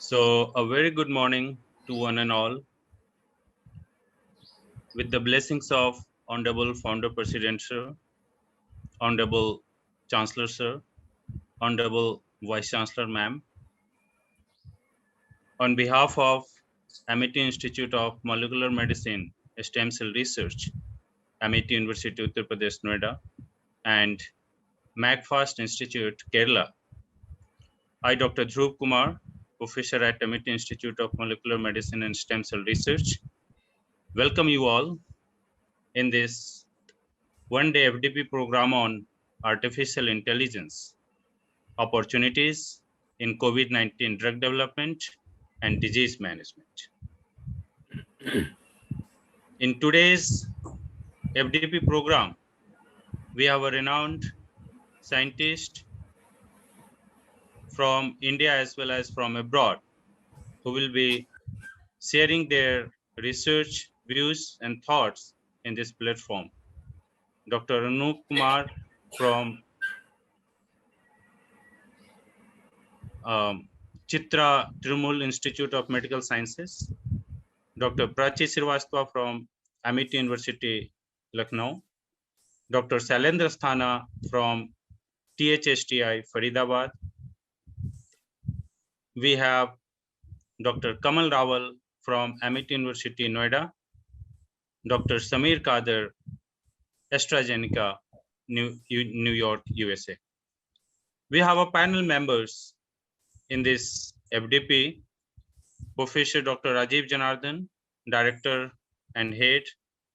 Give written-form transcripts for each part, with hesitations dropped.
So a very good morning to one and all. With the blessings of Honorable Founder President Sir, Honorable Chancellor Sir, Honorable Vice Chancellor Ma'am, on behalf of Amity Institute of Molecular Medicine, Stem Cell Research, Amity University, Uttar Pradesh, Noida, and MACFAST Institute, Kerala, I, Dr. Dhruv Kumar, Professor at Amity Institute of Molecular Medicine and Stem Cell Research, welcome you all in this one-day FDP program on artificial intelligence, opportunities in COVID-19 drug development and disease management. In today's FDP program, we have a renowned scientist from India as well as from abroad who will be sharing their research, views, and thoughts in this platform. Dr. Anup Kumar from Chitra Trumul Institute of Medical Sciences, Dr. Prachi Srivastava from Amity University, Lucknow, Dr. Sailendra Sthana from THSTI, Faridabad. We have Dr. Kamal Rawal from Amity University, Noida, Dr. Samir Kader, AstraZeneca, New York, USA. We have a panel members in this FDP, Professor Dr. Rajiv Janardhan, Director and Head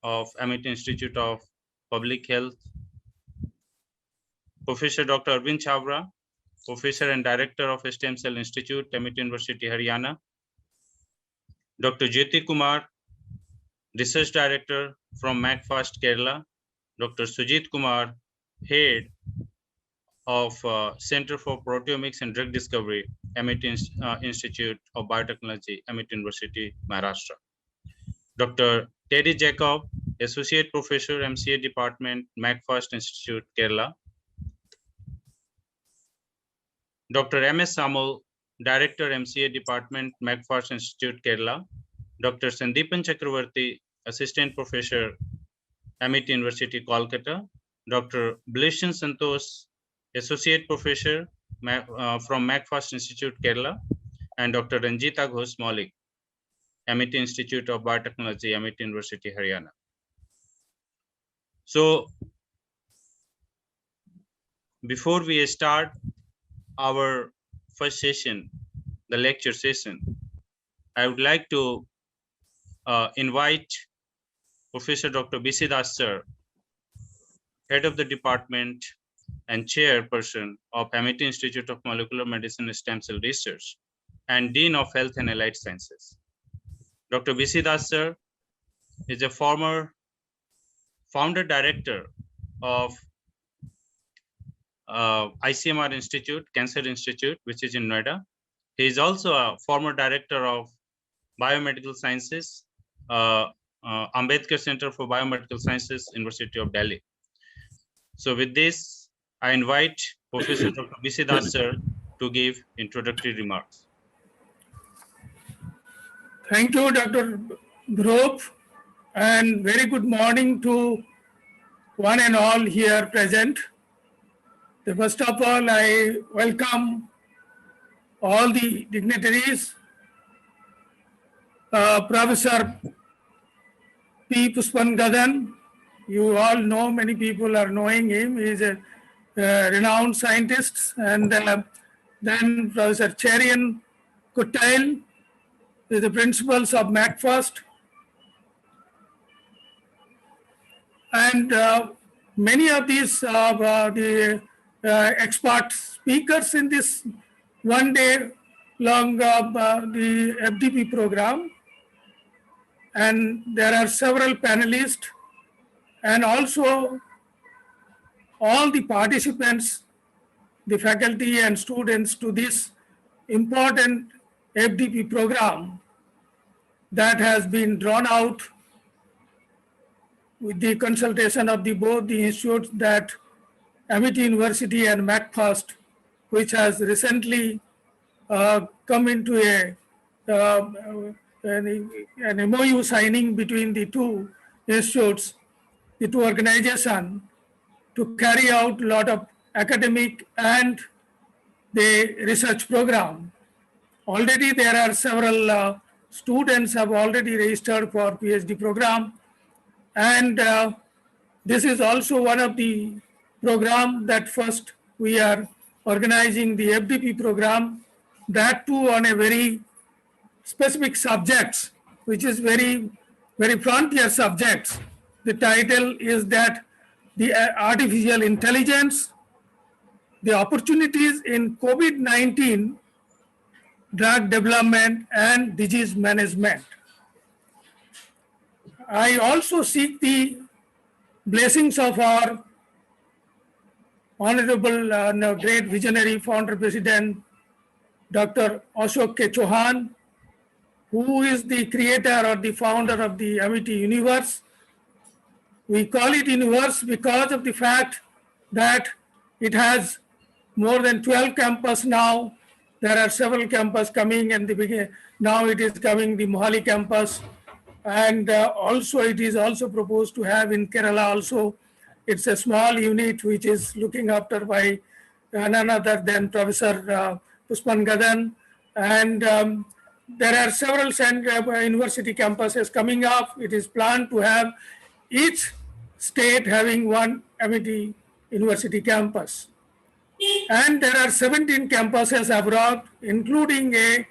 of Amity Institute of Public Health, Professor Dr. Arvind Chavra, Professor and Director of Stem Cell Institute, Amity University, Haryana, Dr. Jyoti Kumar, Research Director from MACFAST, Kerala, Dr. Sujit Kumar, Head of Center for Proteomics and Drug Discovery, Amity Institute of Biotechnology, Amity University, Maharashtra. Dr. Teddy Jacob, Associate Professor, MCA Department, MACFAST Institute, Kerala. Dr. M.S. Samal, Director, MCA Department, MACFAST Institute, Kerala. Dr. Sandeepan Chakravarti, Assistant Professor, Amity University, Kolkata. Dr. Blishan Santosh, Associate Professor from MACFAST Institute, Kerala. And Dr. Ranjita Ghosh Maulik, Amity Institute of Biotechnology, Amity University, Haryana. So, before we start our first session, the lecture session, I would like to invite Professor Dr. B.C. Das Sir, Head of the Department and Chairperson of Amity Institute of Molecular Medicine and Stem Cell Research and Dean of Health and Allied Sciences. Dr. B.C. Das Sir is a former founder director of ICMR Institute, Cancer Institute, which is in Noida. He is also a former director of Biomedical Sciences, Ambedkar Center for Biomedical Sciences, University of Delhi. So with this, I invite Professor Dr. B.C. Das Sir to give introductory remarks. Thank you, Dr. Dhruv, and very good morning to one and all here present. First of all, I welcome all the dignitaries, Professor P. Puspan Gadan. You all know, many people are knowing him. He is a renowned scientist. And then Professor Cherian Kuttail is the principals of MACFAST. And many of these the expert speakers in this one day long the FDP program. And there are several panelists and also all the participants, the faculty and students to this important FDP program that has been drawn out with the consultation of both the institutes, that Amity University and MACFAST, which has recently come into a an MOU signing between the two institutes, the two organizations, to carry out a lot of academic and the research program. Already there are several students have already registered for PhD program, and this is also one of the program that first we are organizing the FDP program, that too on a very specific subjects, which is very frontier subjects. The title is that the artificial intelligence, the opportunities in COVID-19 drug development and disease management. I also seek the blessings of our honorable great visionary founder president, Dr. Ashok K. Chauhan, who is the creator or the founder of the Amity universe. We call it universe because of the fact that it has more than 12 campuses now. There are several campuses coming, and now it is coming the Mohali campus, and also it is also proposed to have in Kerala also. It's a small unit which is looking after by none other than Professor Puspan Gadan, and there are several university campuses coming up. It is planned to have each state having one Amity University campus. And there are 17 campuses abroad, including a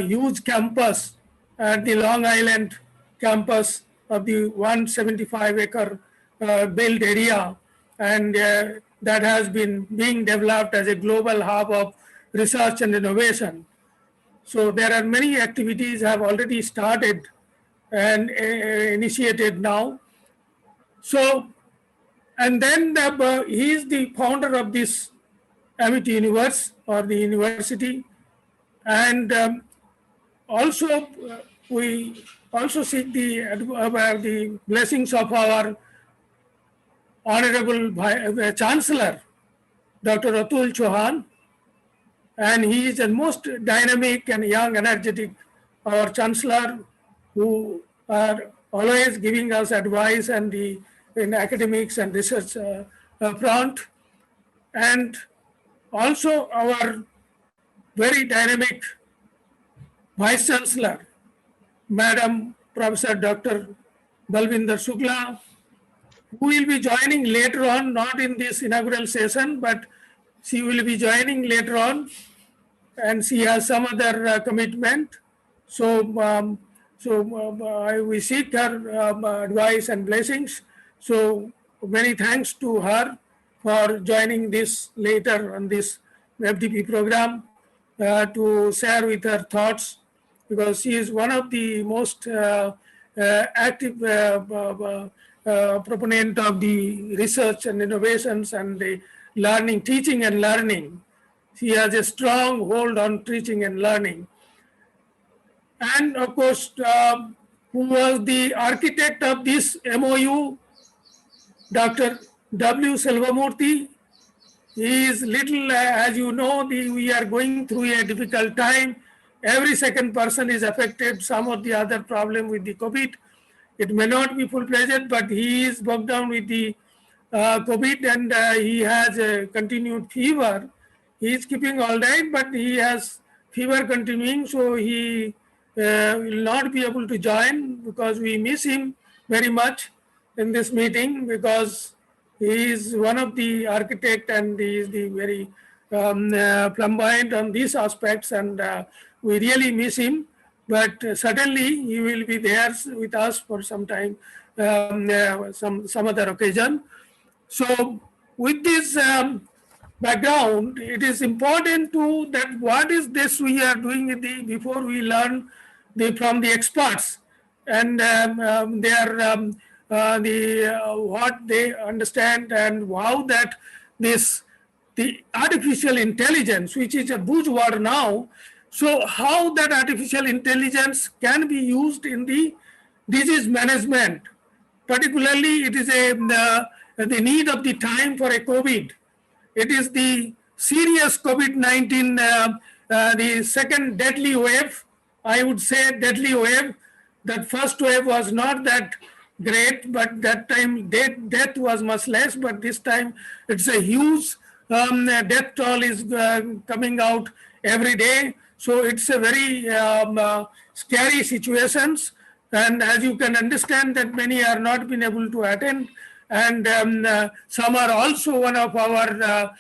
huge campus at the Long Island campus of the 175-acre built area, and that has been being developed as a global hub of research and innovation. So there are many activities have already started and initiated now. So, and then he is the founder of this Amity Universe or the university, and also we also seek the blessings of our honorable Chancellor, Dr. Atul Chauhan, and he is the most dynamic and young, energetic, our Chancellor, who are always giving us advice and in academics and research front, and also our very dynamic Vice Chancellor, Madam Professor Dr. Balvinder Shukla, who will be joining later on, not in this inaugural session, but she will be joining later on, and she has some other commitment. So, we seek her advice and blessings. So many thanks to her for joining this later on this FDP program to share with her thoughts, because she is one of the most active proponent of the research and innovations and the learning, teaching and learning. She has a strong hold on teaching and learning. And of course, who was the architect of this MOU, Dr. W. Selvamurthy. He is little, as you know, we are going through a difficult time. Every second person is affected, some or the other problem with the COVID. It may not be full-fledged, but he is bogged down with the COVID, and he has a continued fever. He is keeping all right, but he has fever continuing, so he will not be able to join, because we miss him very much in this meeting, because he is one of the architect and he is the very flamboyant on these aspects, and we really miss him. But certainly he will be there with us for some time, some other occasion. So with this background, it is important to that what is this we are doing before we learn from the experts, and what they understand, and how that the artificial intelligence, which is a buzzword now, so how that artificial intelligence can be used in the disease management. Particularly, it is the need of the time for a COVID. It is the serious COVID-19, the second deadly wave, I would say, deadly wave. That first wave was not that great, but that time death was much less. But this time it's a huge death toll is coming out every day. So it's a very scary situations. And as you can understand that many are not been able to attend, and some are also one of our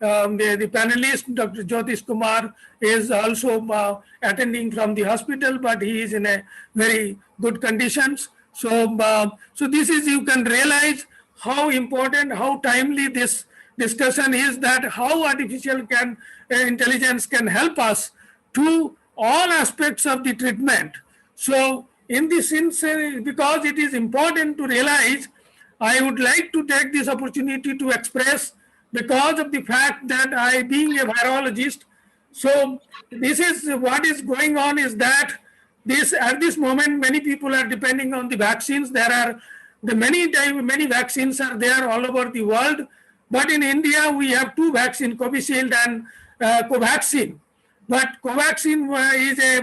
the panelist, Dr. Jyotish Kumar, is also attending from the hospital, but he is in a very good conditions. So, so this is, you can realize how important, how timely this discussion is, that how artificial intelligence can help us to all aspects of the treatment. So, in this sense, because it is important to realize, I would like to take this opportunity to express, because of the fact that I being a virologist, so this is what is going on is that this at this moment many people are depending on the vaccines. There are many vaccines are there all over the world, but in India we have two vaccines, Covishield and Covaxin. But Covaxin is a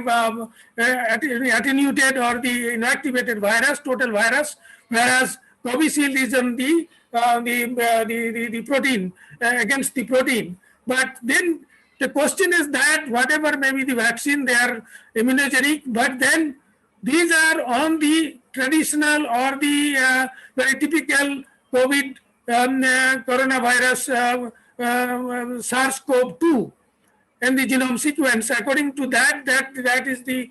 attenuated or the inactivated virus, total virus, whereas Covishield is on the protein, against the protein. But then the question is that whatever may be the vaccine, they are immunogenic, but then these are on the traditional or the very typical COVID coronavirus SARS-CoV-2 and the genome sequence. According to that is the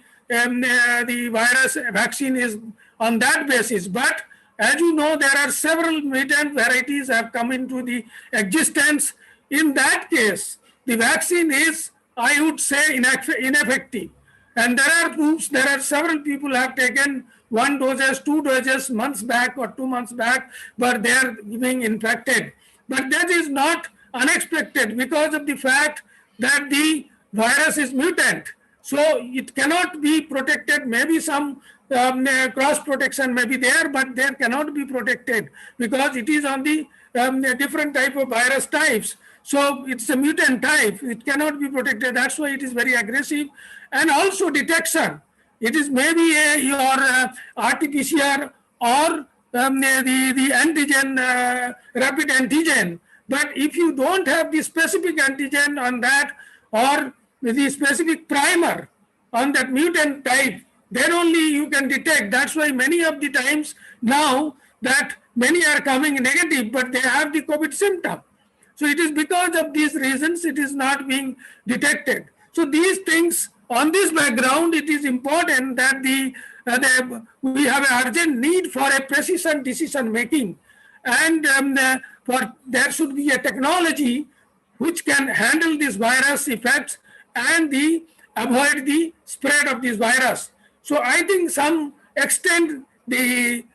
virus vaccine is on that basis. But as you know, there are several mutant varieties have come into the existence. In that case, the vaccine is, I would say, ineffective. And there are proofs, there are several people have taken 1 doses, 2 doses months back or 2 months back, but they are being infected. But that is not unexpected because of the fact that the virus is mutant. So it cannot be protected. Maybe some cross protection may be there, but there cannot be protected because it is on the different type of virus types. So it's a mutant type. It cannot be protected. That's why it is very aggressive. And also detection. It is maybe your RT-PCR or the antigen, rapid antigen. But if you don't have the specific antigen on that or the specific primer on that mutant type, then only you can detect. That's why many of the times now that many are coming negative, but they have the COVID symptom. So it is because of these reasons it is not being detected. So these things, on this background, it is important that we have an urgent need for a precision decision making, and there should be a technology which can handle this virus effects and avoid the spread of this virus. So I think some extent the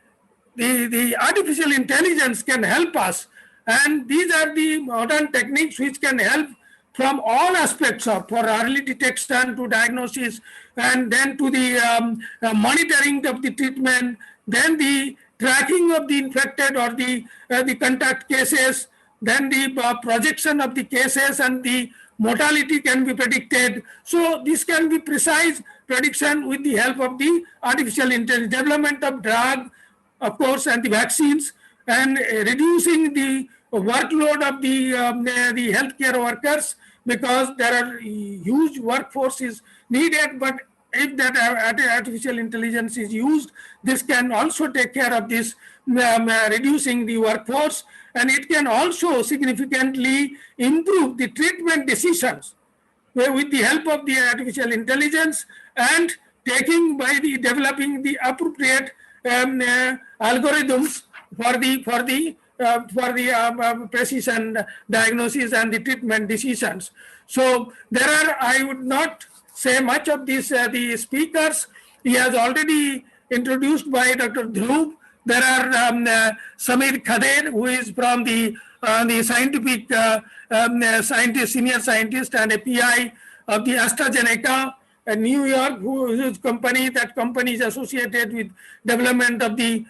artificial intelligence can help us, and these are the modern techniques which can help from all aspects of, for early detection to diagnosis, and then to the monitoring of the treatment, then the tracking of the infected or the contact cases, then the projection of the cases and the mortality can be predicted. So this can be precise prediction with the help of the artificial intelligence, development of drug, of course, and the vaccines, and reducing the workload of the healthcare workers, because there are huge workforce is needed. But if that artificial intelligence is used, this can also take care of this reducing the workforce, and it can also significantly improve the treatment decisions with the help of the artificial intelligence, and taking by the developing the appropriate algorithms for the precision diagnosis and the treatment decisions. So there are, I would not say much of this, the speakers. He has already introduced by Dr. Dhruv. There are Samir Khader, who is from the scientific scientist, senior scientist and a PI of the AstraZeneca in New York, whose company, that company is associated with development of the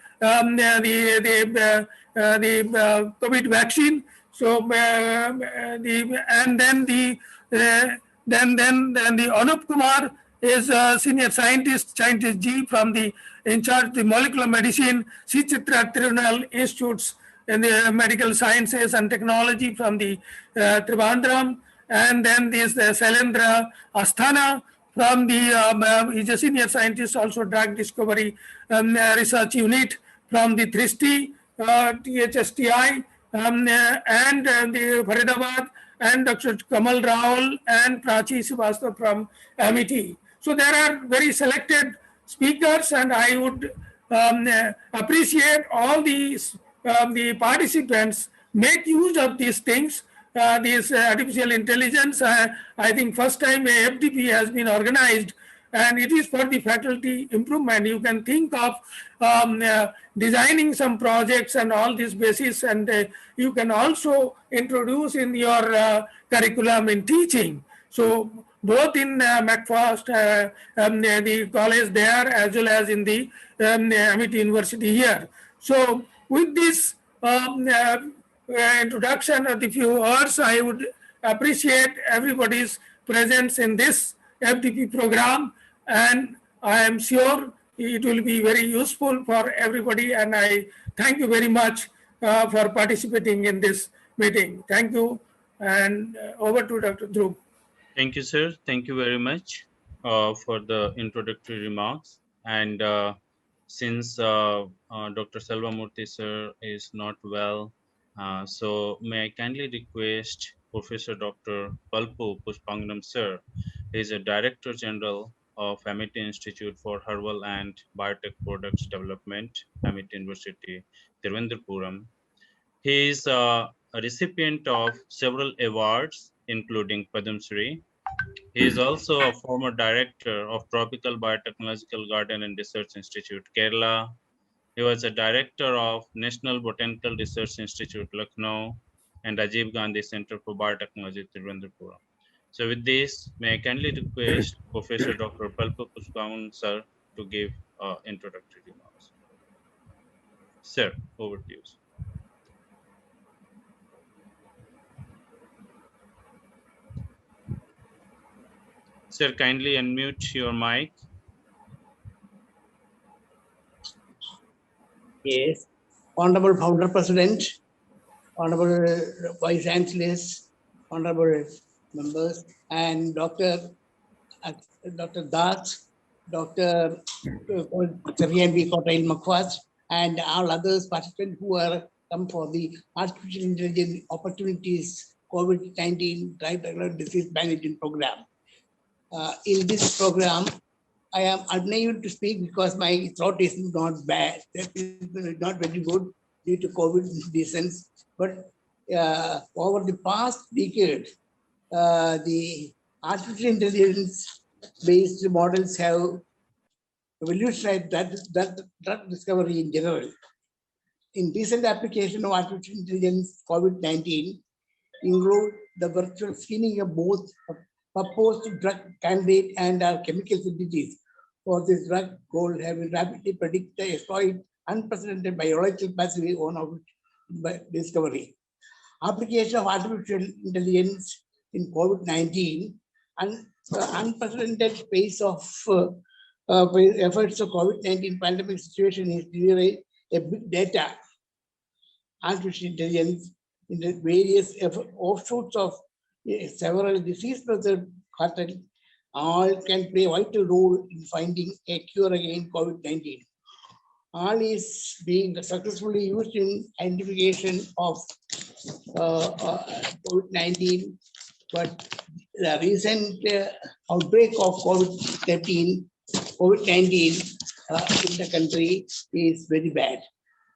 COVID vaccine. So and then the Anup Kumar is senior scientist G from the in charge of the molecular medicine, C. Chitra Tirunal Institutes in the medical sciences and technology from the Trivandrum, and then this Sailendra Asthana from the he's a senior scientist, also drug discovery research unit from the Thristi THSTI, and the Faridabad, and Dr. Kamal Raul and Prachi Srivastava from Amity. So there are very selected speakers, and I would appreciate all these the participants make use of these things. This artificial intelligence, I think first time a FDP has been organized, and it is for the faculty improvement. You can think of designing some projects and all this basis, and you can also introduce in your curriculum in teaching. So both in MACFAST, the college there, as well as in the Amity University here. So with this introduction of the few words, I would appreciate everybody's presence in this FDP program, and I am sure it will be very useful for everybody, and I thank you very much for participating in this meeting. Thank you, and over to Dr. Dhruv. Thank you, sir. Thank you very much for the introductory remarks. And since Dr. Selvamurthy sir is not well, so may I kindly request Professor Dr. Palpu Pushpanganam sir. He is a Director General of Amity Institute for Herbal and Biotech Products Development, Amity University, Thiruvananthapuram. He is a recipient of several awards, including Padam Shri. He is also a former director of Tropical Biotechnological Garden and Research Institute, Kerala. He was a director of National Botanical Research Institute, Lucknow, and Rajiv Gandhi Center for Biotechnology, Thiruvananthapuram. So with this, may I kindly request Professor Dr. Palpu Pushpangan sir to give introductory remarks. Sir, over to you. Sir, kindly unmute your mic. Yes. Honorable Founder President, Honorable Vice Chancellors, Honorable members, and Dr. Das, Dr. Saryan Kotail Makwas, and all others participants who are come for the Artificial Intelligence Opportunities COVID-19 Diagnostic Disease Management Program. In this program, I am unable to speak because my throat is not bad. That is not very good due to COVID reasons. But over the past decade, the artificial intelligence-based models have revolutionized that drug discovery in general. In recent application of artificial intelligence, COVID-19 include the virtual screening of both proposed drug candidate and chemical synthesis for this drug goal have rapidly predict the exploit unprecedented biological capacity on discovery. Application of artificial intelligence in COVID-19 and unprecedented pace of efforts of COVID-19 pandemic situation is generate a big data, artificial intelligence in the various offshoots of several disease-related patterns all can play a vital role in finding a cure against COVID-19. All is being successfully used in identification of COVID-19, but the recent outbreak of COVID-19 in the country is very bad.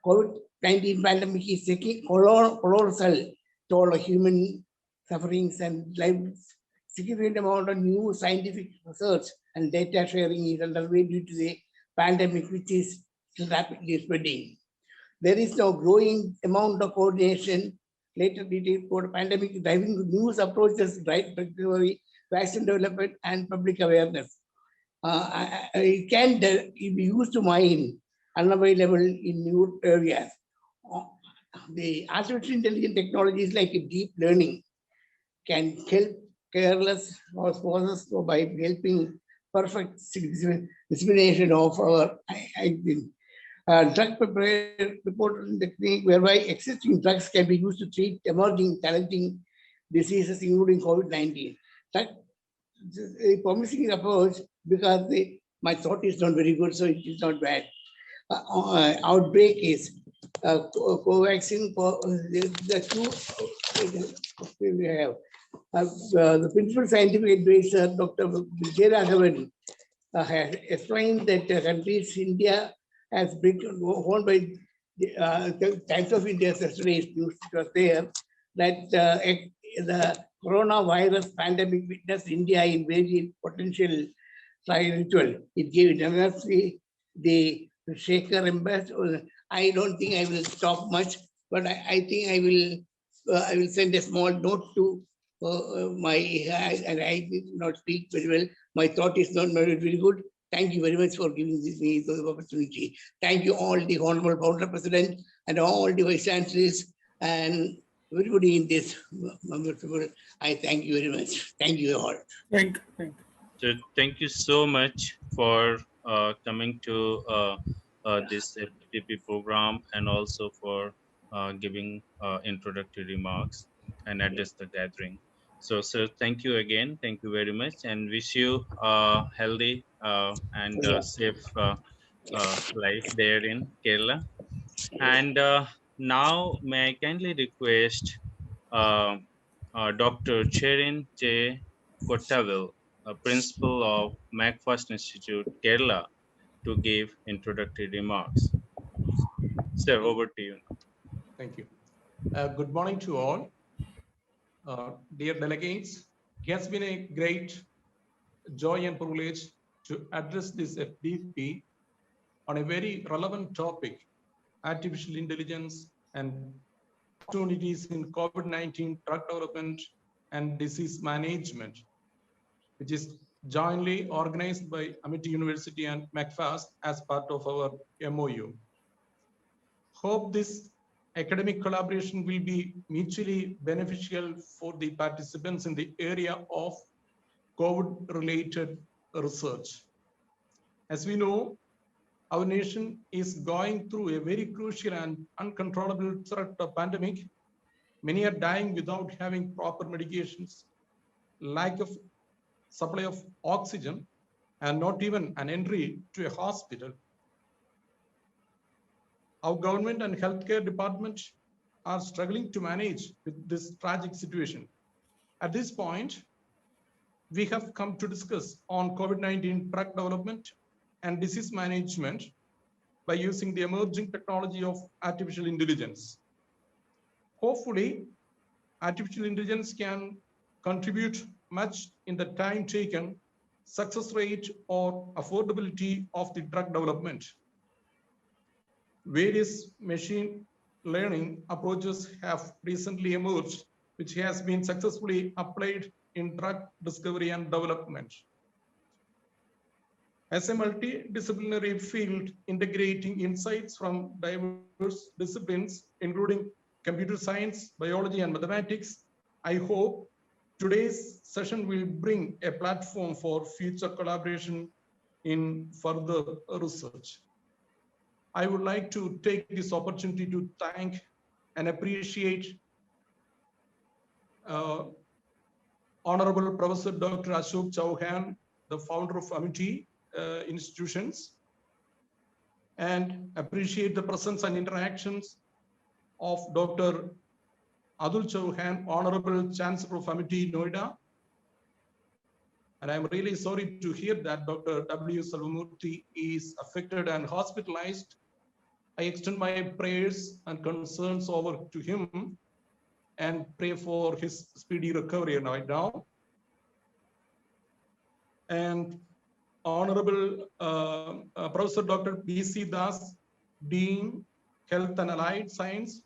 COVID-19 pandemic is taking colossal toll of human sufferings and lives. Significant amount of new scientific research and data sharing is underway due to the pandemic, which is rapidly spreading. There is now growing amount of coordination, later detail for the pandemic, driving new approaches, right recovery, vaccine development, and public awareness. It can be used to mine unavailable in new areas. The artificial intelligence technologies like deep learning can help careless or causes by helping perfect dissemination of our drug reported technique whereby existing drugs can be used to treat emerging challenging diseases, including COVID-19. That is a promising approach because my thought is not very good, so it is not bad. Outbreak is Covaxin for the two we have. The principal scientific advisor, Dr. Vijay Raghavan, has explained that countries India has been owned by the Times of India yesterday news was there that the coronavirus pandemic witnessed India in very potential ritual. It gave it the Shaker ambassador. I don't think I will talk much, but I think I will send a small note to and I did not speak very well. My thought is not very good. Thank you very much for giving me the opportunity. Thank you all the Honorable Founder President and all the Vice Chancellors and everybody in this. I thank you very much. Thank you all. Thank you. So thank you so much for coming to this FDP program and also for giving introductory remarks and address the gathering. So, sir, thank you again. Thank you very much, and wish you a healthy and safe life there in Kerala. And now, may I kindly request Dr. Cherin J. Kottavil, a principal of MACFAST Institute, Kerala, to give introductory remarks. Sir, over to you. Thank you. Good morning to all. Dear delegates, it has been a great joy and privilege to address this FDP on a very relevant topic, artificial intelligence and opportunities in COVID-19 drug development and disease management, which is jointly organized by Amity University and MACFAST as part of our MOU. Hope this academic collaboration will be mutually beneficial for the participants in the area of COVID-related research. As we know, our nation is going through a very crucial and uncontrollable threat of pandemic. Many are dying without having proper medications, lack of supply of oxygen, and not even an entry to a hospital. Our government and healthcare department are struggling to manage with this tragic situation. At this point, we have come to discuss on COVID-19 drug development and disease management by using the emerging technology of artificial intelligence. Hopefully, artificial intelligence can contribute much in the time taken, success rate, or affordability of the drug development. Various machine learning approaches have recently emerged, which has been successfully applied in drug discovery and development. As a multidisciplinary field integrating insights from diverse disciplines, including computer science, biology, and mathematics, I hope today's session will bring a platform for future collaboration in further research. I would like to take this opportunity to thank and appreciate Honorable Professor Dr. Ashok Chauhan, the founder of Amity institutions, and appreciate the presence and interactions of Dr. Adul Chauhan, Honorable Chancellor of Amity, Noida. And I'm really sorry to hear that Dr. W. Salvamurthy is affected and hospitalized. I extend my prayers and concerns over to him and pray for his speedy recovery right now. And Honorable Professor Dr. B.C. Das, Dean, Health and Allied Science,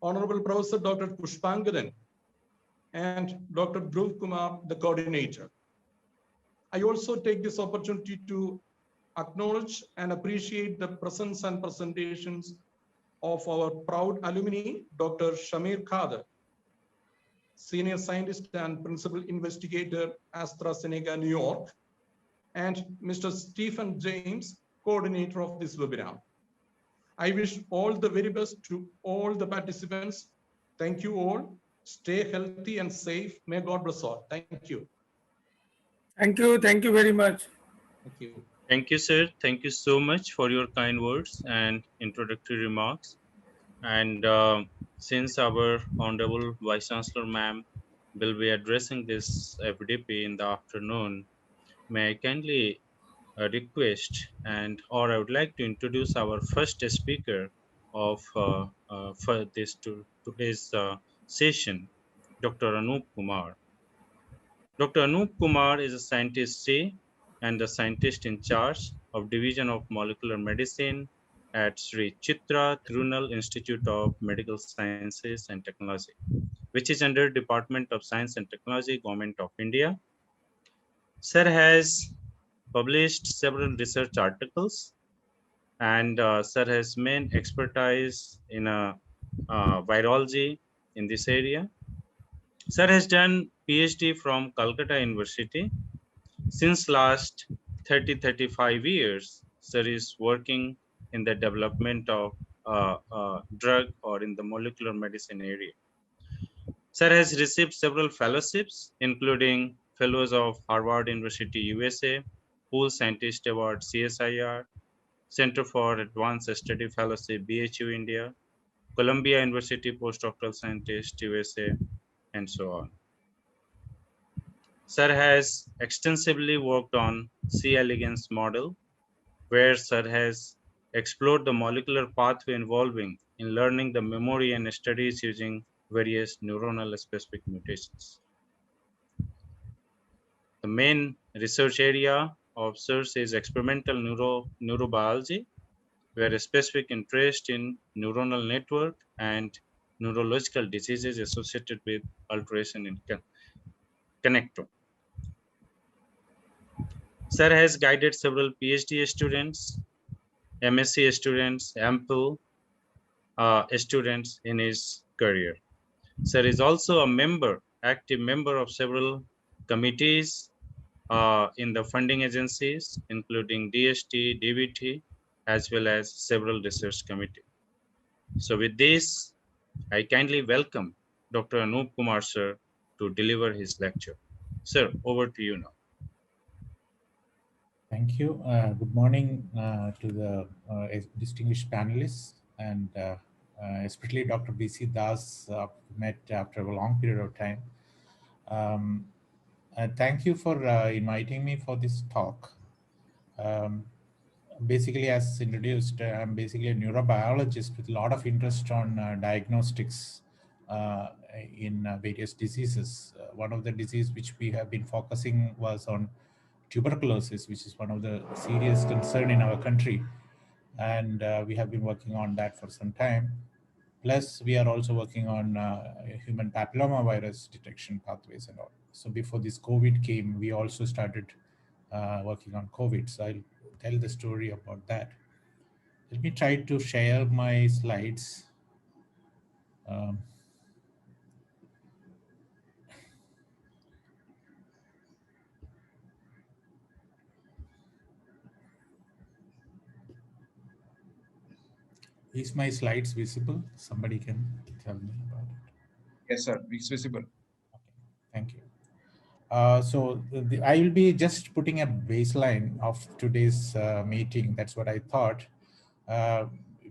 Honorable Professor Dr. Pushpangadan, and Dr. Dhruv Kumar, the coordinator. I also take this opportunity to acknowledge and appreciate the presence and presentations of our proud alumni, Dr. Shamir Khader, Senior Scientist and Principal Investigator, AstraZeneca, New York, and Mr. Stephen James, coordinator of this webinar. I wish all the very best to all the participants. Thank you all. Stay healthy and safe. May God bless all. Thank you. Thank you. Thank you very much. Thank you. Thank you, sir. Thank you so much for your kind words and introductory remarks. And since our Honorable Vice Chancellor ma'am will be addressing this FDP in the afternoon, may I kindly request or I would like to introduce our first speaker of for today's session, Dr. Anup Kumar. Dr. Anup Kumar is a scientist C and the scientist in charge of Division of Molecular Medicine at Sri Chitra Thirunal Institute of Medical Sciences and Technology, which is under Department of Science and Technology, Government of India. Sir has published several research articles, and sir has main expertise in virology in this area. Sir has done PhD from Calcutta University. Since last 35 years, sir is working in the development of drug or in the molecular medicine area. Sir has received several fellowships, including Fellows of Harvard University, USA, Pool Scientist Award, CSIR, Center for Advanced Study Fellowship, BHU India, Columbia University Postdoctoral Scientist, USA, and so on. Sir has extensively worked on C. elegans model, where Sir has explored the molecular pathway involving in learning the memory and studies using various neuronal specific mutations. The main research area of Sir's is experimental neurobiology, where a specific interest in neuronal network and neurological diseases associated with alteration in connectome. Sir has guided several PhD students, MSc students, ample students in his career. Sir is also a member, active member of several committees in the funding agencies, including DST, DBT, as well as several research committees. So with this, I kindly welcome Dr. Anup Kumar, sir, to deliver his lecture. Sir, over to you now. Thank you. Good morning to the distinguished panelists, and especially Dr. B.C. Das, met after a long period of time. Thank you for inviting me for this talk. Basically, as introduced, I'm basically a neurobiologist with a lot of interest on diagnostics in various diseases. One of the diseases which we have been focusing was on tuberculosis, which is one of the serious concern in our country. And we have been working on that for some time. Plus, we are also working on human papillomavirus detection pathways and all. So before this COVID came, we also started working on COVID. So I'll tell the story about that. Let me try to share my slides. Is my slides visible? Somebody can tell me about it. Yes, sir. It's visible. Okay, thank you. So I will be just putting a baseline of today's meeting. That's what I thought,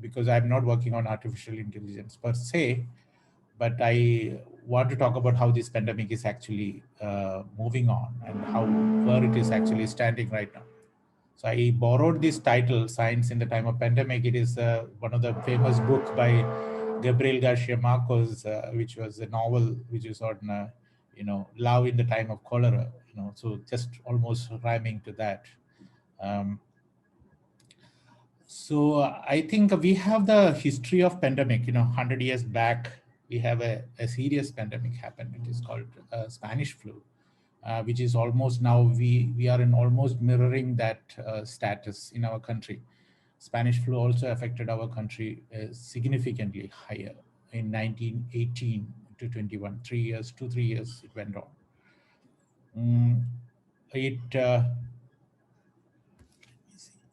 because I'm not working on artificial intelligence per se, but I want to talk about how this pandemic is actually moving on and where it is actually standing right now. So I borrowed this title, Science in the Time of Pandemic. It is one of the famous books by Gabriel Garcia Marquez, which was a novel which is on, love in the time of cholera. So just almost rhyming to that. So I think we have the history of pandemic. 100 years back, we have a serious pandemic happened. It is called Spanish flu. Which is almost now we are in almost mirroring that status in our country. Spanish flu also affected our country significantly higher in 1918 to 21, 3 years, 2-3 years it went on.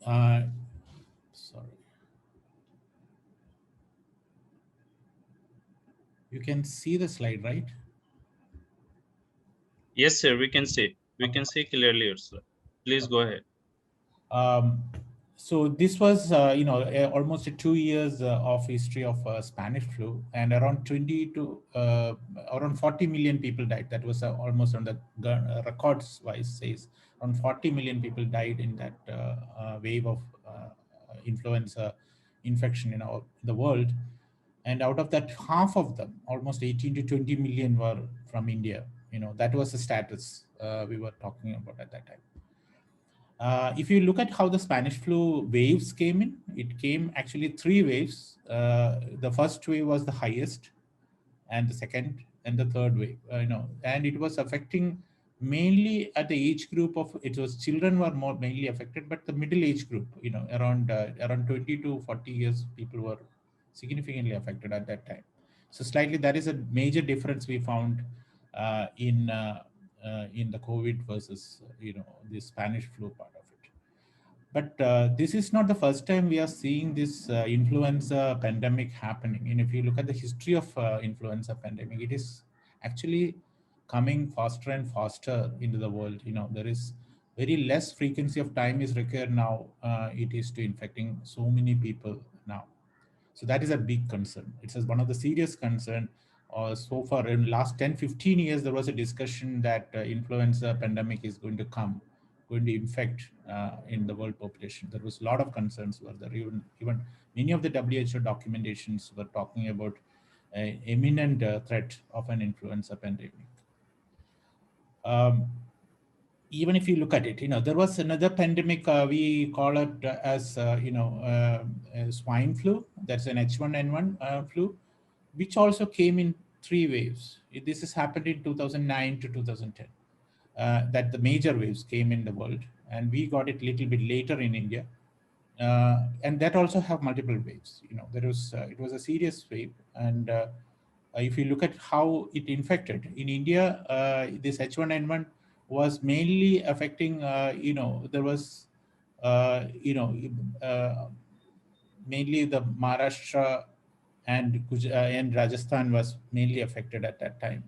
Sorry. You can see the slide, right? Yes, sir, we can see. We can see clearly, Ursula. Please go ahead. So this was, almost 2 years of history of Spanish flu, and around 40 million people died. That was almost on the records wise says around 40 million people died in that wave of influenza infection in the world. And out of that, half of them, almost 18 to 20 million, were from India. That was the status we were talking about at that time. If you look at how the Spanish flu waves came in, it came actually 3 waves. The first wave was the highest, and the second and the third wave, and it was affecting mainly at the age group of, it was children were more mainly affected, but the middle age group, around 20 to 40 years, people were significantly affected at that time. So slightly, that is a major difference we found in the COVID versus, the Spanish flu part of it. But this is not the first time we are seeing this influenza pandemic happening. And if you look at the history of influenza pandemic, it is actually coming faster and faster into the world. There is very less frequency of time is required now. It is to infecting so many people now. So that is a big concern. It's one of the serious concern. So far in last 10-15 years, there was a discussion that influenza pandemic is going to infect in the world population. There was a lot of concerns were there. Even many of the WHO documentations were talking about an imminent threat of an influenza pandemic. Even if you look at it, there was another pandemic, we call it as, swine flu. That's an H1N1 flu, which also came in 3 waves. This has happened in 2009 to 2010. That the major waves came in the world, and we got it a little bit later in India. And that also have multiple waves. It was a serious wave. And if you look at how it infected in India, this H1N1 was mainly affecting, there was, mainly the Maharashtra and Rajasthan was mainly affected at that time,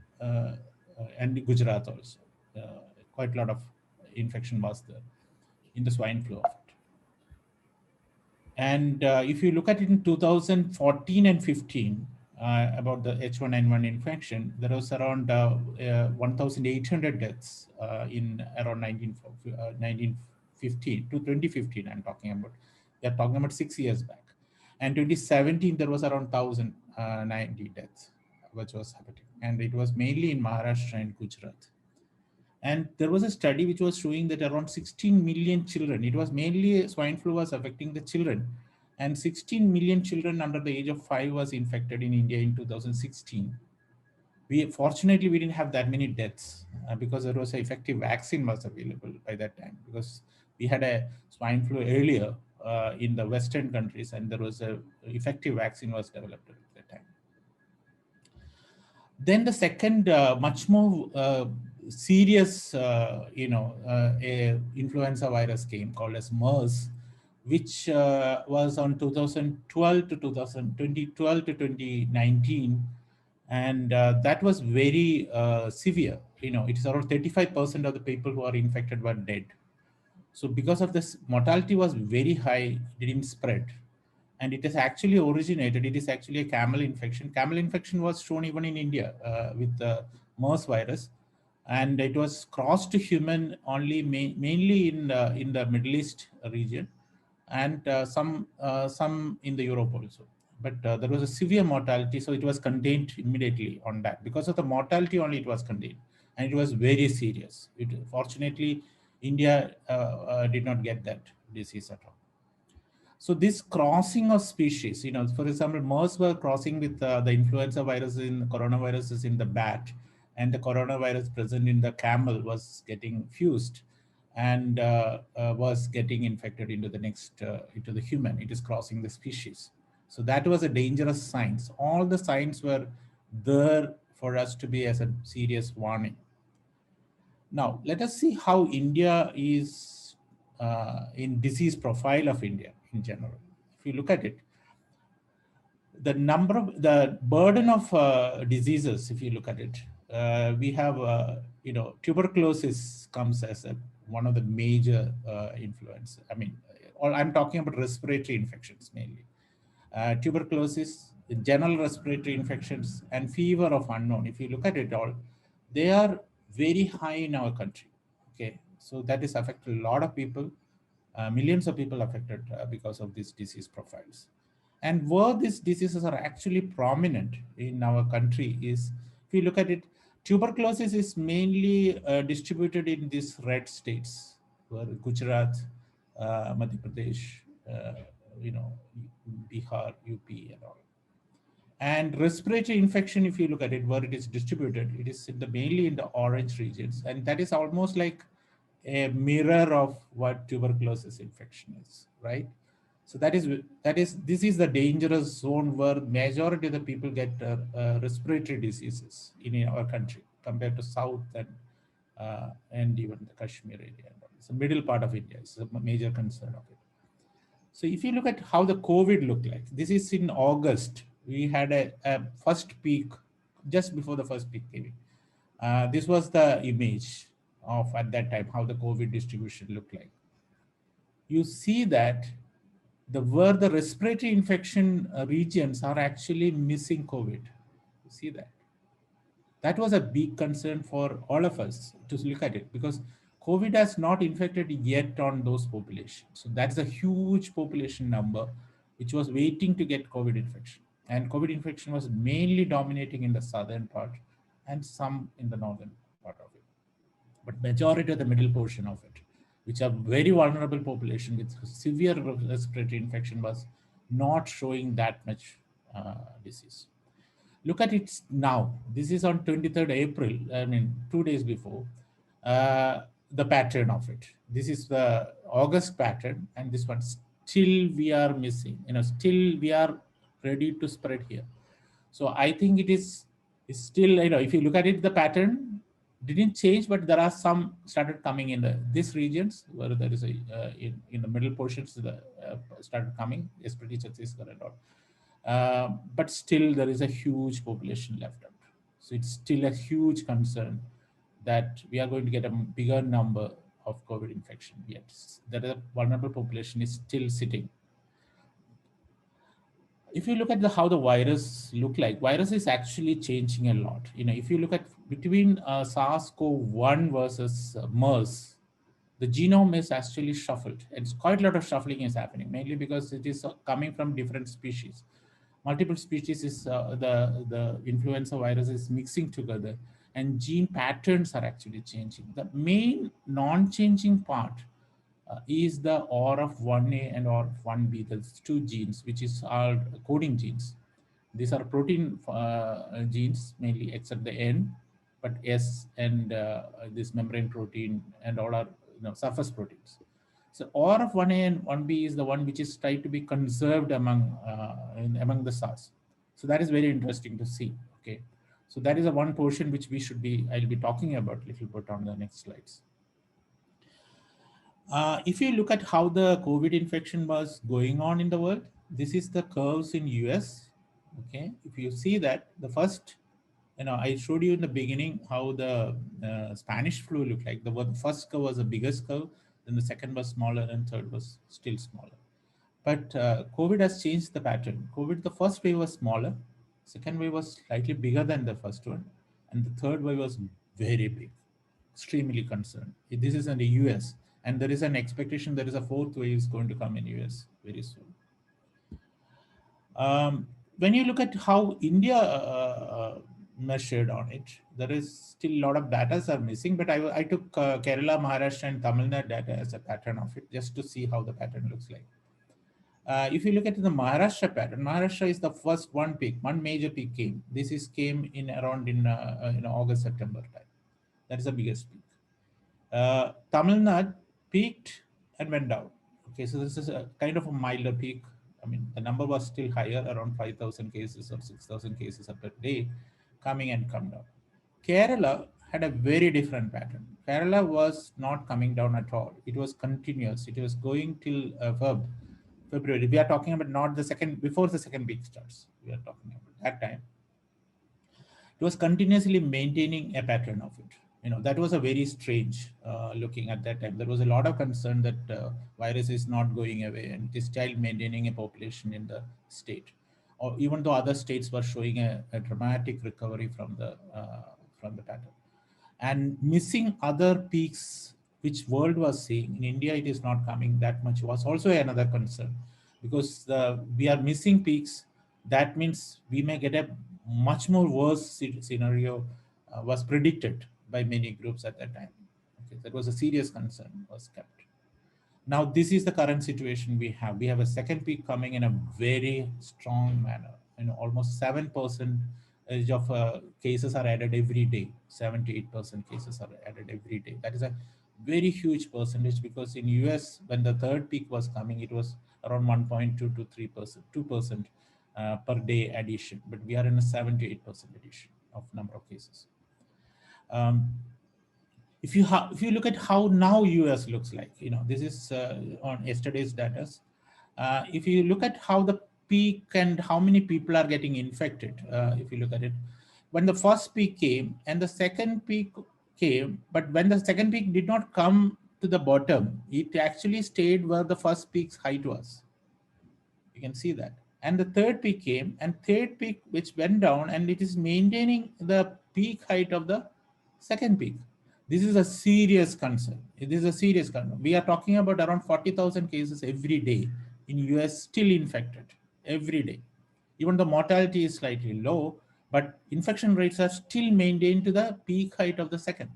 and Gujarat also. Quite a lot of infection was there in the swine flu of it. And if you look at it in 2014 and 15, about the H1N1 infection, there was around 1,800 deaths in around 1915 to 2015. I'm talking about. They're talking about 6 years back. And 2017, there was around 1,090 deaths, which was happening. And it was mainly in Maharashtra and Gujarat. And there was a study which was showing that around 16 million children, it was mainly swine flu was affecting the children. And 16 million children under the age of 5 was infected in India in 2016. Fortunately, we didn't have that many deaths because there was an effective vaccine was available by that time, because we had a swine flu earlier in the Western countries, and there was a effective vaccine was developed at that time. Then the second, much more serious, influenza virus came called as MERS, which was on 2012 to 2019, and that was very severe. It's around 35% of the people who are infected were dead. So because of this, mortality was very high, it didn't spread. And it is actually originated, it is actually a camel infection. Camel infection was shown even in India with the MERS virus. And it was crossed to human only mainly in the Middle East region, and some in the Europe also. But there was a severe mortality, so it was contained immediately on that. Because of the mortality only, it was contained. And it was very serious. Fortunately, India did not get that disease at all. So this crossing of species, for example, MERS were crossing with the influenza virus in coronaviruses in the bat, and the coronavirus present in the camel was getting fused and was getting infected into the into the human. It is crossing the species. So that was a dangerous sign. All the signs were there for us to be as a serious warning. Now, let us see how India is in disease profile of India in general. If you look at it, the burden of diseases, if you look at it, we have, tuberculosis comes as one of the major influence. I mean, I'm talking about respiratory infections mainly. Tuberculosis, general respiratory infections, and fever of unknown. If you look at it all, they are very high in our country. Okay, so that is affected a lot of people, millions of people affected because of these disease profiles. And where these diseases are actually prominent in our country is, if you look at it, tuberculosis is mainly distributed in these red states, where Gujarat, Madhya Pradesh, Bihar, UP, and all. And respiratory infection, if you look at it, where it is distributed, it is mainly in the orange regions, and that is almost like a mirror of what tuberculosis infection is, right? So this is the dangerous zone where majority of the people get respiratory diseases in our country compared to South and even the Kashmir area. It's the middle part of India. It's a major concern of it. So if you look at how the COVID looked like, this is in August. We had a first peak, just before the first peak came in. This was the image of, at that time, how the COVID distribution looked like. You see that where the respiratory infection regions are actually missing COVID. You see that. That was a big concern for all of us to look at it, because COVID has not infected yet on those populations. So that's a huge population number which was waiting to get COVID infection. And COVID infection was mainly dominating in the southern part and some in the northern part of it. But majority of the middle portion of it, which are very vulnerable population with severe respiratory infection, was not showing that much disease. Look at it now. This is on 23rd April, I mean, 2 days before, the pattern of it. This is the August pattern, and this one still we are missing, still we are ready to spread here. So I think it's still, if you look at it, the pattern didn't change, but there are some started coming in these regions where there is in the middle portions started coming, especially Chhattisgarh and all. But still there is a huge population left out. So it's still a huge concern that we are going to get a bigger number of COVID infection yet. That a vulnerable population is still sitting. If you look at how the virus look like, virus is actually changing a lot. If you look at between SARS-CoV-1 versus MERS, the genome is actually shuffled. It's quite a lot of shuffling is happening, mainly because it is coming from different species. Multiple species is the influenza virus is mixing together, and gene patterns are actually changing. The main non-changing part is the ORF1A and ORF1B, those two genes, which is our coding genes. These are protein genes mainly, except the N, but S and this membrane protein and all are surface proteins. So ORF1A and 1B is the one which is tried to be conserved among the SARS. So that is very interesting to see. Okay, so that is a one portion which I'll be talking about a little bit on the next slides. If you look at how the COVID infection was going on in the world, this is the curves in US. Okay, if you see that the first, I showed you in the beginning how the Spanish flu looked like. The first curve was the biggest curve, then the second was smaller, and third was still smaller. But COVID has changed the pattern. COVID, the first wave was smaller, second wave was slightly bigger than the first one, and the third wave was very big, extremely concerned. This is in the US, and there is an expectation there is a fourth wave is going to come in US very soon. When you look at how India measured on it, there is still a lot of data are missing, but I took Kerala, Maharashtra, and Tamil Nadu data as a pattern of it, just to see how the pattern looks like. If you look at the Maharashtra pattern, Maharashtra is the first one major peak came. This came in around in August, September time. That is the biggest peak. Tamil Nadu peaked and went down. Okay, so this is a kind of a milder peak. I mean, the number was still higher, around 5,000 cases or 6,000 cases per day, coming and come down. Kerala had a very different pattern. Kerala was not coming down at all. It was continuous. It was going till February. We are talking about not the second, before the second week starts. We are talking about that time. It was continuously maintaining a pattern of it. That was a very strange looking at that time. There was a lot of concern that virus is not going away and it is still maintaining a population in the state. Or even though other states were showing a dramatic recovery from the pattern. And missing other peaks which world was seeing, in India it is not coming that much, was also another concern, because we are missing peaks. That means we may get a much more worse scenario was predicted by many groups at that time. Okay, that was a serious concern was kept. Now this is the current situation we have. We have a second peak coming in a very strong manner. Almost 7% of cases are added every day. 7 to 8% cases are added every day. That is a very huge percentage, because in US, when the third peak was coming, it was around 1.2 to 3%, 2% per day addition. But we are in a 7 to 8% addition of number of cases. If you look at how now US looks like, this is on yesterday's data. If you look at how the peak and how many people are getting infected, if you look at it, when the first peak came and the second peak came, but when the second peak did not come to the bottom, it actually stayed where the first peak's height was. You can see that. And the third peak came, and third peak which went down, and it is maintaining the peak height of the second peak. This is a serious concern. It is a serious concern. We are talking about around 40,000 cases every day in US still infected every day. Even the mortality is slightly low, but infection rates are still maintained to the peak height of the second.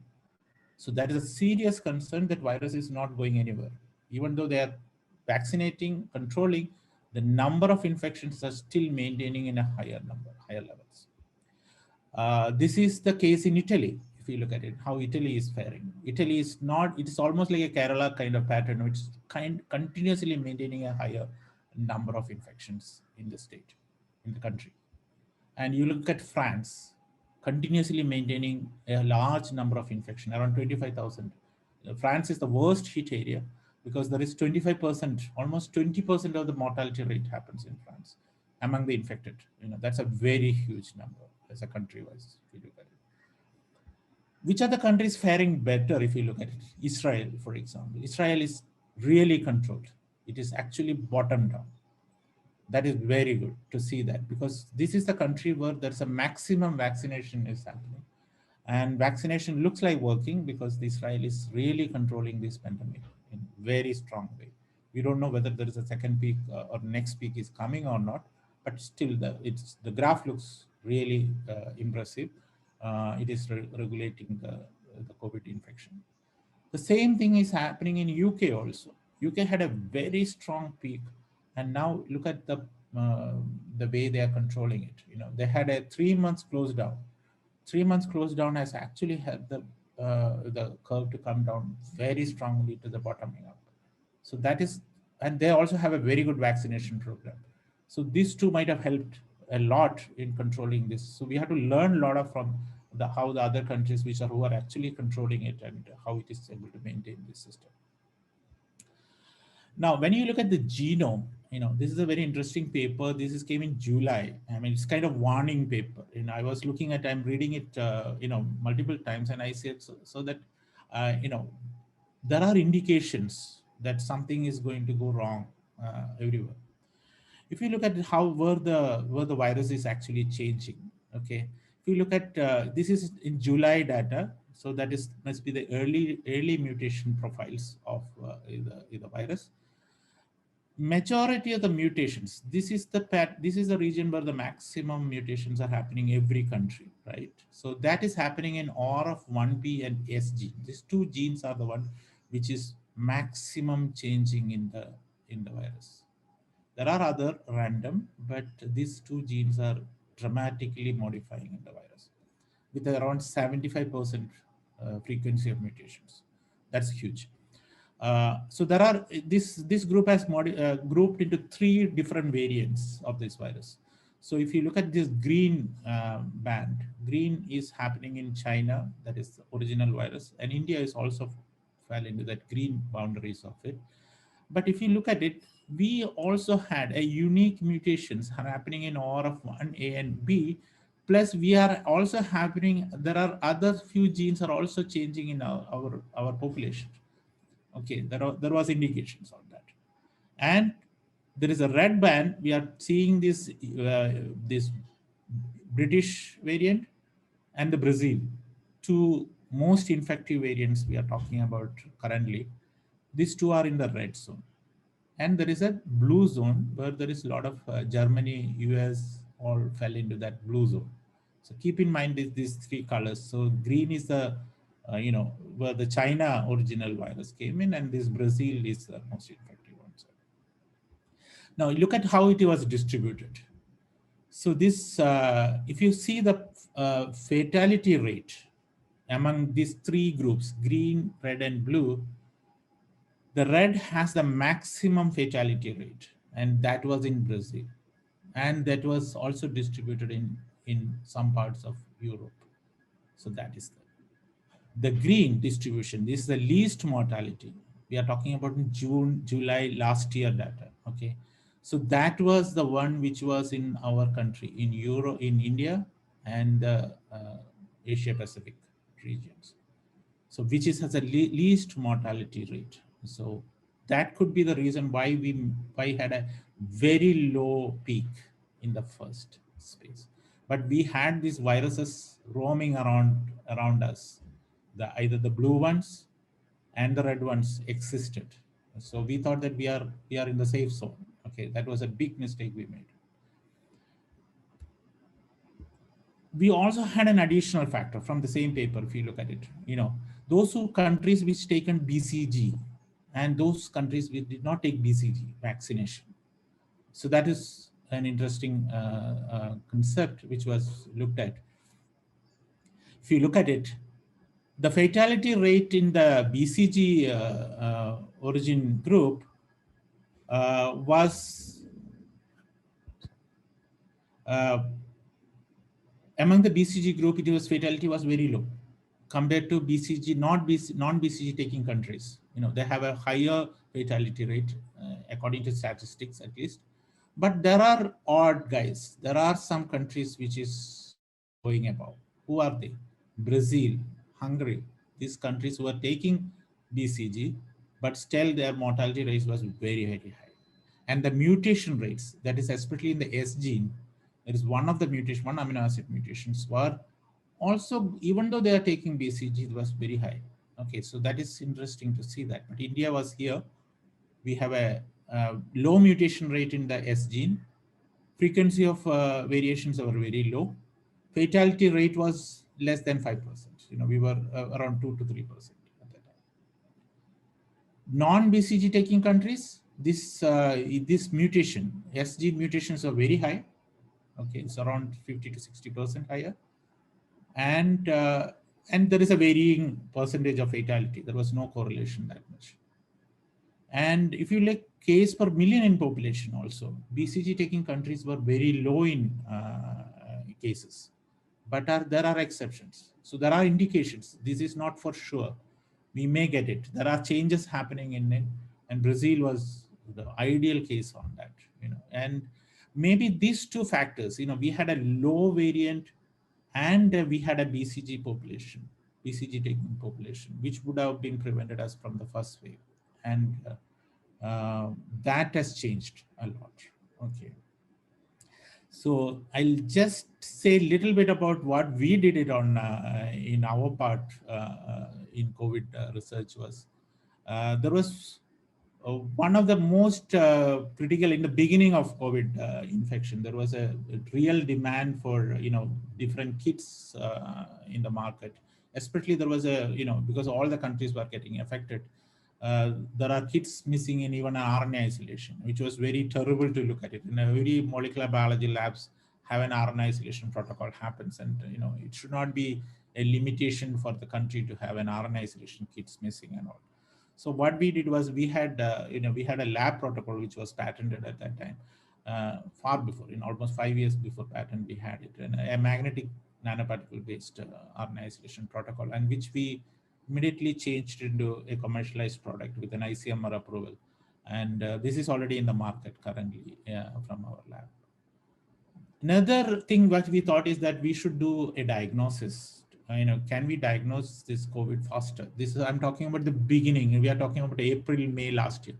So that is a serious concern that virus is not going anywhere. Even though they are vaccinating, controlling, the number of infections are still maintaining in a higher levels. This is the case in Italy. If you look at it, how Italy is faring. Italy is not, it is almost like a Kerala kind of pattern, which is continuously maintaining a higher number of infections in the state, in the country. And you look at France, continuously maintaining a large number of infections, around 25,000. France is the worst hit area because there is 25%, almost 20% of the mortality rate happens in France among the infected. That's a very huge number as a country-wise, if you look at it. Which are the countries faring better if you look at it? Israel, for example. Israel is really controlled. It is actually bottomed down. That is very good to see that, because this is the country where there's a maximum vaccination is happening. And vaccination looks like working because Israel is really controlling this pandemic in very strong way. We don't know whether there is a second peak or next peak is coming or not, but still the graph looks really impressive. It is regulating the COVID infection. The same thing is happening in UK also. UK had a very strong peak, and now look at the way they are controlling it. They had a 3 months close down. 3 months close down has actually helped the curve to come down very strongly to the bottoming up. So that is, and they also have a very good vaccination program. So these two might have helped a lot in controlling this. So we have to learn a lot from how the other countries who are actually controlling it and how it is able to maintain this system. Now, when you look at the genome, this is a very interesting paper. This came in July. I mean, it's kind of warning paper. I was looking at, I'm reading it, multiple times, and I said so that, there are indications that something is going to go wrong everywhere. If you look at where the virus is actually changing, okay. If you look at this is in July data, so that must be the early mutation profiles of the virus. Majority of the mutations, this is the region where the maximum mutations are happening every country, right? So that is happening in RF1P and S gene. These two genes are the one which is maximum changing in the virus. There are other random, but these two genes are dramatically modifying in the virus with around 75% frequency of mutations. That's huge. So there are this group has grouped into 3 different variants of this virus. So if you look at this green band, green is happening in China, that is the original virus, and India is also fell into that green boundaries of it. But if you look at it, we also had a unique mutations happening in ORF1, A and B, plus we are also happening, there are other few genes are also changing in our population. Okay, there was indications on that. And there is a red band, we are seeing this, this British variant and the Brazil, two most infective variants we are talking about currently. These two are in the red zone. And there is a blue zone where there is a lot of Germany, US all fell into that blue zone. So keep in mind these three colors. So green is the, where the China original virus came in, and this Brazil is the most infective one. Now look at how it was distributed. So this, if you see the fatality rate among these three groups, green, red, and blue, the red has the maximum fatality rate, and that was in Brazil. And that was also distributed in some parts of Europe. So that is the green distribution. This is the least mortality. We are talking about in June, July last year data. Okay. So that was the one which was in our country, in India and Asia Pacific regions. So which has a least mortality rate. So that could be the reason why we had a very low peak in the first space. But we had these viruses roaming around us. Either the blue ones and the red ones existed. So we thought that we are in the safe zone. Okay, that was a big mistake we made. We also had an additional factor from the same paper. If you look at it, those countries which taken BCG and those countries which did not take BCG vaccination. So that is an interesting concept which was looked at. If you look at it, the fatality rate in the BCG origin group was among the BCG group, fatality was very low compared to BCG, non-BCG taking countries. They have a higher fatality rate according to statistics at least. But there are odd guys. There are some countries which is going above. Who are they? Brazil, Hungary. These countries who are taking BCG, but still their mortality rate was very, very high. And the mutation rates, that is especially in the S gene, there is one amino acid mutations were also, even though they are taking BCG, it was very high. Okay, so that is interesting to see that. But India was here. We have a low mutation rate in the S gene. Frequency of variations were very low. Fatality rate was less than 5%. We were around 2 to 3% at that time. Non-BCG taking countries, this mutation, S gene mutations are very high. Okay, it's around 50 to 60% higher. And there is a varying percentage of fatality. There was no correlation that much. And if you look case per million in population also, BCG taking countries were very low in cases, but there are exceptions. So there are indications. This is not for sure. We may get it. There are changes happening in it, and Brazil was the ideal case on that. And maybe these two factors. We had a low variant, and we had a BCG taking population, which would have been prevented us from the first wave. And that has changed a lot. Okay. So I'll just say a little bit about what we did it on in our part in COVID research was, there was one of the most critical in the beginning of COVID infection. There was a real demand for different kits in the market. Especially there was because all the countries were getting affected. There are kits missing in even an RNA isolation, which was very terrible to look at it. In every molecular biology labs have an RNA isolation protocol happens, and it should not be a limitation for the country to have an RNA isolation kits missing and all. So what we did was we had a lab protocol which was patented at that time, far before, in almost 5 years before patent, we had it, and a magnetic nanoparticle-based RNA isolation protocol, and which we immediately changed into a commercialized product with an ICMR approval. And this is already in the market currently from our lab. Another thing what we thought is that we should do a diagnosis. Can we diagnose this COVID faster? I'm talking about the beginning. We are talking about April, May last year.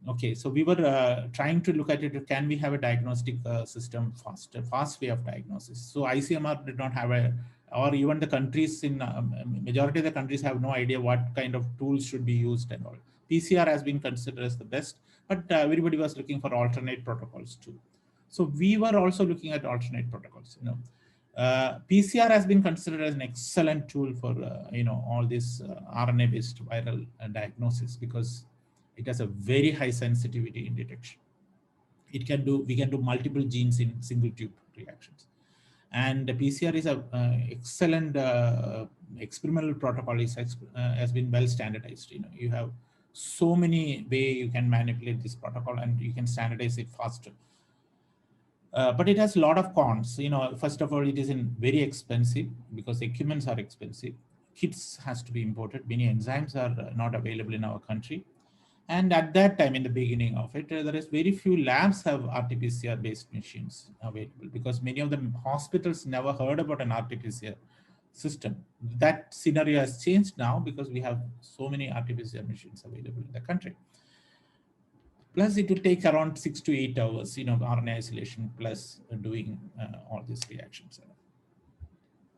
Okay, so we were trying to look at it. Can we have a diagnostic system fast way of diagnosis? So ICMR did not have or even the countries in majority of the countries have no idea what kind of tools should be used and all. PCR has been considered as the best, but everybody was looking for alternate protocols too. So we were also looking at alternate protocols. PCR has been considered as an excellent tool for all this RNA-based viral diagnosis, because it has a very high sensitivity in detection. We can do multiple genes in single tube reactions, and the PCR is a excellent experimental protocol. Has been well standardized. You have so many ways you can manipulate this protocol, and you can standardize it faster. But it has a lot of cons. First of all, it is very expensive because equipments are expensive. Kits has to be imported. Many enzymes are not available in our country. And at that time, in the beginning of it, there is very few labs have RT-PCR based machines available, because many of the hospitals never heard about an RT-PCR system. That scenario has changed now because we have so many RT-PCR machines available in the country. Plus, it will take around 6 to 8 hours, RNA isolation plus doing all these reactions.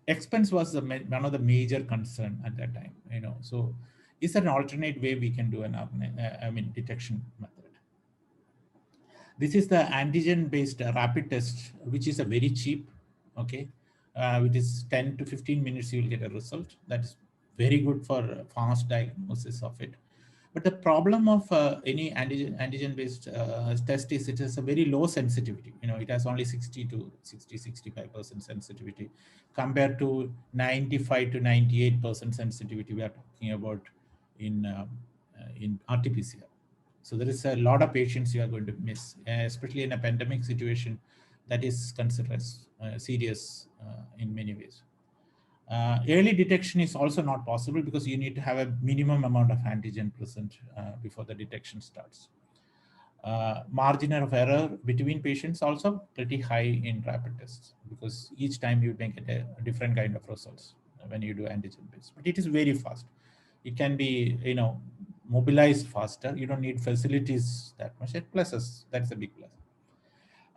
Expense was one of the major concern at that time. So is there an alternate way we can do an RNA, detection method? This is the antigen-based rapid test, which is a very cheap. Okay, it is 10 to 15 minutes you will get a result. That is very good for fast diagnosis of it. But the problem of any antigen-based test is it has a very low sensitivity. It has only 65% sensitivity compared to 95 to 98% sensitivity we are talking about in RT-PCR. So there is a lot of patients you are going to miss, especially in a pandemic situation that is considered as serious in many ways. Early detection is also not possible because you need to have a minimum amount of antigen present before the detection starts. Margin of error between patients also pretty high in rapid tests, because each time you make it a different kind of results when you do antigen based. But it is very fast. It can be mobilized faster. You don't need facilities that much. Pluses, that's a big plus.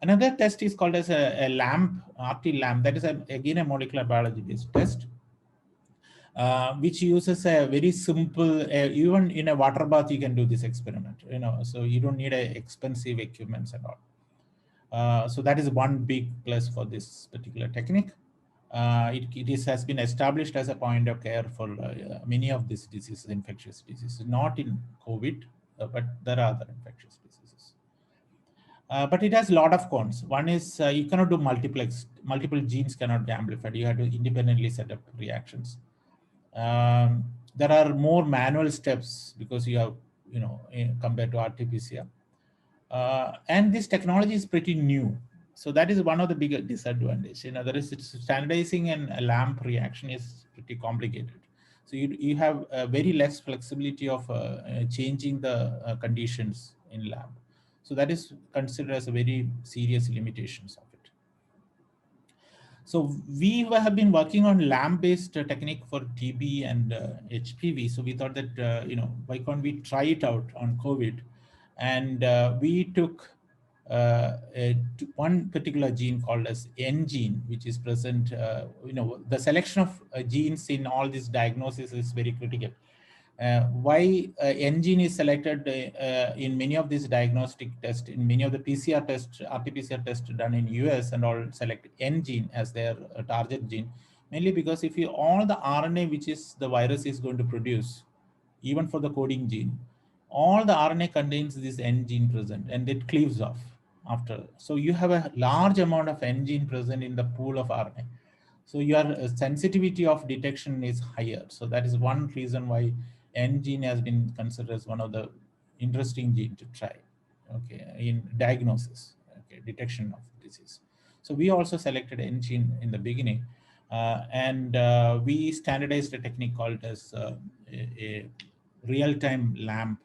Another test is called as a LAMP, RT-LAMP. That is again a molecular biology based test, which uses a very simple, even in a water bath, you can do this experiment, so you don't need expensive equipments and all. So that is one big plus for this particular technique. It has been established as a point of care for many of these diseases, infectious diseases, not in COVID, but there are other infectious diseases. But it has a lot of cons. One is you cannot do multiple genes cannot be amplified. You have to independently set up reactions. There are more manual steps because you have, compared to RT-PCR. And this technology is pretty new. So that is one of the bigger disadvantages. There is standardizing a LAMP reaction is pretty complicated. So you have very less flexibility of changing the conditions in lab. So that is considered as a very serious limitations of it. So we have been working on LAMP-based technique for TB and HPV. So we thought that, why can't we try it out on COVID? And we took one particular gene called as N gene, which is present, the selection of genes in all these diagnoses is very critical. Why N gene is selected in many of these diagnostic tests, in many of the PCR tests, RT-PCR tests done in US and all select N gene as their target gene, mainly because if all the RNA which is the virus is going to produce, even for the coding gene, all the RNA contains this N gene present and it cleaves off after. So you have a large amount of N gene present in the pool of RNA. So your sensitivity of detection is higher. So that is one reason why N gene has been considered as one of the interesting gene to try, okay, in diagnosis. okay, detection of disease. So we also selected engine in the beginning, and we standardized a technique called as a real-time lamp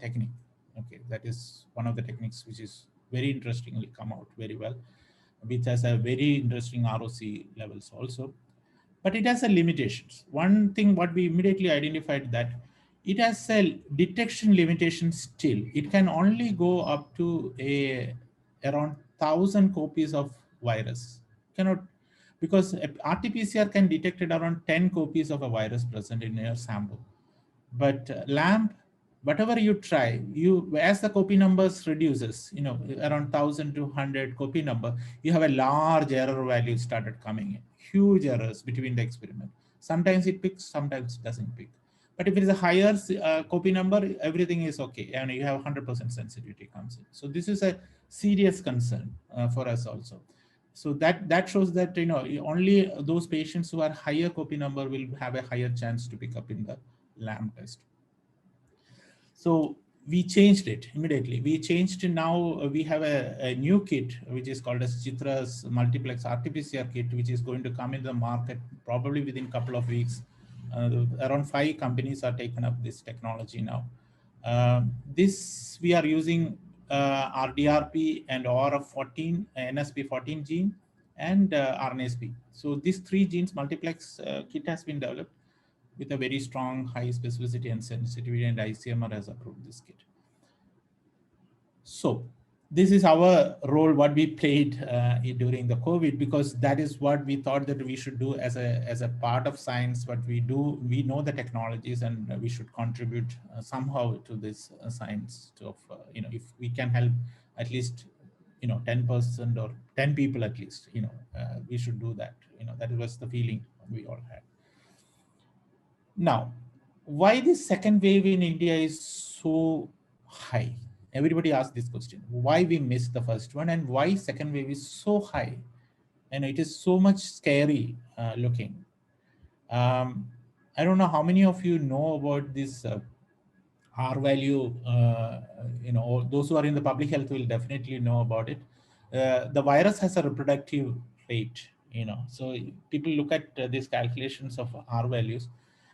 technique. Okay, that is one of the techniques which is very interestingly come out very well, which has a very interesting ROC levels also, but it has a limitations. One thing what we immediately identified that it has a detection limitation still. It can only go up to around 1,000 copies of virus. Cannot, because RT-PCR can detect around 10 copies of a virus present in your sample. But LAMP, whatever you try, you as the copy numbers reduces, around 1,000 to 100 copy number, you have a large error value started coming in, huge errors between the experiment. Sometimes it picks, sometimes it doesn't pick. But if it is a higher copy number, everything is okay, and you have 100% sensitivity comes in. So this is a serious concern for us also. So that shows that only those patients who are higher copy number will have a higher chance to pick up in the LAMP test. So we changed it immediately. We changed to now we have a new kit which is called as Chitra's multiplex RT-PCR kit, which is going to come in the market probably within a couple of weeks. Around 5 companies are taken up this technology now. This we are using RDRP and ORF14, NSP14 gene, and RNSP. So these 3 genes multiplex kit has been developed with a very strong high specificity and sensitivity, and ICMR has approved this kit. So this is our role, what we played during the COVID, because that is what we thought that we should do as a part of science. What we do, we know the technologies, and we should contribute somehow to this science. If we can help at least 10% or 10 people at least, we should do that. That was the feeling we all had. Now, why this second wave in India is so high? Everybody asks this question. Why we missed the first one, and why second wave is so high? And it is so much scary looking. I don't know how many of you know about this R value. Those who are in the public health will definitely know about it. The virus has a reproductive rate, so people look at these calculations of R values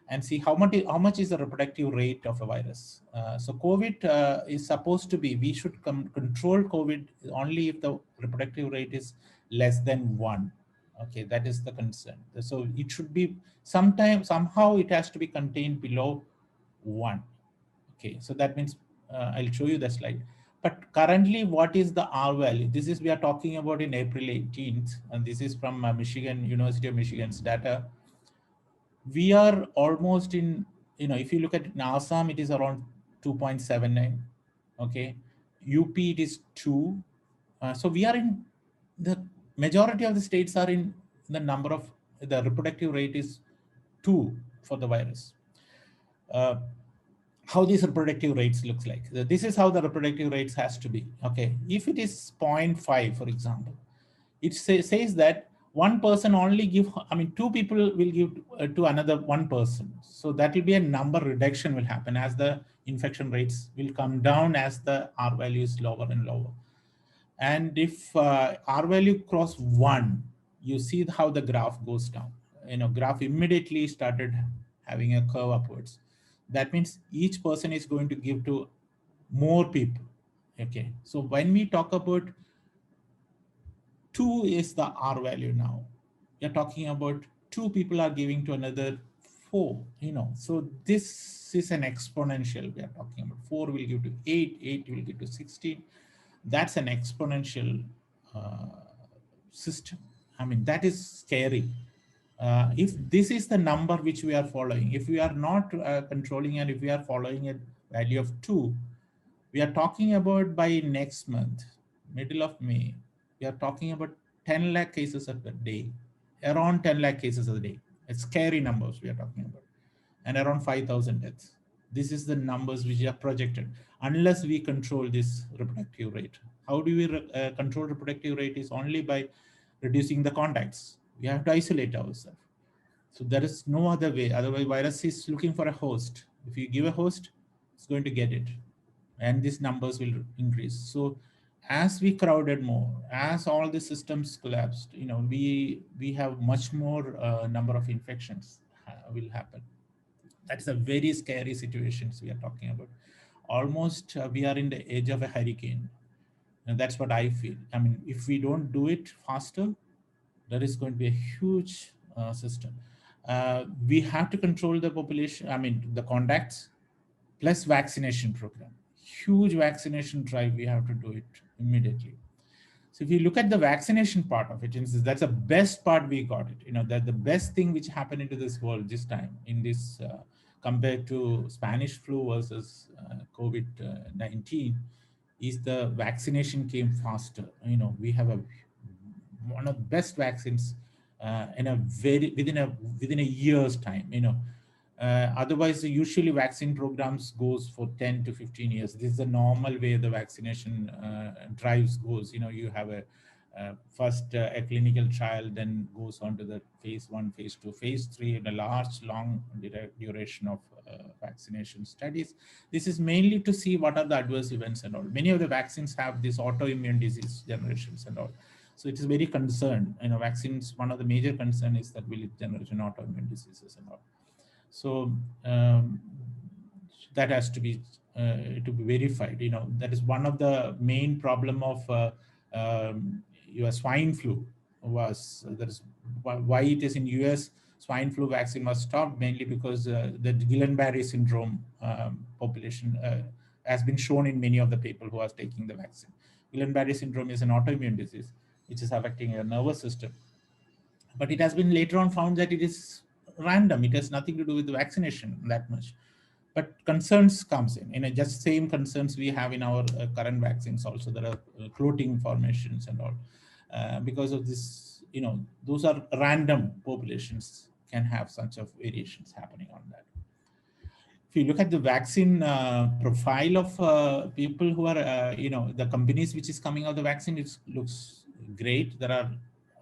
and see how much is the reproductive rate of a virus. So COVID is supposed to be, we should control COVID only if the reproductive rate is less than 1. Okay, that is the concern. So it should be somehow it has to be contained below 1. Okay, so that means I'll show you the slide. But currently, what is the R value? This is we are talking about in April 18th, and this is from University of Michigan's data. We are almost in, if you look at Assam, it is around 2.79. Okay, UP it is 2. So we are in the majority of the states are in the number of the reproductive rate is 2 for the virus. How these reproductive rates looks like. This is how the reproductive rates has to be. Okay, if it is 0.5, for example, it says that one person only give, 2 people will give to another 1 person. So that will be a number reduction will happen as the infection rates will come down as the R value is lower and lower. And if R value cross 1, you see how the graph goes down. Graph immediately started having a curve upwards. That means each person is going to give to more people. Okay, so when we talk about 2 is the R value now, you're talking about 2 people are giving to another 4, so this is an exponential we are talking about. 4 will give to 8, 8 will give to 16. That's an exponential system. That is scary. If this is the number which we are following, if we are not controlling, and if we are following a value of 2, we are talking about by next month, middle of May, we are talking about 10 lakh cases a day, around 10 lakh cases a day. It's scary numbers we are talking about, and around 5,000 deaths. This is the numbers which are projected unless we control this reproductive rate. How do we control reproductive rate? Is only by reducing the contacts. We have to isolate ourselves. So there is no other way. Otherwise, virus is looking for a host. If you give a host, it's going to get it, and these numbers will increase. So as we crowded more, as all the systems collapsed, we have much more number of infections will happen. That's a very scary situations we are talking about. Almost we are in the edge of a hurricane. And that's what I feel. I mean, if we don't do it faster, there is going to be a huge system. We have to control the population, I mean, the contacts, plus vaccination program. Huge vaccination drive, we have to do it immediately. So if you look at the vaccination part of it, that's the best part we got it. That the best thing which happened into this world this time, in this compared to Spanish flu versus COVID-19, is the vaccination came faster. We have one of the best vaccines in a very within a year's time. Otherwise, usually vaccine programs goes for 10 to 15 years. This is the normal way the vaccination drives goes. You have first a clinical trial, then goes on to the phase 1, phase 2, phase 3, and a long duration of vaccination studies. This is mainly to see what are the adverse events and all. Many of the vaccines have this autoimmune disease generations and all. So it is very concerned. Vaccines, one of the major concern is that will it generate autoimmune diseases and all. So that has to be verified. That is one of the main problem of your swine flu was that is why it is in US swine flu vaccine was stopped, mainly because the Guillain-Barré syndrome population has been shown in many of the people who are taking the vaccine. Guillain-Barré syndrome is an autoimmune disease which is affecting your nervous system. But it has been later on found that it is random. It has nothing to do with the vaccination that much. But concerns comes in. Just same concerns we have in our current vaccines also. There are clotting formations and all. Because of this, those are random populations can have such of variations happening on that. If you look at the vaccine profile of people who are, the companies which is coming out the vaccine, it looks great. There are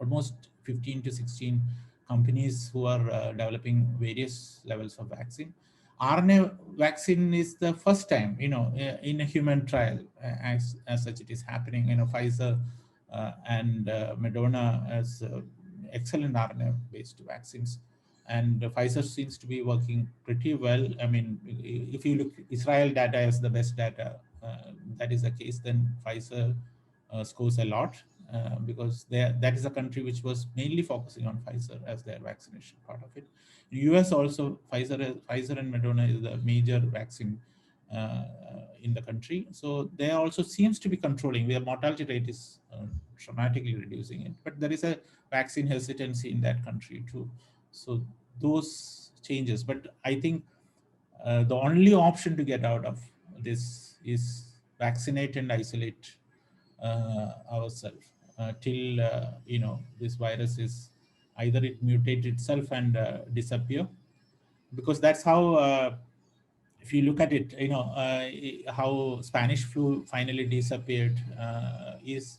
almost 15 to 16 companies who are developing various levels of vaccine. RNA vaccine is the first time, in a human trial as such it is happening. Pfizer and Moderna as excellent RNA-based vaccines. And Pfizer seems to be working pretty well. I mean, if you look, Israel data is the best data. That is the case, then Pfizer scores a lot because that is a country which was mainly focusing on Pfizer as their vaccination part of it. In US also, Pfizer and Moderna is the major vaccine in the country. So they also seems to be controlling. Their mortality rate is dramatically reducing it. But there is a vaccine hesitancy in that country too. So those changes, but I think the only option to get out of this is vaccinate and isolate ourselves till this virus is either it mutate itself and disappear, because that's how if you look at it, how Spanish flu finally disappeared is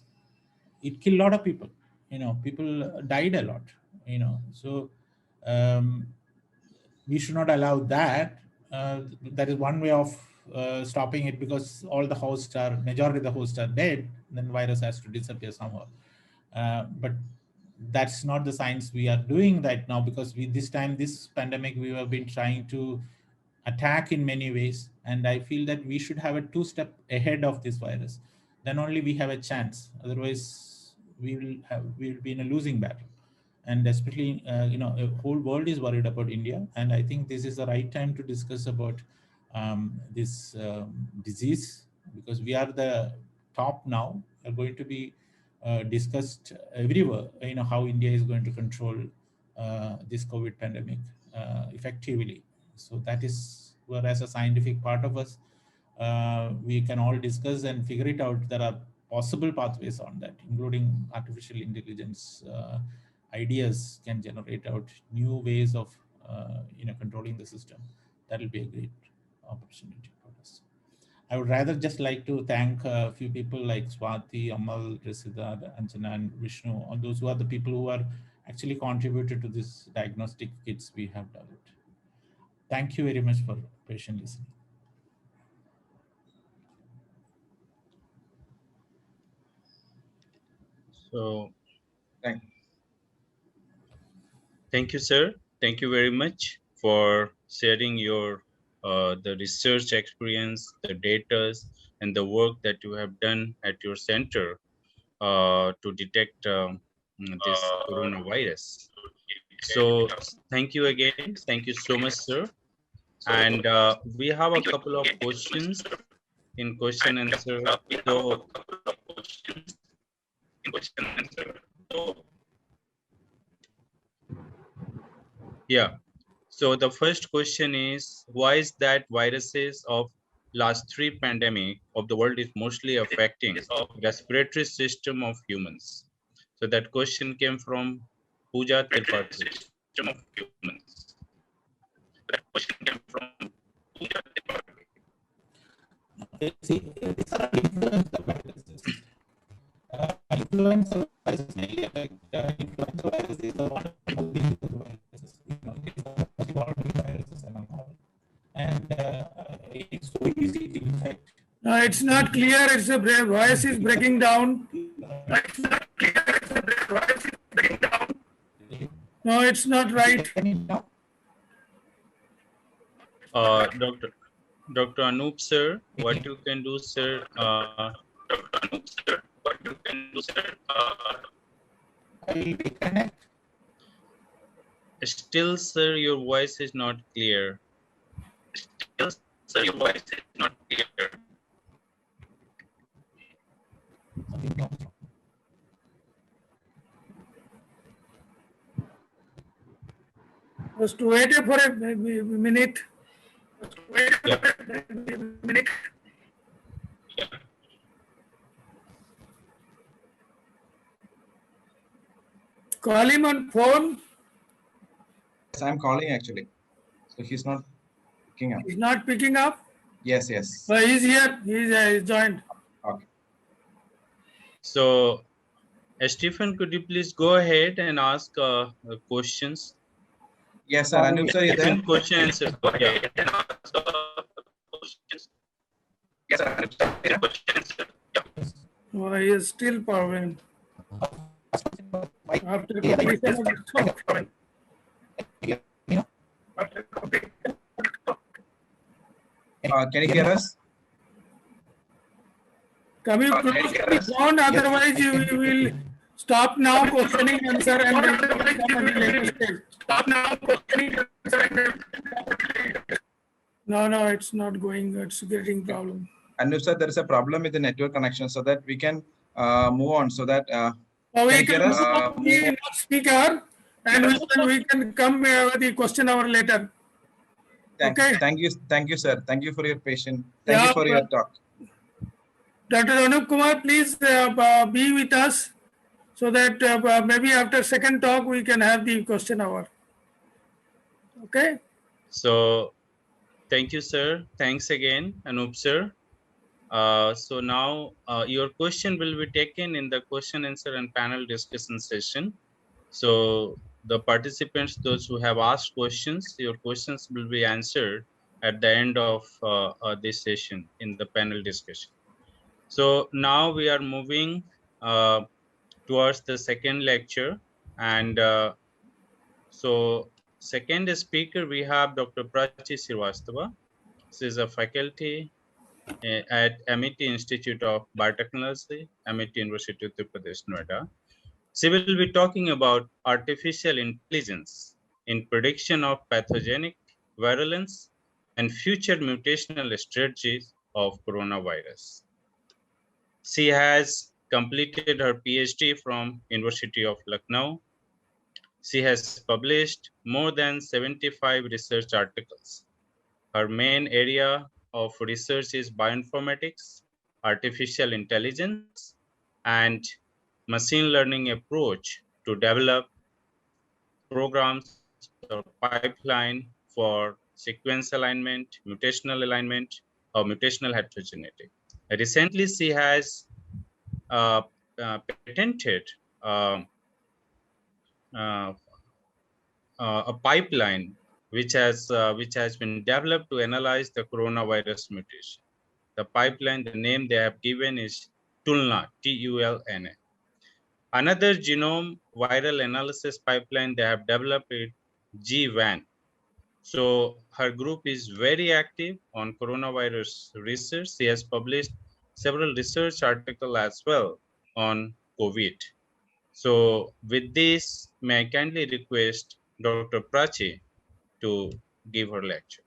it killed a lot of people. People died a lot. So we should not allow that. That is one way of stopping it, because all the majority of the hosts are dead, then virus has to disappear somehow. But that's not the science we are doing right now, because this pandemic, we have been trying to attack in many ways. And I feel that we should have a 2-step ahead of this virus. Then only we have a chance. Otherwise, we will be in a losing battle. And especially, the whole world is worried about India. And I think this is the right time to discuss about this disease, because we are the top now, are going to be discussed everywhere, how India is going to control this COVID pandemic effectively. So that is where, as a scientific part of us, we can all discuss and figure it out. There are possible pathways on that, including artificial intelligence ideas can generate out new ways of controlling the system. That will be a great opportunity for us. I would rather just like to thank a few people like Swati, Amal, Risida, Anjana, and Vishnu, all those who are the people who are actually contributed to this diagnostic kits we have developed. Thank you very much for patient listening. So Thank thank you, sir. Thank you very much for sharing your the research experience, the data, and the work that you have done at your center to detect this coronavirus. So thank you again. Thank you so much, sir. And we have a couple of questions in question answer. So yeah. So the first question is, why is that viruses of last three pandemic of the world is mostly affecting respiratory system of humans? So that question came from Pooja Tripathi. See, these are influenza viruses. Influenza viruses mainly affect influenza virus is the one of the viruses. It's the most evolving viruses among all. And it's so easy to infect. No, it's not clear. It's a voice is breaking down. It's not clear. It's a voice is breaking down. No, it's not right. Dr. Anup sir, what you can do, sir? I will reconnect. Still, sir, your voice is not clear. Still, sir, your voice is not clear. Just wait for a minute. Wait for a minute. Call him on phone. Yes, I'm calling actually. So he's not picking up. He's not picking up. Yes, yes. But he's here. He's joined. Okay. So, Stephen, could you please go ahead and ask questions? Yes, sir. Anup sir, you there? Question answer. Yeah. Yes, sir. Oh, he is still powering. After completion of the talk. Can you hear us? Come you close the phone, otherwise you will stop now questioning answer and then come at a later stage. Stop now questioning answer and then. No, it's not going. It's getting problem. Anup sir, there is a problem with the network connection, so that we can move on. So that So can we you hear can us? move the speaker and we can come with the question hour later. Okay. Thank you, sir. Thank you for your patience. Thank you for your talk. Dr. Anup Kumar, please be with us so that maybe after second talk we can have the question hour. Okay. So, thank you, sir. Thanks again, Anup sir. So now your question will be taken in the question answer and panel discussion session. So the participants, those who have asked questions, your questions will be answered at the end of this session in the panel discussion. So now we are moving towards the second lecture. And so second speaker, we have Dr. Prachi Srivastava. She is a faculty at Amity Institute of Biotechnology, Amity University, Uttar Pradesh, Noida. She will be talking about artificial intelligence in prediction of pathogenic virulence and future mutational strategies of coronavirus. She has completed her PhD from University of Lucknow. She has published more than 75 research articles. Her main area of research is bioinformatics, artificial intelligence, and machine learning approach to develop programs or pipeline for sequence alignment, mutational alignment, or mutational heterogeneity. Recently, she has patented a pipeline which has been developed to analyze the coronavirus mutation. The pipeline, the name they have given is TULNA, T-U-L-N-A. Another genome viral analysis pipeline they have developed is GVAN. So her group is very active on coronavirus research. She has published several research articles as well on COVID. So with this, may I kindly request Dr. Prachi to give her lecture.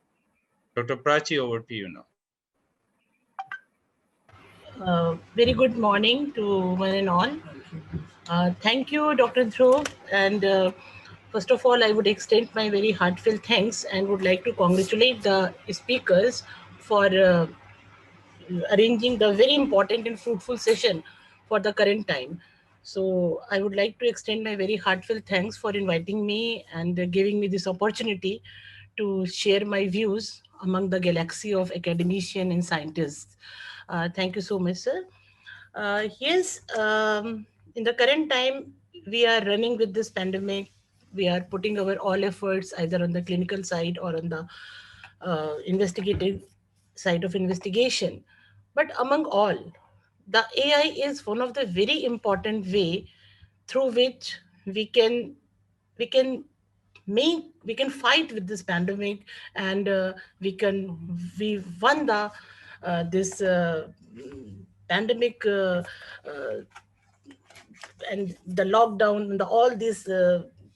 Dr. Prachi, over to you now. Very good morning to one and all. Thank you, Dr. Dhruv. And first of all, I would extend my very heartfelt thanks and would like to congratulate the speakers for arranging the very important and fruitful session for the current time. So I would like to extend my very heartfelt thanks for inviting me and giving me this opportunity to share my views among the galaxy of academicians and scientists. Thank you so much, sir. Yes, in the current time, we are running with this pandemic. We are putting our all efforts either on the clinical side or on the investigative side of investigation. But among all, the AI is one of the very important way through which we can we can fight with this pandemic, and we won the this pandemic uh, and the lockdown and all these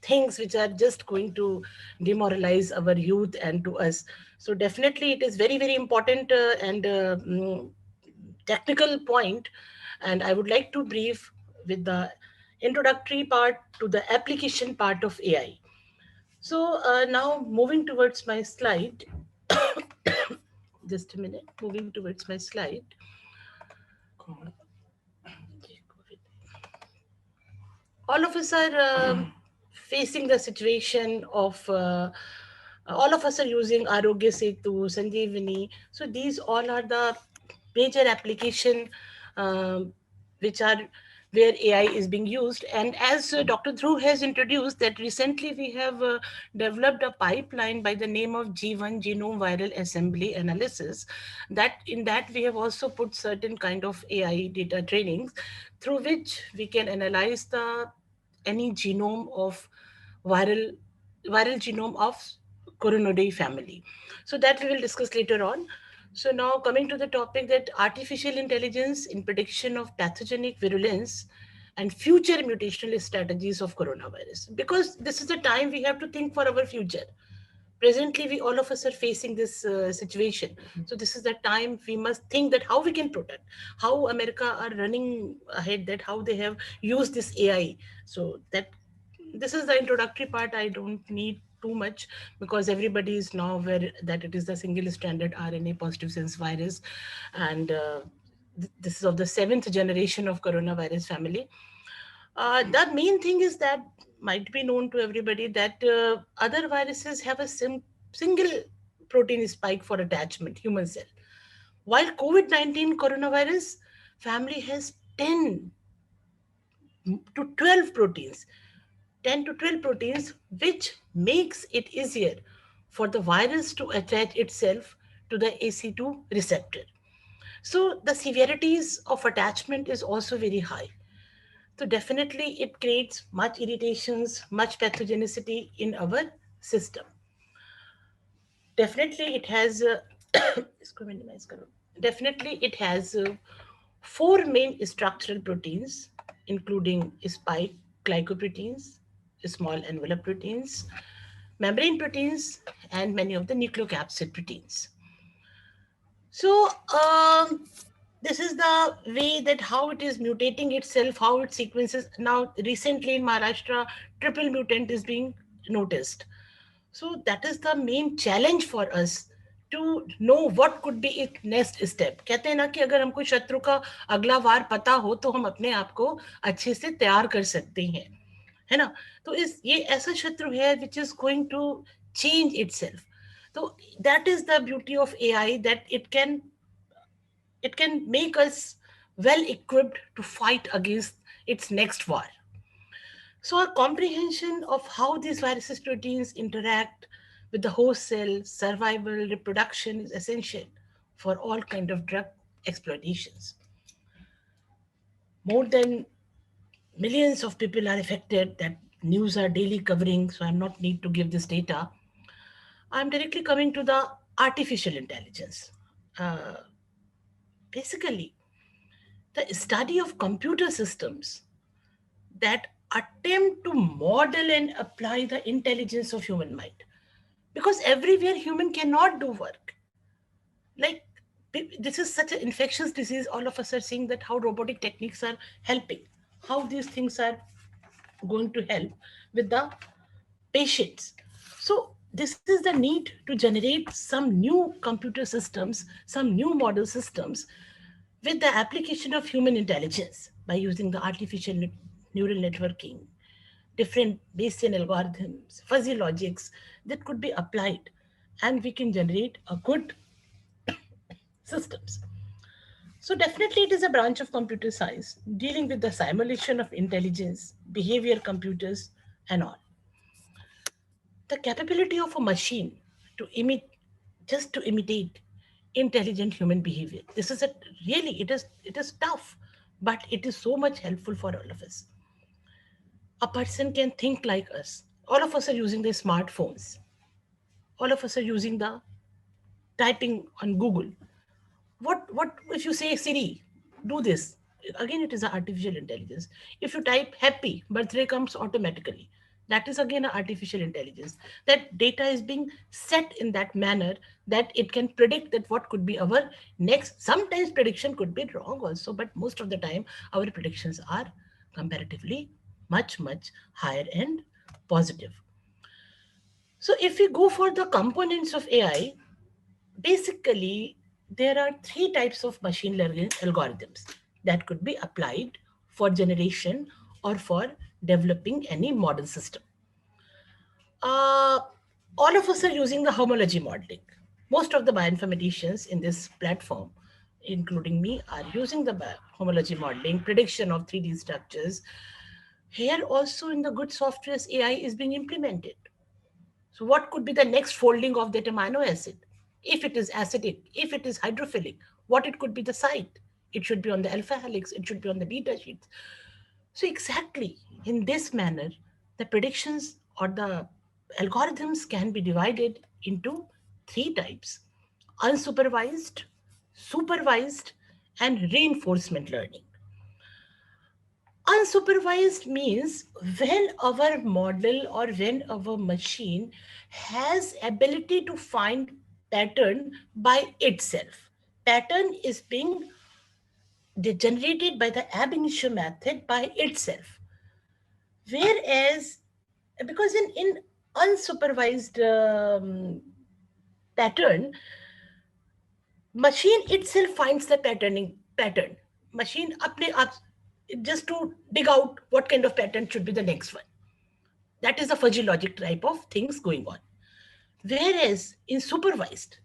things which are just going to demoralize our youth and to us. So definitely it is very, very important and technical point. And I would like to brief with the introductory part to the application part of AI. So now moving towards my slide, just a minute, moving towards my slide. All of us are facing the situation of all of us are using Arogya Setu, Sanjeevani. So these all are the major application which are where AI is being used. And as Dr. Dhruv has introduced that recently we have developed a pipeline by the name of G1 Genome Viral Assembly Analysis. That in that we have also put certain kind of AI data trainings through which we can analyze the any genome of viral genome of Coronaridae family. So that we will discuss later on. So now coming to the topic that artificial intelligence in prediction of pathogenic virulence and future mutational strategies of coronavirus. Because this is the time we have to think for our future. Presently, we all of us are facing this situation. So this is the time we must think that how we can protect, how America are running ahead, that how they have used this AI. So that this is the introductory part. I don't need too much because everybody is now aware that it is the single stranded RNA positive sense virus, and this is of the 7th generation of coronavirus family. The main thing is that might be known to everybody that other viruses have a single protein spike for attachment, human cell. While COVID-19 coronavirus family has 10 to 12 proteins, 10 to 12 proteins, which makes it easier for the virus to attach itself to the AC2 receptor. So the severities of attachment is also very high. So definitely it creates much irritations, much pathogenicity in our system. Definitely it has, definitely it has 4 main structural proteins, including spike glycoproteins, small envelope proteins, membrane proteins, and many of the nucleocapsid proteins. So this is the way that how it is mutating itself, how it sequences. Now, recently in Maharashtra, triple mutant is being noticed. So that is the main challenge for us to know what could be its next step. कहते हैं ना कि अगर हमको शत्रु का अगला वार पता हो तो हम अपने आप को अच्छे से तैयार कर सकते हैं, है ना? तो ये ऐसा शत्रु है which is going to change itself. So that is the beauty of AI, that it can make us well equipped to fight against its next war. So a comprehension of how these viruses proteins interact with the host cell, survival, reproduction is essential for all kind of drug exploitations. More than millions of people are affected, that news are daily covering, so I'm not need to give this data. I'm directly coming to the artificial intelligence. Uh, Basically, the study of computer systems that attempt to model and apply the intelligence of human mind. Because everywhere human cannot do work. Like, this is such an infectious disease, all of us are seeing that how robotic techniques are helping, how these things are going to help with the patients. So this is the need to generate some new computer systems, some new model systems with the application of human intelligence by using the artificial neural networking, different Bayesian algorithms, fuzzy logics that could be applied, and we can generate a good systems. So definitely it is a branch of computer science dealing with the simulation of intelligence, behavior computers, and all. The capability of a machine to just to imitate intelligent human behavior. This is a really, it is tough, but it is so much helpful for all of us. A person can think like us. All of us are using their smartphones. All of us are using the typing on Google. What if you say Siri, do this? Again, it is an artificial intelligence. If you type happy, birthday comes automatically. That is again an artificial intelligence. That data is being set in that manner that it can predict that what could be our next. Sometimes prediction could be wrong also, but most of the time our predictions are comparatively much higher and positive. So if we go for the components of AI, basically, there are three types of machine learning algorithms that could be applied for generation or for developing any model system. Uh, all of us are using the homology modeling. Most of the bioinformaticians in this platform, including me, are using the homology modeling, prediction of 3D structures. Here also in the good softwares, AI is being implemented. So what could be the next folding of that amino acid? If it is acidic, if it is hydrophilic, what it could be the site? It should be on the alpha helix, it should be on the beta sheets. So exactly in this manner, the predictions or the algorithms can be divided into three types: unsupervised, supervised, and reinforcement learning. Unsupervised means when our model or when our machine has ability to find pattern by itself. Pattern is being generated by the ab initio method by itself. Whereas, because in unsupervised pattern, machine itself finds the pattern. Machine apne up just to dig out what kind of pattern should be the next one. That is the fuzzy logic type of things going on. Whereas in supervised,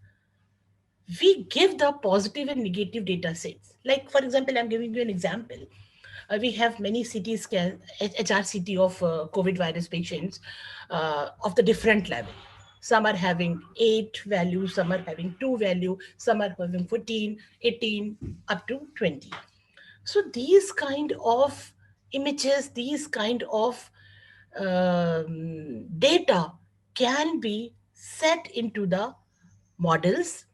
we give the positive and negative data sets. Like, for example, I'm giving you an example. We have many CT scan, HRCT of COVID virus patients of the different level. Some are having 8 values, some are having 2 value, some are having 14, 18, up to 20. So these kind of images, these kind of data can be set into the models.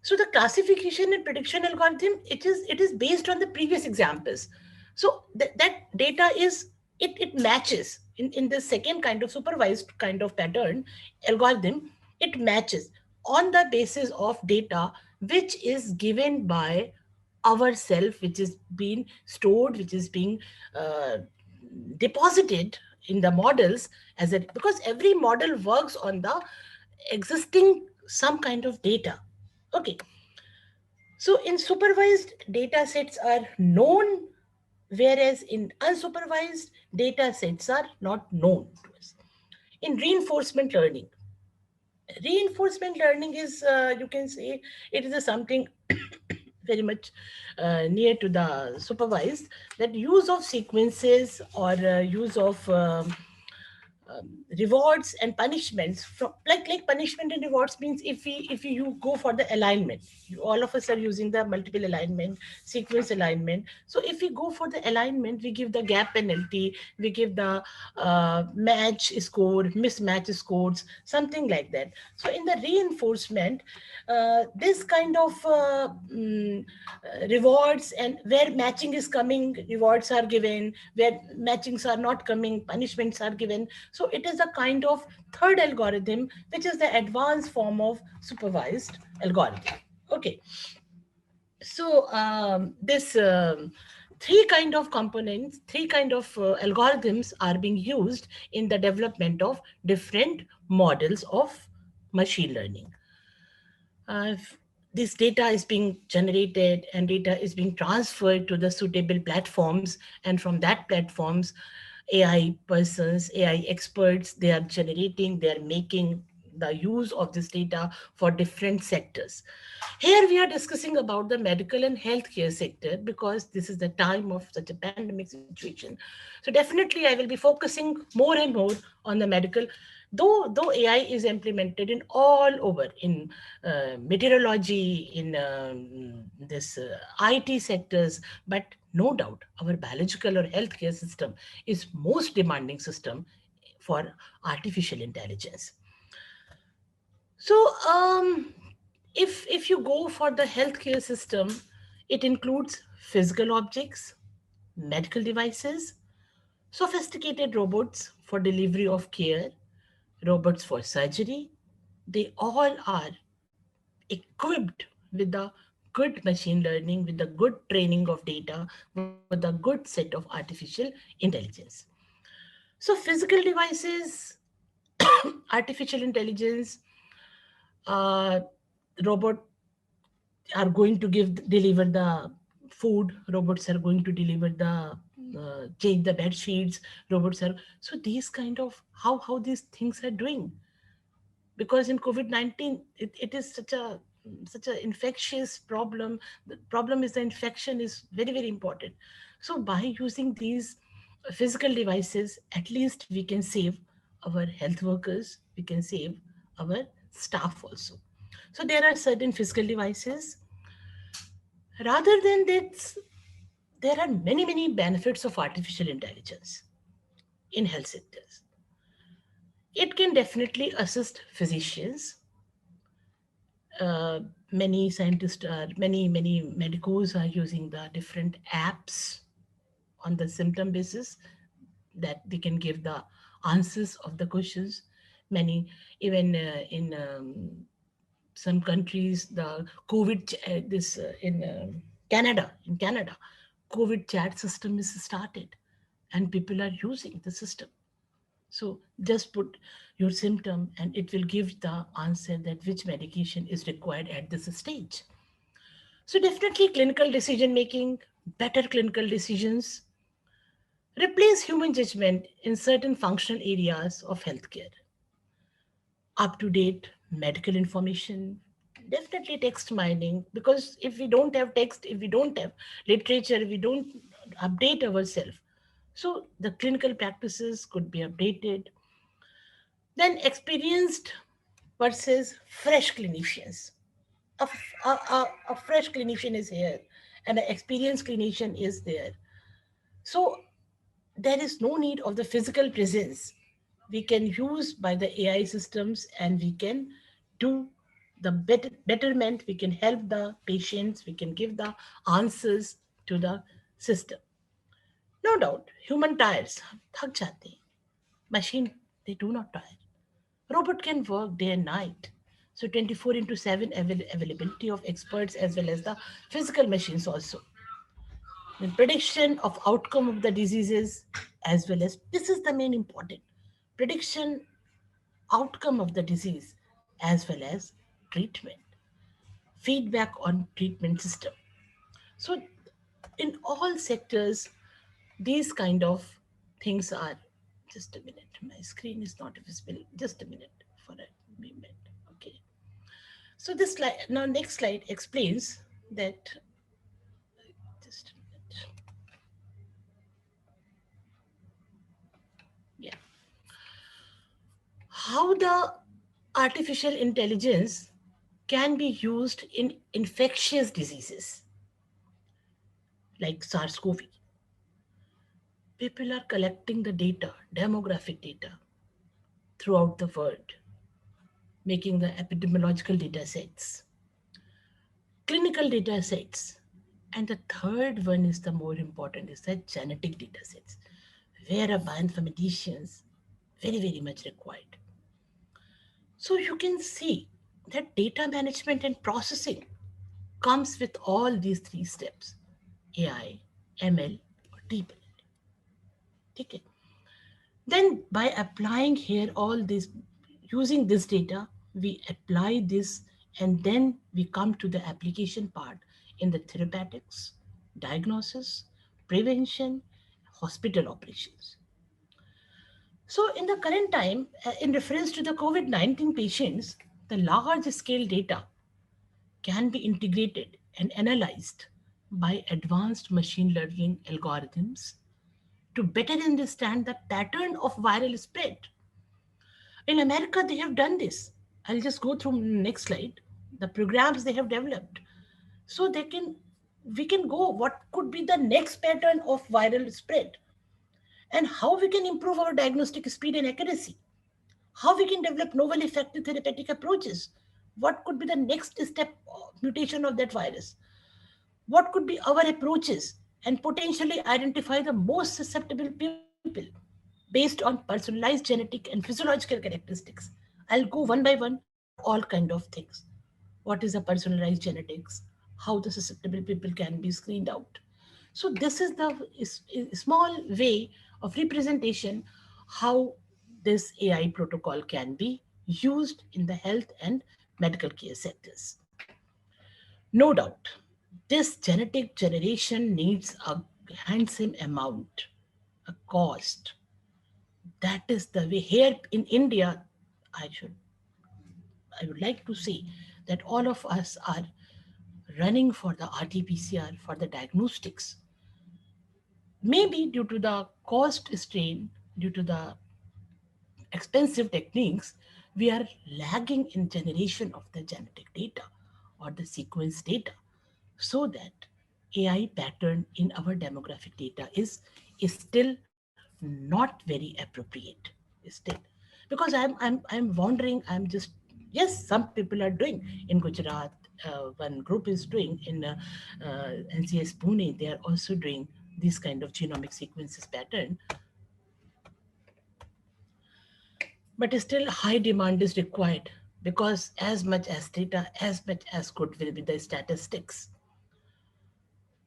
So the classification and prediction algorithm, it is based on the previous examples. So that data is, it matches in the second kind of supervised kind of pattern algorithm. It matches on the basis of data which is given by ourself, which is being stored, which is being uh, deposited in the models as a, because every model works on the existing some kind of data. Okay, so in supervised data sets are known, whereas in unsupervised data sets are not known to us. In reinforcement learning is, you can say, it is a something very much near to the supervised, that use of sequences or use of rewards and punishments from like punishment and rewards means if you go for the alignment, all of us are using the multiple alignment, sequence alignment. So if we go for the alignment, we give the gap penalty, we give the match score, mismatch scores, something like that. So in the reinforcement, this kind of rewards, and where matching is coming, rewards are given, where matchings are not coming, punishments are given. So it is a kind of third algorithm, which is the advanced form of supervised algorithm. Okay. So this three kind of components, three kind of algorithms are being used in the development of different models of machine learning. This data is being generated and data is being transferred to the suitable platforms, and from that platforms, AI persons, AI experts, they are generating, they are making the use of this data for different sectors. Here we are discussing about the medical and healthcare sector because this is the time of such a pandemic situation. So definitely I will be focusing more and more on the medical, though AI is implemented in all over, in meteorology, in this IT sectors, but no doubt our biological or healthcare system is most demanding system for artificial intelligence. So if you go for the healthcare system, it includes physical objects, medical devices, sophisticated robots for delivery of care, robots for surgery. They all are equipped with the good machine learning, with the good training of data, with a good set of artificial intelligence. So physical devices, artificial intelligence, uh, robot are going to deliver the food, robots are going to deliver the change the bed sheets, robots are, so these kind of how these things are doing, because in COVID-19 it is such a infectious problem. The problem is the infection is very important. So by using these physical devices, at least we can save our health workers, we can save our staff also. So there are certain physical devices. Rather than that, there are many benefits of artificial intelligence in health sectors. It can definitely assist physicians. uh, Many scientists are, many medicos are using the different apps on the symptom basis, that they can give the answers of the questions. Many, even in some countries, the this in Canada, COVID chat system is started, and people are using the system. So just put your symptom and it will give the answer that which medication is required at this stage. So definitely clinical decision making, better clinical decisions, replace human judgment in certain functional areas of healthcare. Up to date medical information, definitely text mining, because if we don't have text, if we don't have literature, if we don't update ourselves, so the clinical practices could be updated. Then experienced versus fresh clinicians. A fresh clinician is here and an experienced clinician is there. So there is no need of the physical presence. We can use by the AI systems and we can do the betterment. We can help the patients. We can give the answers to the system. No doubt, human tires, thak jate hain. Machine, they do not tire. Robot can work day and night. So 24 into 7 availability of experts as well as the physical machines also. The prediction of outcome of the diseases as well as, this is the main important, prediction outcome of the disease as well as treatment, feedback on treatment system. So in all sectors, these kind of things are, just a minute, my screen is not visible, just a minute for a moment. Okay. So this slide, now next slide explains that, just a minute. Yeah. how the artificial intelligence can be used in infectious diseases like SARS-CoV. People are collecting the data, demographic data, throughout the world, making the epidemiological data sets, clinical data sets. And the third one is the more important, is the genetic data sets, where a bioinformaticians very, very much required. So you can see that data management and processing comes with all these three steps: AI, ML, or deep learning. Okay. Then by applying here all this, using this data, we apply this, and then we come to the application part in the therapeutics, diagnosis, prevention, hospital operations. So in the current time, in reference to the COVID-19 patients, the large scale data can be integrated and analyzed by advanced machine learning algorithms to better understand the pattern of viral spread. In America, they have done this. I'll just go through next slide. The programs they have developed. So we can go what could be the next pattern of viral spread and how we can improve our diagnostic speed and accuracy, how we can develop novel effective therapeutic approaches, what could be the next step mutation of that virus, what could be our approaches, and potentially identify the most susceptible people based on personalized genetic and physiological characteristics. I'll go one by one, what all kind of things. What is a personalized genetics? How the susceptible people can be screened out. So this is the small way of representation how this AI protocol can be used in the health and medical care sectors. No doubt, this genetic generation needs a handsome amount, a cost. That is the way here in India. I should, I would like to say that all of us are running for the RT-PCR for the diagnostics. Maybe due to the cost strain, due to the expensive techniques, we are lagging in generation of the genetic data or the sequence data, so that AI pattern in our demographic data is still not very appropriate. Still, because I'm wondering. I'm just, yes, some people are doing in Gujarat. One group is doing in NCS Pune. They are also doing this kind of genomic sequences pattern, but still high demand is required because as much as data, as much as good will be the statistics.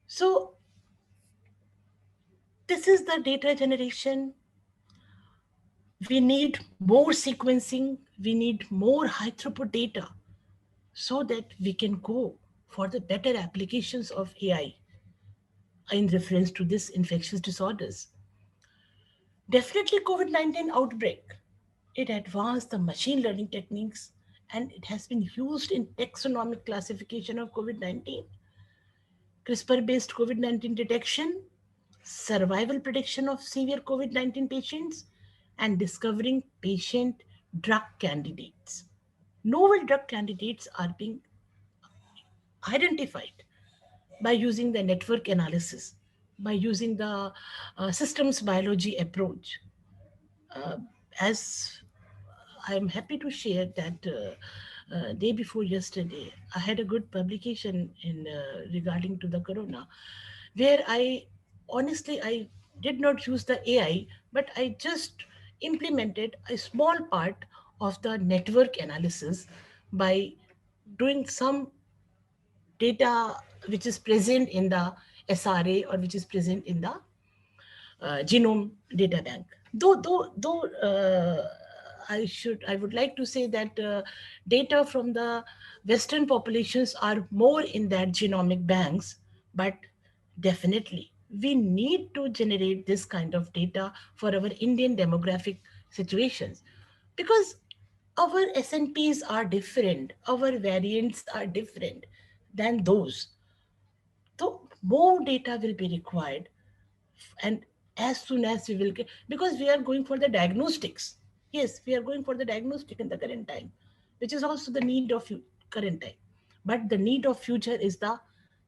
So this is the data generation. We need more sequencing. We need more high throughput data so that we can go for the better applications of AI in reference to this infectious disorders. Definitely COVID-19 outbreak, it advanced the machine learning techniques and it has been used in taxonomic classification of COVID-19, CRISPR-based COVID-19 detection, survival prediction of severe COVID-19 patients, and discovering patient drug candidates. Novel drug candidates are being identified by using the network analysis, by using the systems biology approach. Uh, as I'm happy to share that day before yesterday, I had a good publication in regarding to the corona, where I did not use the AI, but I just implemented a small part of the network analysis by doing some data which is present in the SRA or which is present in the genome data bank. Though I would like to say that data from the Western populations are more in that genomic banks, but definitely we need to generate this kind of data for our Indian demographic situations, because our SNPs are different, our variants are different than those. So more data will be required, and as soon as we will get, because we are going for the diagnostics, Yes, we are going for the diagnostic in the current time, which is also the need of current time. But the need of future is the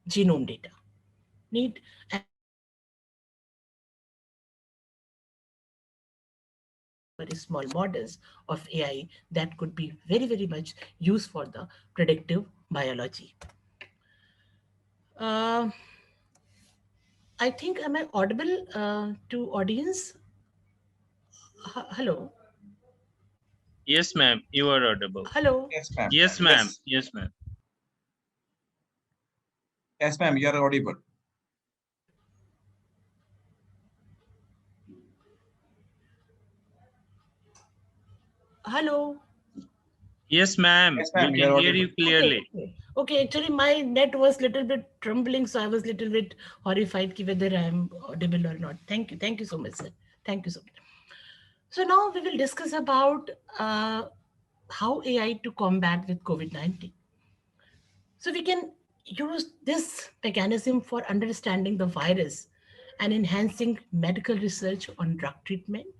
genome data. Need and very small models of AI that could be very, very much used for the predictive biology. Uh, I think, am I audible to audience? Hello? Yes, ma'am. You are audible. Hello? Yes, ma'am. Yes, ma'am. Yes, ma'am. Yes, ma'am. You are audible. Hello? Yes, ma'am. Yes, We ma'am. You can are hear you audible. clearly. Okay. Actually, my net was little bit trembling, so I was little bit horrified ki whether I am audible or not. Thank you. Thank you so much, sir. Thank you so much. So now we will discuss about how AI to combat with COVID-19. So we can use this mechanism for understanding the virus and enhancing medical research on drug treatment,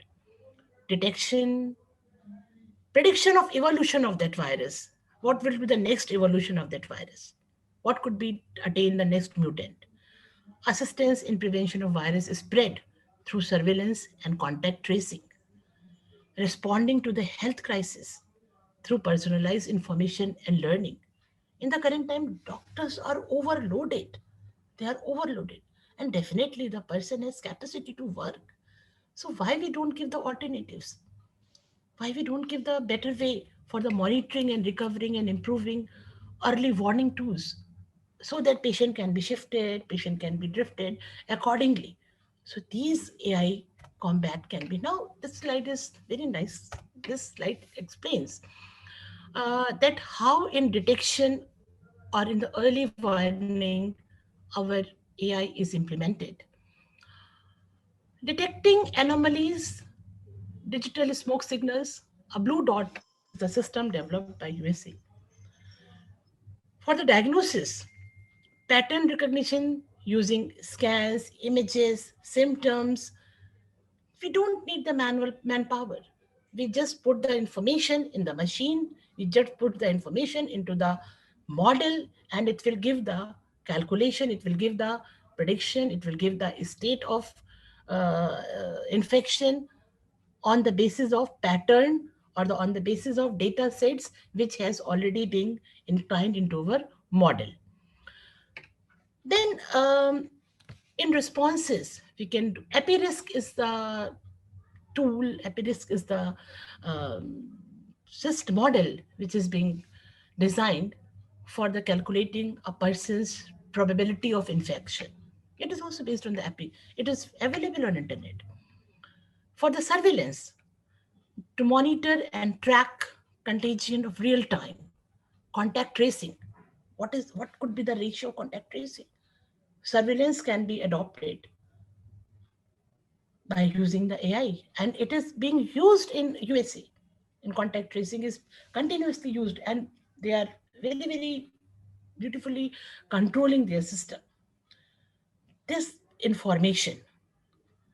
detection, prediction of evolution of that virus. What will be the next evolution of that virus? What could be attain the next mutant? Assistance in prevention of virus spread through surveillance and contact tracing, responding to the health crisis through personalized information and learning. In the current time, doctors are overloaded. They are overloaded. And definitely the person has capacity to work. So why we don't give the alternatives? Why we don't give the better way for the monitoring and recovering and improving early warning tools so that patient can be shifted, patient can be drifted accordingly. So these AI combat can be. Now this slide is very nice. This slide explains that how in detection or in the early warning our AI is implemented. Detecting anomalies, digital smoke signals, a blue dot is the system developed by USA. For the diagnosis, pattern recognition using scans, images, symptoms, we don't need the manual manpower. We just put the information in the machine, we just put the information into the model, and it will give the calculation, it will give the prediction, it will give the state of infection on the basis of pattern or on the basis of data sets which has already been inclined into our model. Then in responses, we can do EpiRisk is the tool, EpiRisk is the just model which is being designed for the calculating a person's probability of infection. It is also based on the Epi. It is available on internet. For the surveillance, to monitor and track contagion of real time, contact tracing. What could be the ratio of contact tracing? Surveillance can be adopted by using the AI, and it is being used in USA. In contact tracing is continuously used, and they are very, very beautifully controlling their system. This information,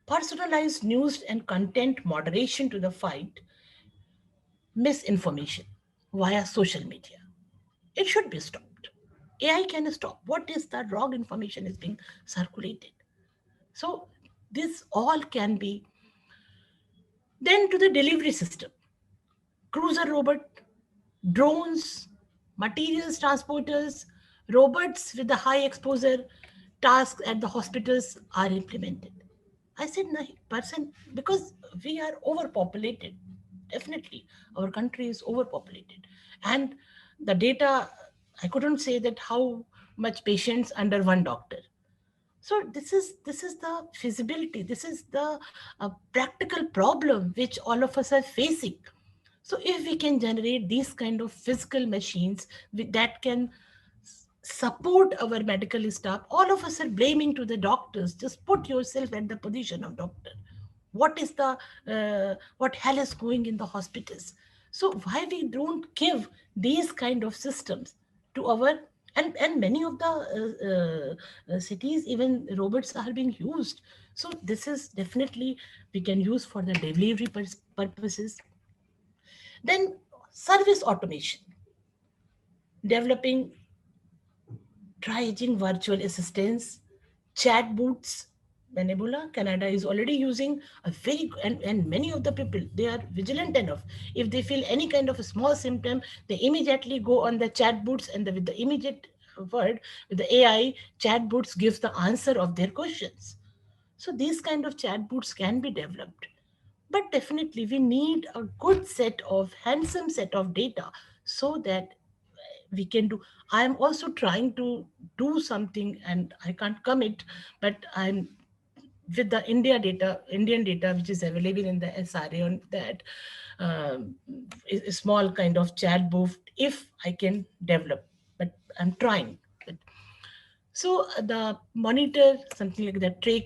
personalized news and content moderation to the fight misinformation via social media. It should be stopped. AI can stop. What is the wrong information is being circulated? So this all can be. Then to the delivery system, cruiser robot, drones, materials transporters, robots with the high exposure tasks at the hospitals are implemented. I said, no, person, because we are overpopulated. Definitely, our country is overpopulated. And the data, I couldn't say that how much patients under one doctor. So this is the feasibility. This is the practical problem which all of us are facing. So if we can generate these kind of physical machines that can support our medical staff, all of us are blaming to the doctors. Just put yourself at the position of doctor. What is the what hell is going in the hospitals? So why we don't give these kind of systems to our, and many of the cities, even robots are being used. So this is definitely we can use for the delivery purposes. Then service automation, developing triaging virtual assistants, chatbots. मैंने बोला Canada is already using a very and many of the people, they are vigilant enough. If they feel any kind of a small symptom, they immediately go on the chatbots, and with the immediate word, with the AI, chatbots gives the answer of their questions. So these kind of chatbots can be developed. But definitely we need a good set of handsome set of data so that we can do. I am also trying to do something, and I can't commit, but I'm with the Indian data, which is available in the SRA on that a small kind of chat booth, if I can develop, but I'm trying. So the monitor, something like the track,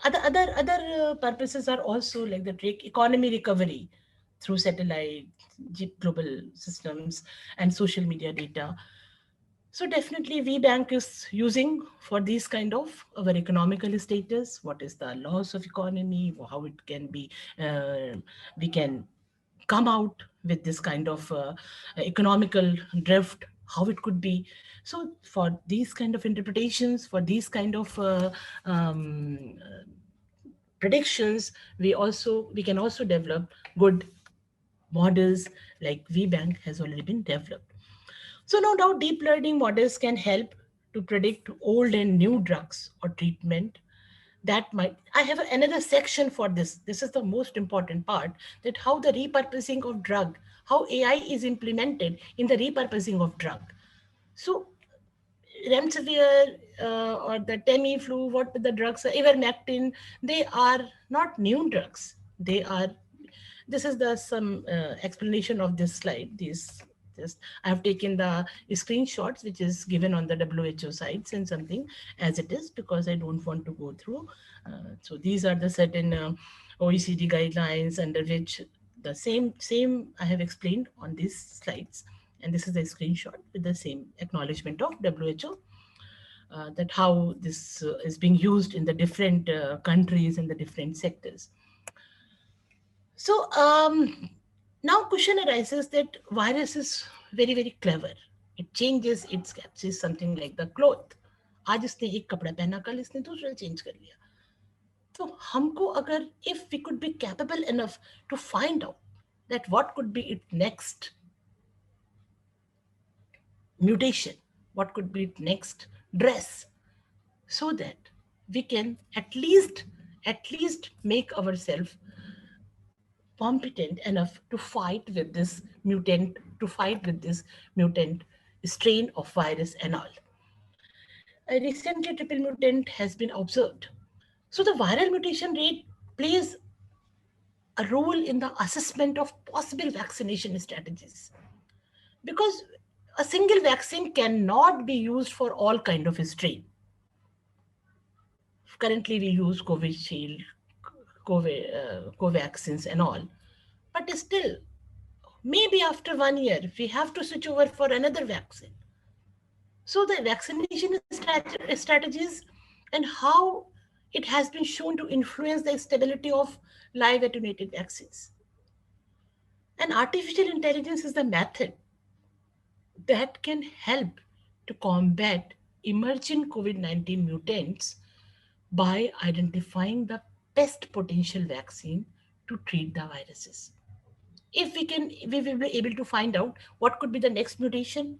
other purposes are also like the track economy recovery through satellite, global systems, and social media data. So definitely VBank is using for these kind of our economical status, what is the loss of economy, how it can be, we can come out with this kind of economical drift, how it could be. So for these kind of interpretations, for these kind of predictions, we can also develop good models like VBank has already been developed. So no doubt deep learning models can help to predict old and new drugs or treatment that might. I have another section for this. This is the most important part, that how the repurposing of drug, how AI is implemented in the repurposing of drug. So remdesivir or the Tamiflu, what the drugs are, ivermectin, they are not new drugs. They are, this is the some explanation of this slide. These just I have taken the screenshots which is given on the WHO sites and something as it is, because I don't want to go through. So these are the certain OECD guidelines under which the same I have explained on these slides. And this is a screenshot with the same acknowledgement of WHO. That how this is being used in the different countries and the different sectors. So now question arises that virus is very clever. It changes its capsids, something like the cloth. आज इसने एक कपड़ा पहना, कल इसने दूसरा change कर लिया. तो हमको अगर if we could be capable enough to find out that what could be its next mutation, what could be its next dress, so that we can at least make ourselves competent enough to fight with this mutant, strain of virus and all. Recently, triple mutant has been observed. So the viral mutation rate plays a role in the assessment of possible vaccination strategies, because a single vaccine cannot be used for all kind of strain. Currently, we use Covishield, Covaxins and all. But still, maybe after 1 year, we have to switch over for another vaccine. So the vaccination strategies and how it has been shown to influence the stability of live attenuated vaccines. And artificial intelligence is the method that can help to combat emerging COVID-19 mutants by identifying the best potential vaccine to treat the viruses. If we will be able to find out what could be the next mutation,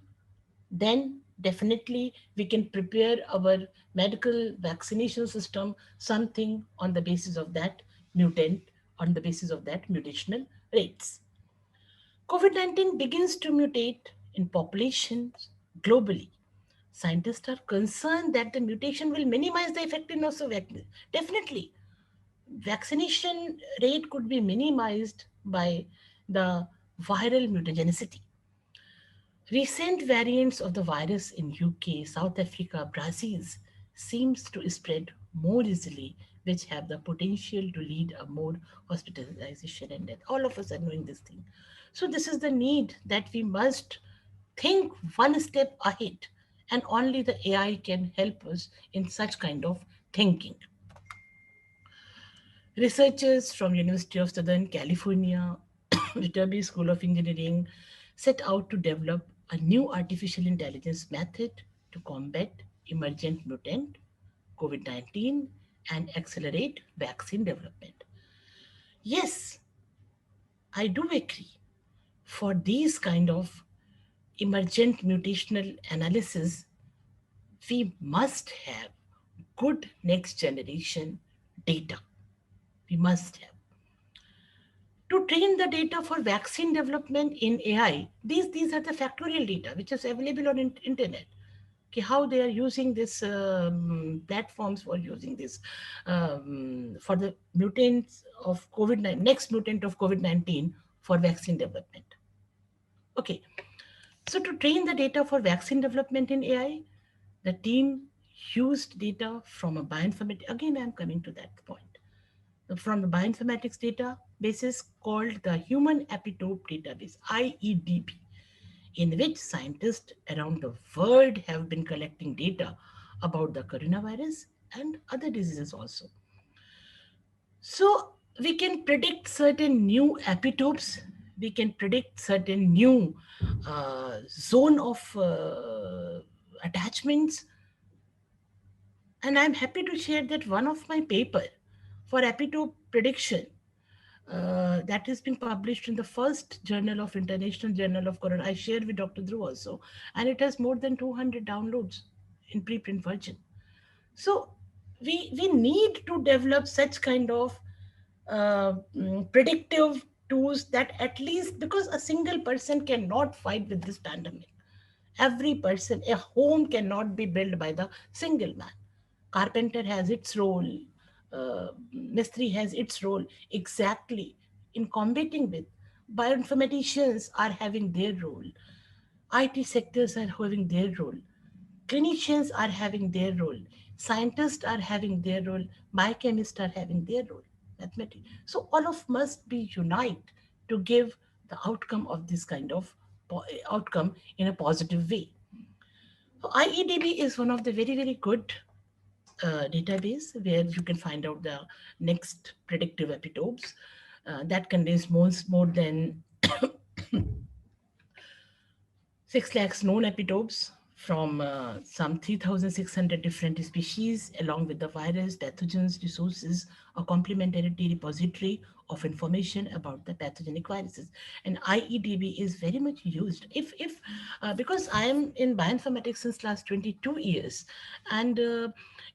then definitely we can prepare our medical vaccination system something on the basis of that mutant, on the basis of that mutational rates. COVID-19 begins to mutate in populations globally. Scientists are concerned that the mutation will minimize the effectiveness of vaccine. Definitely, vaccination rate could be minimized by the viral mutagenicity. Recent variants of the virus in UK, South Africa, Brazil seems to spread more easily, which have the potential to lead a more hospitalization and death. All of us are knowing this thing. So this is the need that we must think one step ahead, and only the AI can help us in such kind of thinking. Researchers from University of Southern California Viterbi School of Engineering set out to develop a new artificial intelligence method to combat emergent mutant COVID-19 and accelerate vaccine development. Yes, I do agree. For these kind of emergent mutational analysis, we must have good next generation data. We must have. To train the data for vaccine development in AI, these are the factorial data which is available on internet. Okay, how they are using this platforms for using this for the mutants of COVID-19, next mutant of COVID-19 for vaccine development. Okay, so to train the data for vaccine development in AI, the team used data from a bioinformatics. Again, I'm coming to that point. From the bioinformatics databases called the Human Epitope Database, IEDB, in which scientists around the world have been collecting data about the coronavirus and other diseases also. So we can predict certain new epitopes, we can predict certain new zone of attachments. And I'm happy to share that one of my paper for epitope prediction that has been published in the first journal of International Journal of Corona. I shared with Dr. Dhruv also, and it has more than 200 downloads in preprint version. So we need to develop such kind of predictive tools that at least, because a single person cannot fight with this pandemic. Every person, a home cannot be built by the single man. Carpenter has its role, Mistri has its role exactly in combating with. Bioinformaticians are having their role. IT sectors are having their role. Clinicians are having their role. Scientists are having their role. Biochemists are having their role. Mathematics. So all of must be unite to give the outcome of this kind of outcome in a positive way. So IEDB is one of the very, very good database where you can find out the next predictive epitopes that contains more than 6 lakhs known epitopes from some 3,600 different species, along with the virus, pathogens, resources, a complementary repository of information about the pathogenic viruses. And IEDB is very much used. If because I am in bioinformatics since last 22 years, and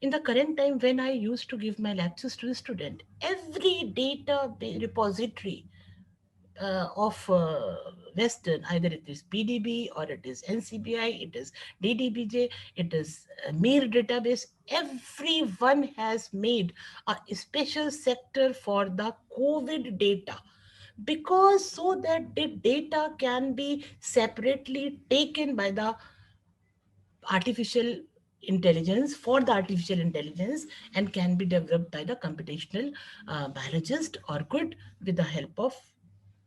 in the current time when I used to give my lectures to the student, every data repository of Western, either it is PDB or it is NCBI, it is DDBJ, it is MIR database, everyone has made a special sector for the COVID data, because so that the data can be separately taken by the artificial intelligence for the artificial intelligence and can be developed by the computational biologist or good with the help of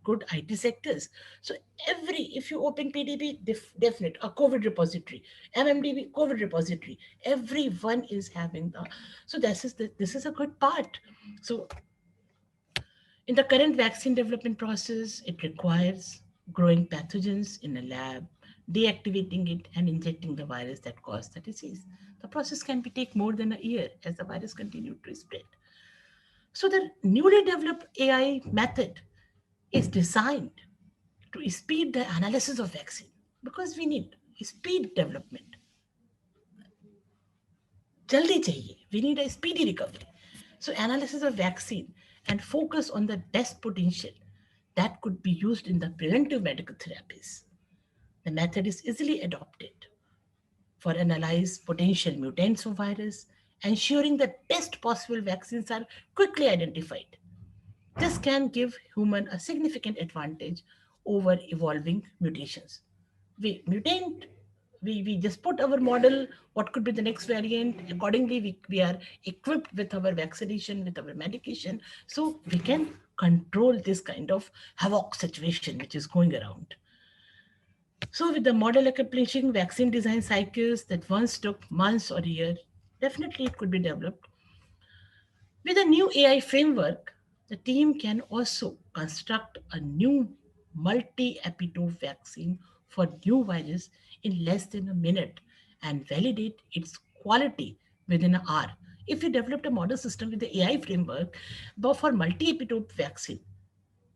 good IT sectors. So if you open PDB, definite, a COVID repository, MMDB, COVID repository, everyone is having the, so this is a good part. So in the current vaccine development process, it requires growing pathogens in a lab, deactivating it and injecting the virus that caused the disease. The process can take more than a year as the virus continues to spread. So the newly developed AI method is designed to speed the analysis of vaccine, because we need speed development. Jaldi chahiye. We need a speedy recovery. So analysis of vaccine and focus on the best potential that could be used in the preventive medical therapies. The method is easily adopted for analyze potential mutants of virus, ensuring that best possible vaccines are quickly identified. This can give human a significant advantage over evolving mutations. We just put our model, what could be the next variant. Accordingly, we are equipped with our vaccination, with our medication, so we can control this kind of havoc situation which is going around. So with the model accomplishing vaccine design cycles that once took months or a year, definitely it could be developed. With a new AI framework, the team can also construct a new multi-epitope vaccine for new virus in less than a minute and validate its quality within an hour. If you developed a model system with the AI framework, but for multi-epitope vaccine,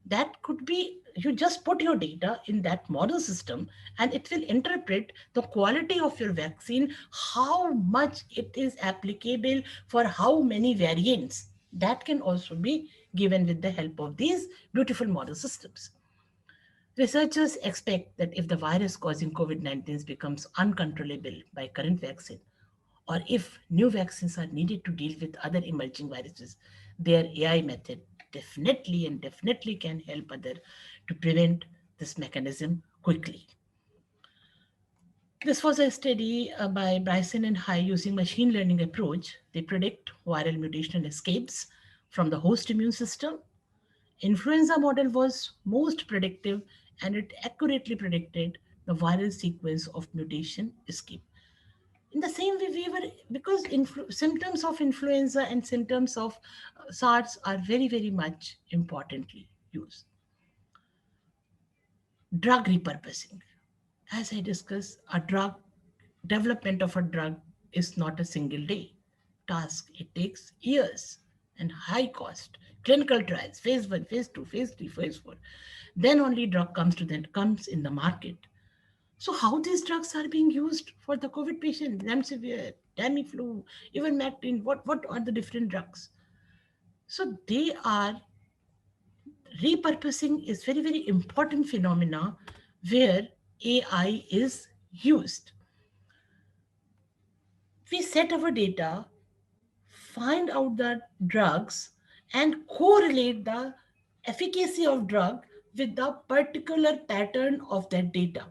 that could be you just put your data in that model system and it will interpret the quality of your vaccine, how much it is applicable for how many variants. That can also be given with the help of these beautiful model systems. Researchers expect that if the virus causing COVID-19 becomes uncontrollable by current vaccine, or if new vaccines are needed to deal with other emerging viruses, their AI method definitely can help other to prevent this mechanism quickly. This was a study by Bryson and High using machine learning approach. They predict viral mutational escapes from the host immune system. Influenza model was most predictive and it accurately predicted the viral sequence of mutation escape. In the same way, we were, because symptoms of influenza and symptoms of SARS are very much importantly used. Drug repurposing. As I discussed, a drug, development of a drug is not a single day task. It takes years and high cost. Clinical trials, phase 1, phase 2, phase 3, phase 4. Then only drug comes in the market. So how these drugs are being used for the COVID patient, remdesivir, Tamiflu, even Mactin, what are the different drugs? So they are, repurposing is very important phenomena where AI is used. We set our data, find out the drugs and correlate the efficacy of drug with the particular pattern of that data.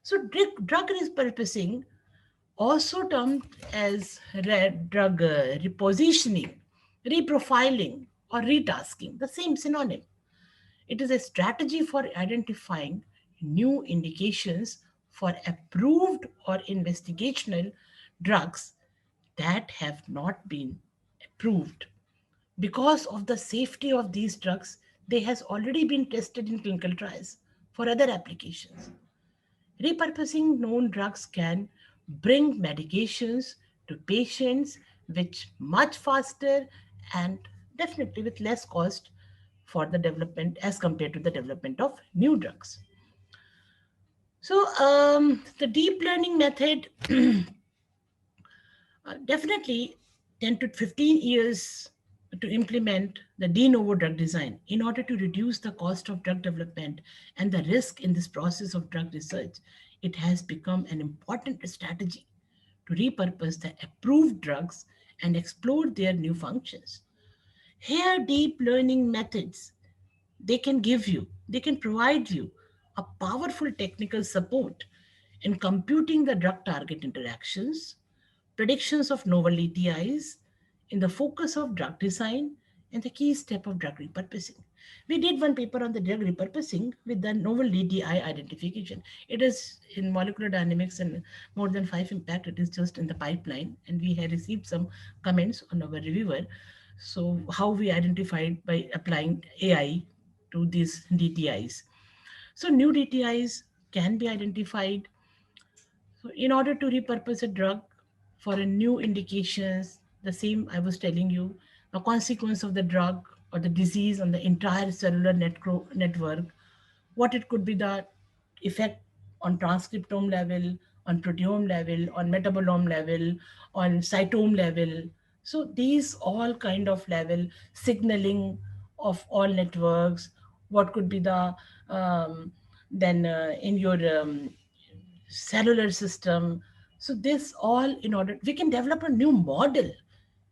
So drug repurposing, also termed as drug repositioning, reprofiling, or retasking, the same synonym. It is a strategy for identifying new indications for approved or investigational drugs that have not been approved. Because of the safety of these drugs, they has already been tested in clinical trials for other applications. Repurposing known drugs can bring medications to patients which much faster and definitely with less cost for the development as compared to the development of new drugs. So the deep learning method definitely 10 to 15 years to implement the de novo drug design in order to reduce the cost of drug development and the risk in this process of drug research. It has become an important strategy to repurpose the approved drugs and explore their new functions. Here, deep learning methods, they can provide you a powerful technical support in computing the drug target interactions, predictions of novel ATIs, in the focus of drug design, and the key step of drug repurposing. We did one paper on the drug repurposing with the novel DDI identification. It is in molecular dynamics and more than 5 impact. It is just in the pipeline, and we have received some comments on our reviewer. So how we identified by applying AI to these DTIs. So new DTIs can be identified. So in order to repurpose a drug for a new indications, the same I was telling you, a consequence of the drug or the disease on the entire cellular network, what it could be the effect on transcriptome level, on proteome level, on metabolome level, on cytome level. So these all kind of level signaling of all networks, what could be the then in your cellular system. So this all in order, we can develop a new model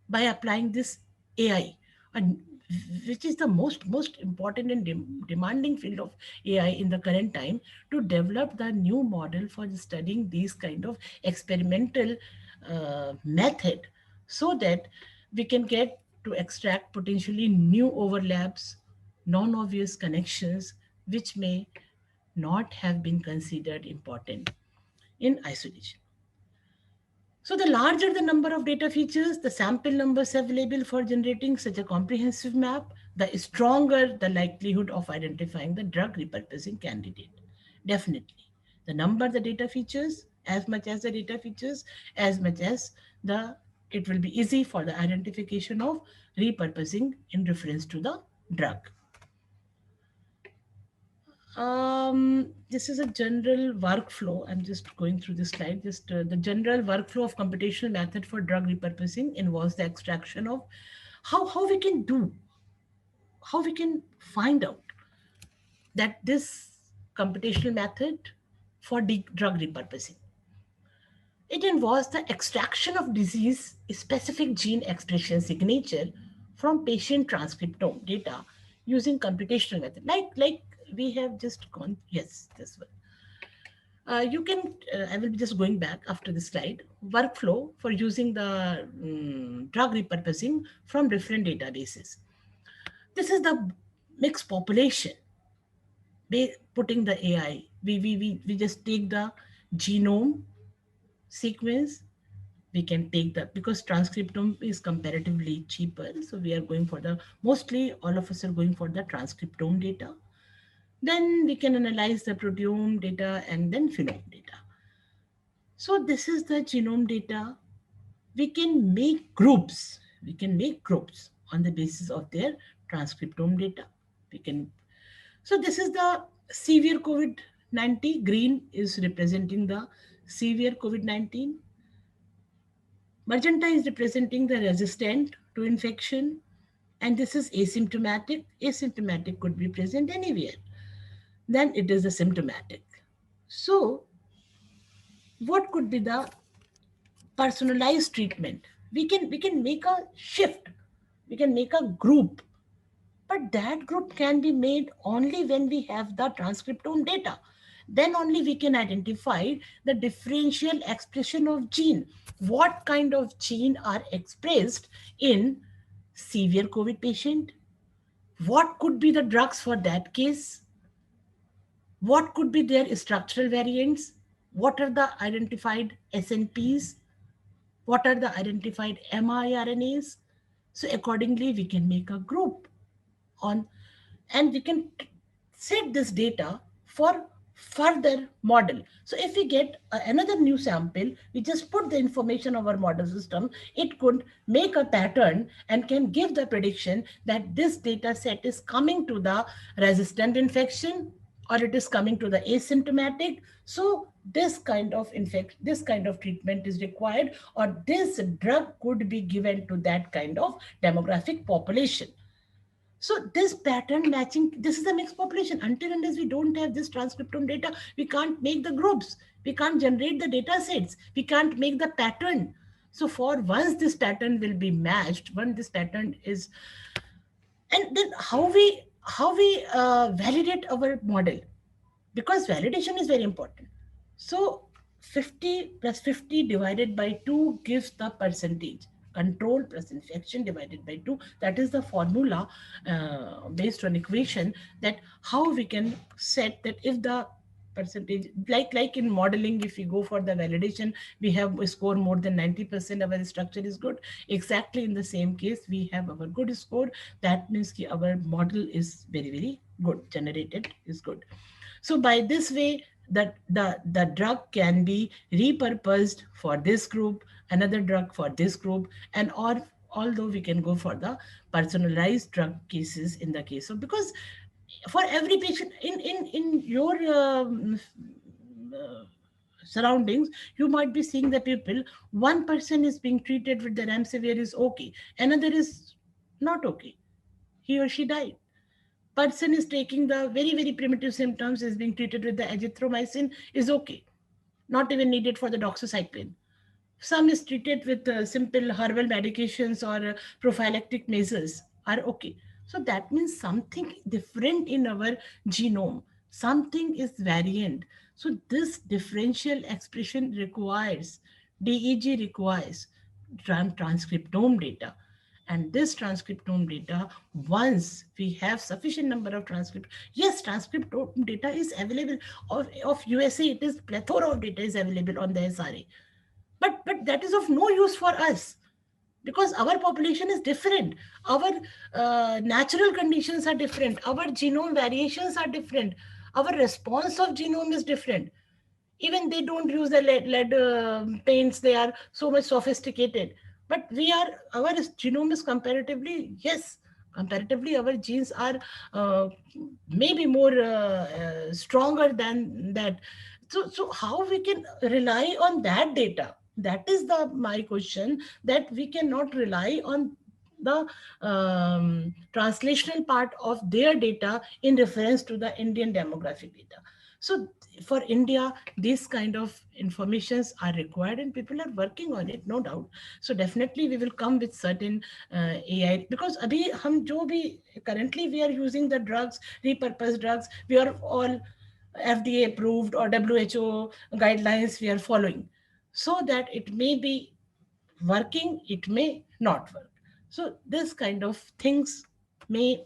by applying this AI, and which is the most important and demanding field of AI in the current time, to develop the new model for studying these kind of experimental method, so that we can get to extract potentially new overlaps, non-obvious connections, which may not have been considered important in isolation. So the larger the number of data features, the sample numbers available for generating such a comprehensive map, the stronger the likelihood of identifying the drug repurposing candidate. Definitely. The number the data features, as much as the data features, as much as it will be easy for the identification of repurposing in reference to the drug. This is a general workflow. I'm just going through this slide. Just the general workflow of computational method for drug repurposing involves the extraction of how we can find out that this computational method for drug repurposing. It involves the extraction of disease specific gene expression signature from patient transcriptome data using computational method. Like we have just gone, yes, this one. You can, I will be just going back after this slide, workflow for using the drug repurposing from different databases. This is the mixed population. Putting the AI, we just take the genome sequence. We can take the, because transcriptome is comparatively cheaper. So we are going for the, mostly all of us are going for the transcriptome data. Then we can analyze the proteome data and then phenome data. So this is the genome data. We can make groups. We can make groups on the basis of their transcriptome data. So this is the severe COVID-19. Green is representing the severe COVID-19. Magenta is representing the resistant to infection. And this is asymptomatic. Asymptomatic could be present anywhere. Then it is the symptomatic. So what could be the personalized treatment? We can make a shift. We can make a group. But that group can be made only when we have the transcriptome data. Then only we can identify the differential expression of gene. What kind of gene are expressed in severe COVID patient? What could be the drugs for that case? What could be their structural variants? What are the identified SNPs? What are the identified mRNAs? So accordingly, we can make a group on, and we can set this data for further model. So if we get another new sample, we just put the information of our model system, it could make a pattern and can give the prediction that this data set is coming to the resistant infection or it is coming to the asymptomatic. So this kind of treatment is required, or this drug could be given to that kind of demographic population. So this pattern matching, this is a mixed population. Until and unless we don't have this transcriptome data, we can't make the groups. We can't generate the data sets. We can't make the pattern. So for once this pattern will be matched, when this pattern is, and then how we validate our model, because validation is very important. So 50 plus 50 divided by 2 gives the percentage. Control plus infection divided by 2. That is the formula based on equation, that how we can set that if the percentage, like in modeling, if we go for the validation, we have a score more than 90%, our structure is good. Exactly in the same case, we have our good score. That means our model is very, very good, generated is good. So by this way, the drug can be repurposed for this group, another drug for this group, and although we can go for the personalized drug cases in the case of, because for every patient in your surroundings, you might be seeing the people, one person is being treated with the remdesivir is okay, another is not okay, he or she died. Person is taking the very, very primitive symptoms, is being treated with the azithromycin, is okay, not even needed for the doxycycline. Some is treated with simple herbal medications or prophylactic measures are okay. So that means something different in our genome, something is variant. So this differential expression requires, DEG requires transcriptome data. And this transcriptome data, once we have sufficient number of transcript, yes, transcriptome data is available of USA, it is plethora of data is available on the SRA. But that is of no use for us. because our population is different, our natural conditions are different, our genome variations are different, our response of genome is different. Even they don't use the lead paints, they are so much sophisticated, but our genome is comparatively, yes, comparatively our genes are uh, maybe more stronger than that. So how we can rely on that data? That is the my question, that we cannot rely on the translational part of their data in reference to the Indian demographic data. So for India, these kind of informations are required and people are working on it, no doubt. So definitely we will come with certain AI, because abhi hum jo bhi currently we are using the drugs, repurposed drugs, we are all FDA approved or WHO guidelines we are following, so that it may be working, it may not work. So this kind of things may,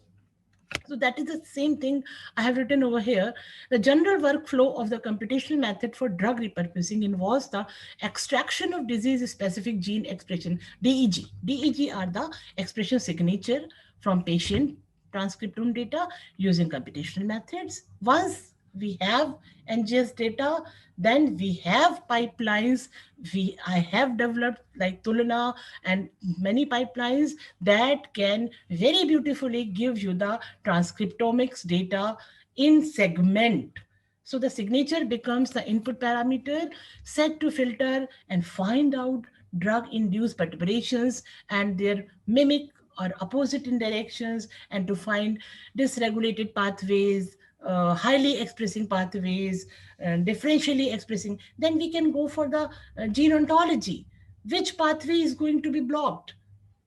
so that is the same thing I have written over here. The general workflow of the computational method for drug repurposing involves the extraction of disease-specific gene expression, DEG. DEG are the expression signature from patient transcriptome data using computational methods. Once we have NGS data, then we have pipelines. I have developed like Tulana and many pipelines that can very beautifully give you the transcriptomics data in segment. So the signature becomes the input parameter set to filter and find out drug-induced perturbations and their mimic or opposite in directions, and to find dysregulated pathways, highly expressing pathways, differentially expressing. Then we can go for the gene ontology. Which pathway is going to be blocked?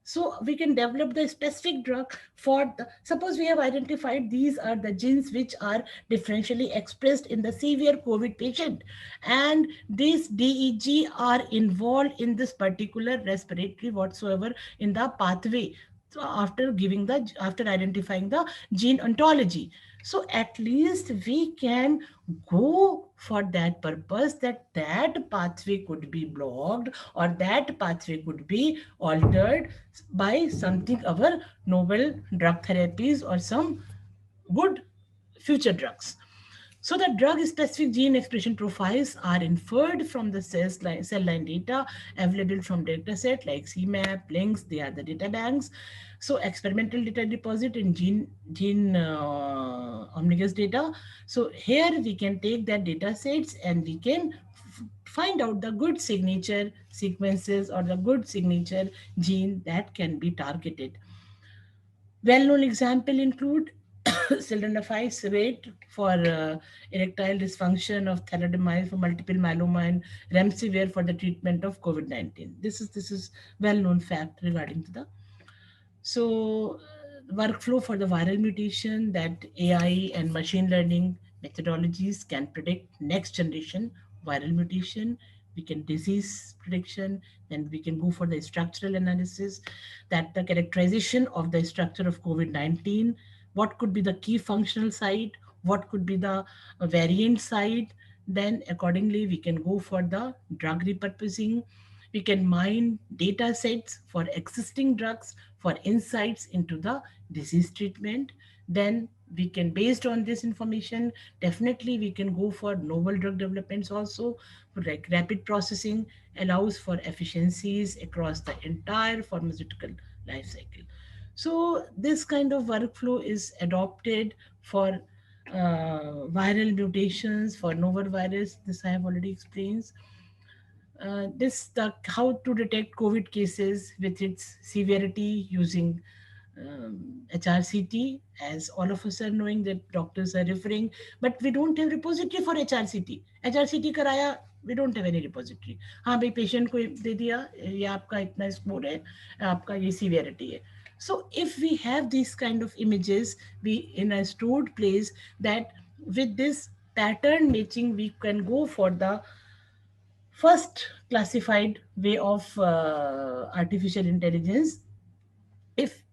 So we can develop the specific drug for the, suppose we have identified these are the genes which are differentially expressed in the severe COVID patient, and these DEG are involved in this particular respiratory whatsoever in the pathway. So after identifying the gene ontology, so at least we can go for that purpose, that that pathway could be blocked or that pathway could be altered by something our novel drug therapies or some good future drugs. So the drug-specific gene expression profiles are inferred from the cell line data available from dataset like CMAP, links, they are the data banks. So experimental data deposit in gene omnibus data. So here we can take that data sets and we can find out the good signature sequences or the good signature gene that can be targeted. Well-known example include sildenafil rate for erectile dysfunction, of thalidomide for multiple myeloma, and remdesivir for the treatment of COVID-19. This is well-known fact regarding to the workflow for the viral mutation, that AI and machine learning methodologies can predict next generation viral mutation. We can disease prediction, then we can go for the structural analysis, that the characterization of the structure of COVID-19, what could be the key functional site, what could be the variant site. Then accordingly, we can go for the drug repurposing. We can mine data sets for existing drugs for insights into the disease treatment. Then we can, based on this information, definitely we can go for novel drug developments also. Like rapid processing allows for efficiencies across the entire pharmaceutical life cycle. So this kind of workflow is adopted for viral mutations, for novel virus. This I have already explained. How to detect COVID cases with its severity using HRCT, as all of us are knowing that doctors are referring, but we don't have repository for HRCT. HRCT karaya, we don't have any repository. हाँ भाई patient को दे दिया, ये आपका इतना score है, आपका ये severity है. So if we have these kind of images, we in a stored place, that with this pattern matching, we can go for the first classified way of artificial intelligence. If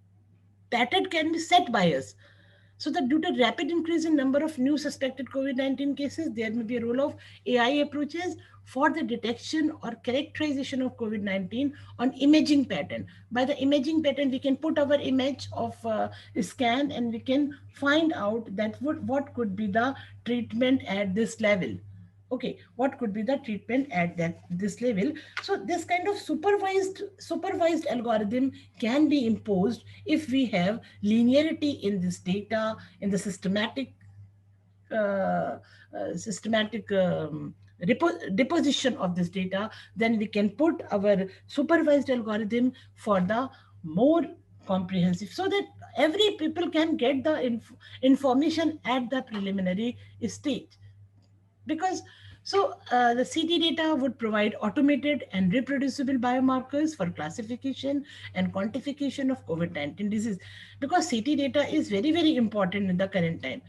pattern can be set by us, So that due to rapid increase in number of new suspected COVID-19 cases, there may be a role of AI approaches for the detection or characterization of COVID-19 on imaging pattern. By the imaging pattern, we can put our image of scan and we can find out that what could be the treatment at this level. Okay, what could be the treatment at this level? So this kind of supervised algorithm can be imposed if we have linearity in this data, in the uh, systematic deposition of this data. Then we can put our supervised algorithm for the more comprehensive, so that every people can get the information at the preliminary stage. Because the CT data would provide automated and reproducible biomarkers for classification and quantification of COVID-19 disease. Because CT data is very, very important in the current time.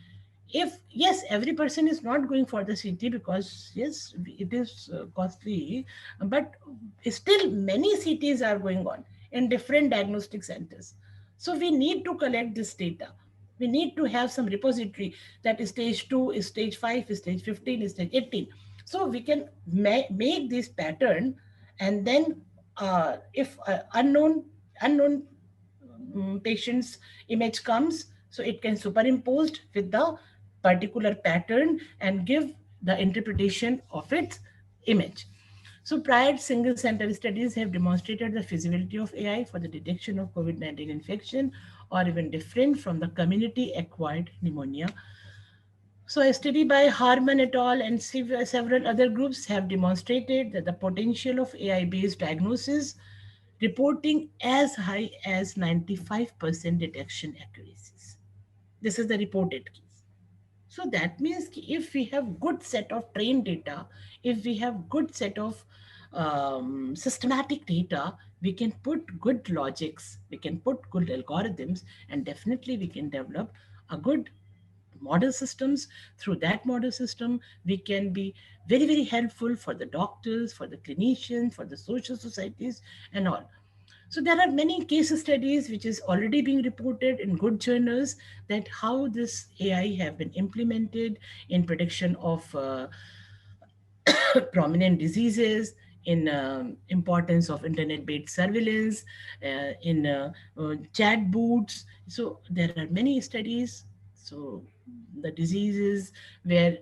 If yes, every person is not going for the CT because yes, it is costly, but still many CTs are going on in different diagnostic centers. So we need to collect this data. We need to have some repository that is stage 2, is stage 5, is stage 15, is stage 18. So we can make this pattern, and then if unknown patient's image comes, so it can superimposed with the particular pattern and give the interpretation of its image. So prior single center studies have demonstrated the feasibility of AI for the detection of COVID-19 infection, or even different from the community acquired pneumonia. So a study by Harman et al. And several other groups have demonstrated that the potential of AI-based diagnosis reporting as high as 95% detection accuracies. This is the reported case. So that means if we have good set of trained data, if we have good set of systematic data, we can put good logics, we can put good algorithms, and definitely we can develop a good model systems. Through that model system, we can be very, very helpful for the doctors, for the clinicians, for the social societies, and all. So there are many case studies which is already being reported in good journals, that how this AI have been implemented in prediction of prominent diseases, in importance of internet-based surveillance, in chat boots. So there are many studies. So the diseases where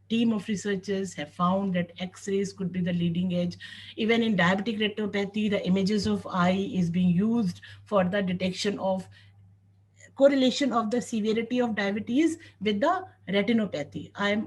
team of researchers have found that X-rays could be the leading edge. Even in diabetic retinopathy, the images of eye is being used for the detection of correlation of the severity of diabetes with the retinopathy. I'm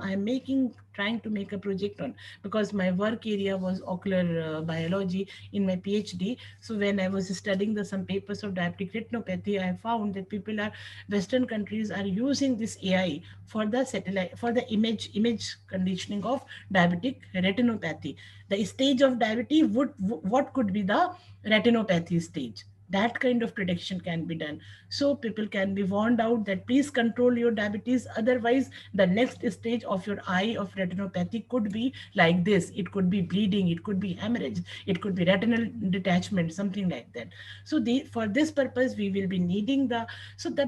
trying to make a project on, because my work area was ocular biology in my PhD. So when I was studying some papers of diabetic retinopathy, I found that Western countries are using this AI for the satellite, for the image conditioning of diabetic retinopathy. The stage of diabetes, what could be the retinopathy stage? That kind of prediction can be done, so people can be warned out that please control your diabetes, otherwise the next stage of your eye of retinopathy could be like this. It could be bleeding, it could be hemorrhage, it could be retinal detachment, something like that. So for this purpose we will be needing the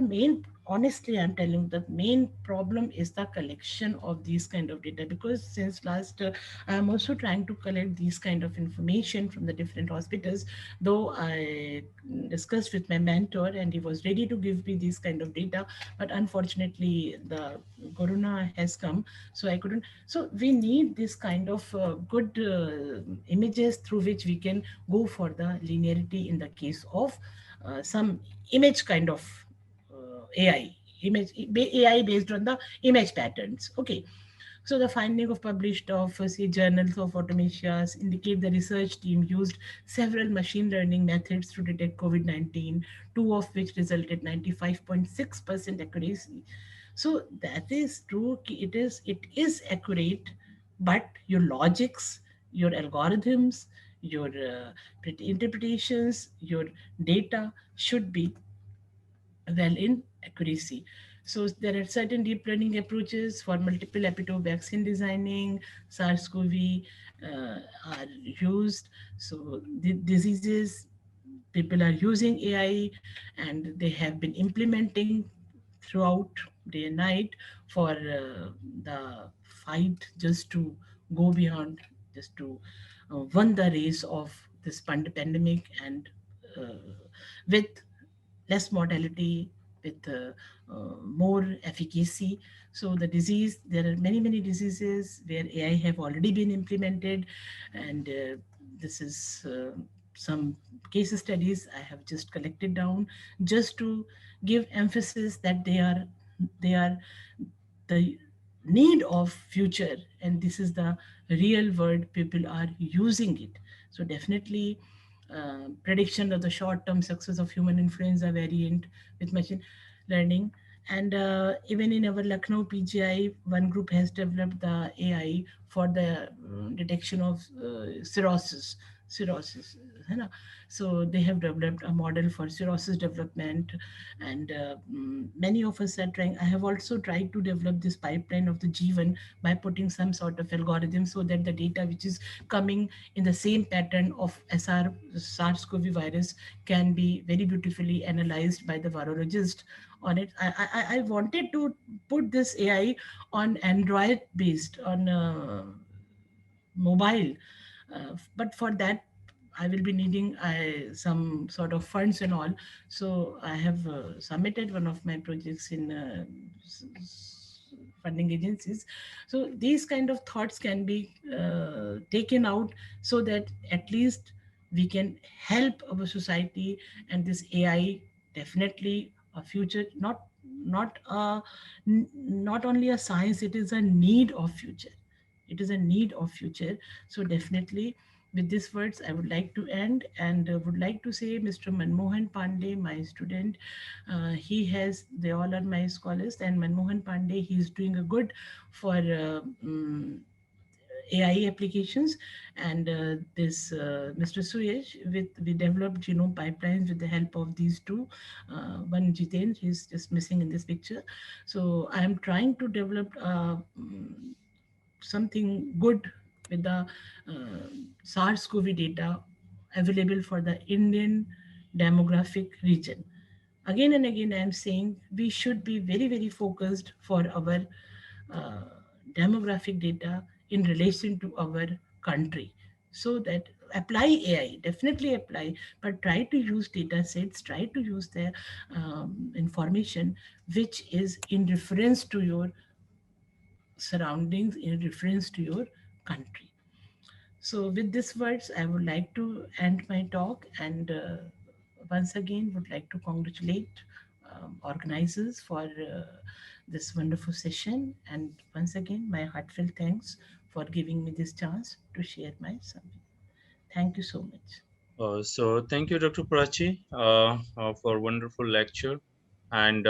main, honestly I'm telling you, the main problem is the collection of these kind of data. Because since last I am also trying to collect these kind of information from the different hospitals, though I discussed with my mentor and he was ready to give me these kind of data, but unfortunately the corona has come, so I couldn't. So we need this kind of good images through which we can go for the linearity in the case of some image kind of AI based on the image patterns. Okay. So the finding of published of say journals of automatias indicate the research team used several machine learning methods to detect COVID-19, two of which resulted 95.6% accuracy. So that is true. It is accurate, but your logics, your algorithms, your interpretations, your data should be well in accuracy. So there are certain deep learning approaches for multiple epitope vaccine designing. SARS-CoV are used. So the diseases, people are using AI and they have been implementing throughout day and night for the fight just to go beyond, just to win the race of this pandemic, and with less mortality, with more efficacy. So the disease, there are many, many diseases where AI have already been implemented, and this is some case studies I have just collected down just to give emphasis that they are the need of future, and this is the real world people are using it. So definitely prediction of the short-term success of human influenza variant with machine learning. And even in our Lucknow PGI, one group has developed the AI for the detection of cirrhosis, है ना? So they have developed a model for cirrhosis development, and many of us are trying. I have also tried to develop this pipeline of the G1 by putting some sort of algorithm so that the data which is coming in the same pattern of SARS-CoV virus can be very beautifully analyzed by the virologist on it. I wanted to put this AI on Android based, on mobile, but for that I will be needing some sort of funds and all. So I have submitted one of my projects in funding agencies. So these kind of thoughts can be taken out so that at least we can help our society. And this AI definitely a future, not only a science, it is a need of future. It is a need of future. So definitely with these words I would like to end, and would like to say Mr. Manmohan Pandey, my student, they all are my scholars, and Manmohan Pandey, he is doing a good for AI applications. And this Mr. Suyesh, we developed genome pipelines with the help of these two. One Jiten, he's just missing in this picture. So I am trying to develop something good with the SARS-CoV data available for the Indian demographic region. Again and again, I am saying we should be very, very focused for our uh, demographic data in relation to our country. So that apply AI, definitely apply, but try to use data sets, try to use the information which is in reference to your surroundings, in reference to your country. So with these words, I would like to end my talk, and once again would like to congratulate organizers for this wonderful session. And once again, my heartfelt thanks for giving me this chance to share my summary. Thank you so much. So thank you, Dr. Prachi, for wonderful lecture and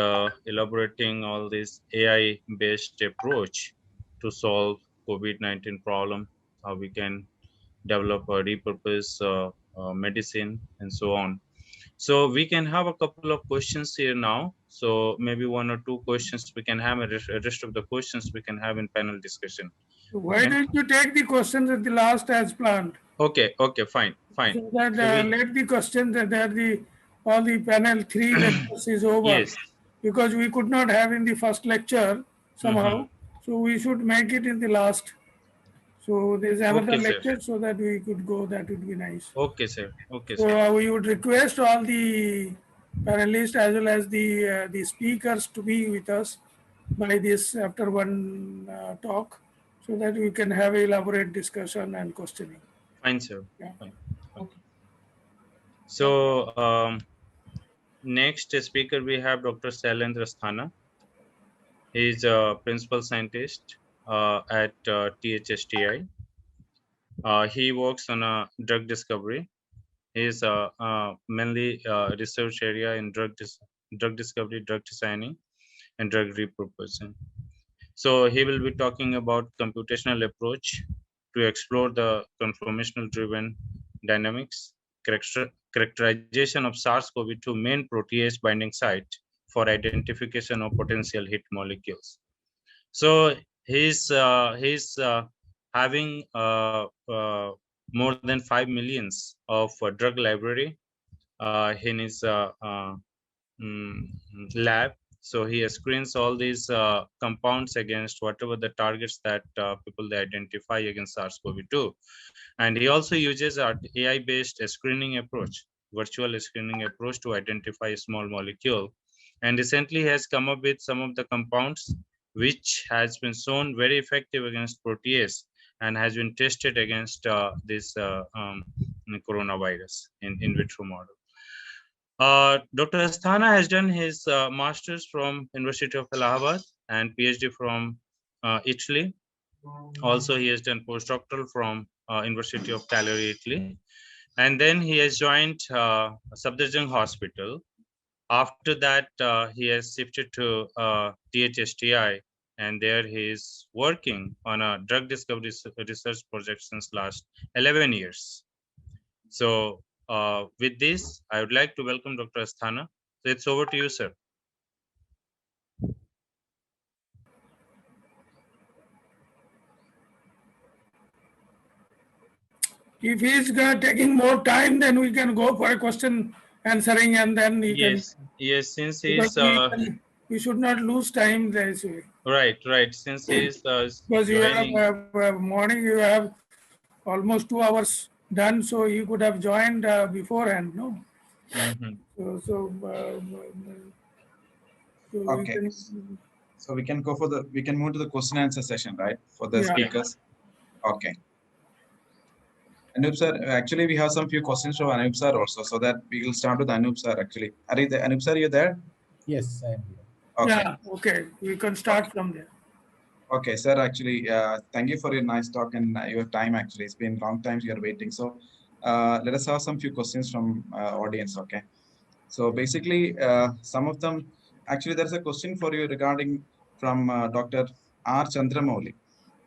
elaborating all this AI-based approach to solve COVID-19 problem, how we can develop a repurpose medicine and so on. So we can have a couple of questions here now. So maybe one or two questions we can have, and the rest of the questions we can have in panel discussion. Why Okay? don't you take the questions at the last as planned? Okay, fine. So that So let the questions that all the panel 3 lectures is over, yes. because we could not have in the first lecture somehow. So we should make it in the last. So there's another Okay, sir. lecture so that we could go. That would be nice. Okay, sir. Okay, So sir. we would request all the panelists as well as the speakers to be with us by this after one talk, so that we can have elaborate discussion and questioning. Fine, sir. Yeah. Fine. Okay. So next speaker we have Dr. Shailendra Sthana. He is a principal scientist at THSTI. He works on a drug discovery. He is mainly research area in drug discovery, drug designing, and drug repurposing. So he will be talking about computational approach to explore the conformational driven dynamics, characterization of SARS-CoV-2 main protease binding site for identification of potential hit molecules. So he's having more than 5 millions of drug library in his lab. So he screens all these compounds against whatever the targets that people they identify against SARS-CoV-2. And he also uses an AI-based screening approach, virtual screening approach, to identify a small molecule. And recently he has come up with some of the compounds which has been shown very effective against protease and has been tested against this coronavirus in vitro model. Dr. Asthana has done his master's from University of Allahabad and PhD from Italy. Also, he has done postdoctoral from University of Cagliari, Italy. And then he has joined Safdarjung Hospital. After that, he has shifted to DHSTI, and there he is working on a drug discovery research project since last 11 years. So with this, I would like to welcome Dr. Asthana. So it's over to you, sir. If he's taking more time, then we can go for a question answering, and then he Yes, yes, since can. he's We should not lose time this way. right. Since he's Because you joining. have morning, you have almost 2 hours done, so you could have joined beforehand, no? Mhm. So we Okay. can, So we can move to the question answer session, right? For the Yeah. speakers. Okay. Anup sir, actually we have some few questions from Anup sir also, so that we will start with Anup sir actually. Are you there? Anup sir, you there? Yes, I am here. Okay. Yeah, okay. We can start from there. Okay, sir, actually, thank you for your nice talk and your time, actually. It's been long time you are waiting. So let us have some few questions from audience, okay? So basically, some of them, actually, there's a question for you regarding from Dr. R. Chandramouli,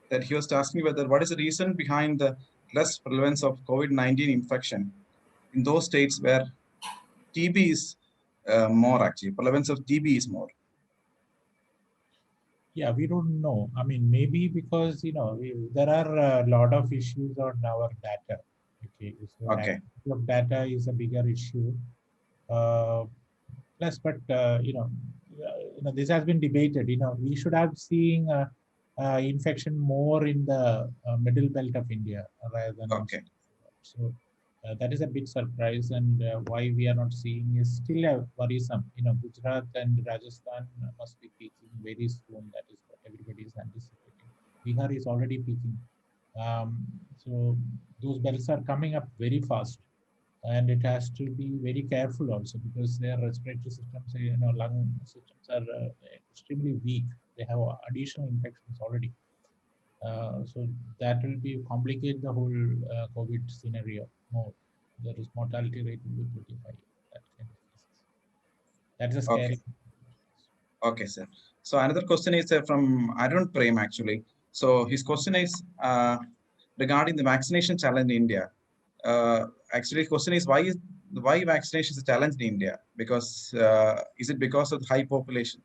that he was asking whether what is the reason behind the less prevalence of COVID-19 infection in those states where TB is more, actually, prevalence of TB is more. Yeah, we don't know. I mean, maybe because there are a lot of issues on our data. Okay, so Okay. accuracy of data is a bigger issue. Plus, but this has been debated. We should have seen infection more in the middle belt of India rather than. Okay. So that is a big surprise, and why we are not seeing is still a worrisome. Gujarat and Rajasthan must be peaking very soon. That is what everybody is anticipating. Bihar is already peaking. So those belts are coming up very fast, and it has to be very careful also because their respiratory systems, lung systems are extremely weak. They have additional infections already. So that will be complicate the whole COVID scenario more. There is mortality rate will be pretty high. That kind of cases. That's a scary. Okay, sir. So another question is from Arun Prem actually. So his question is regarding the vaccination challenge in India. Actually, question is why vaccination is a challenge in India? Because is it because of the high population?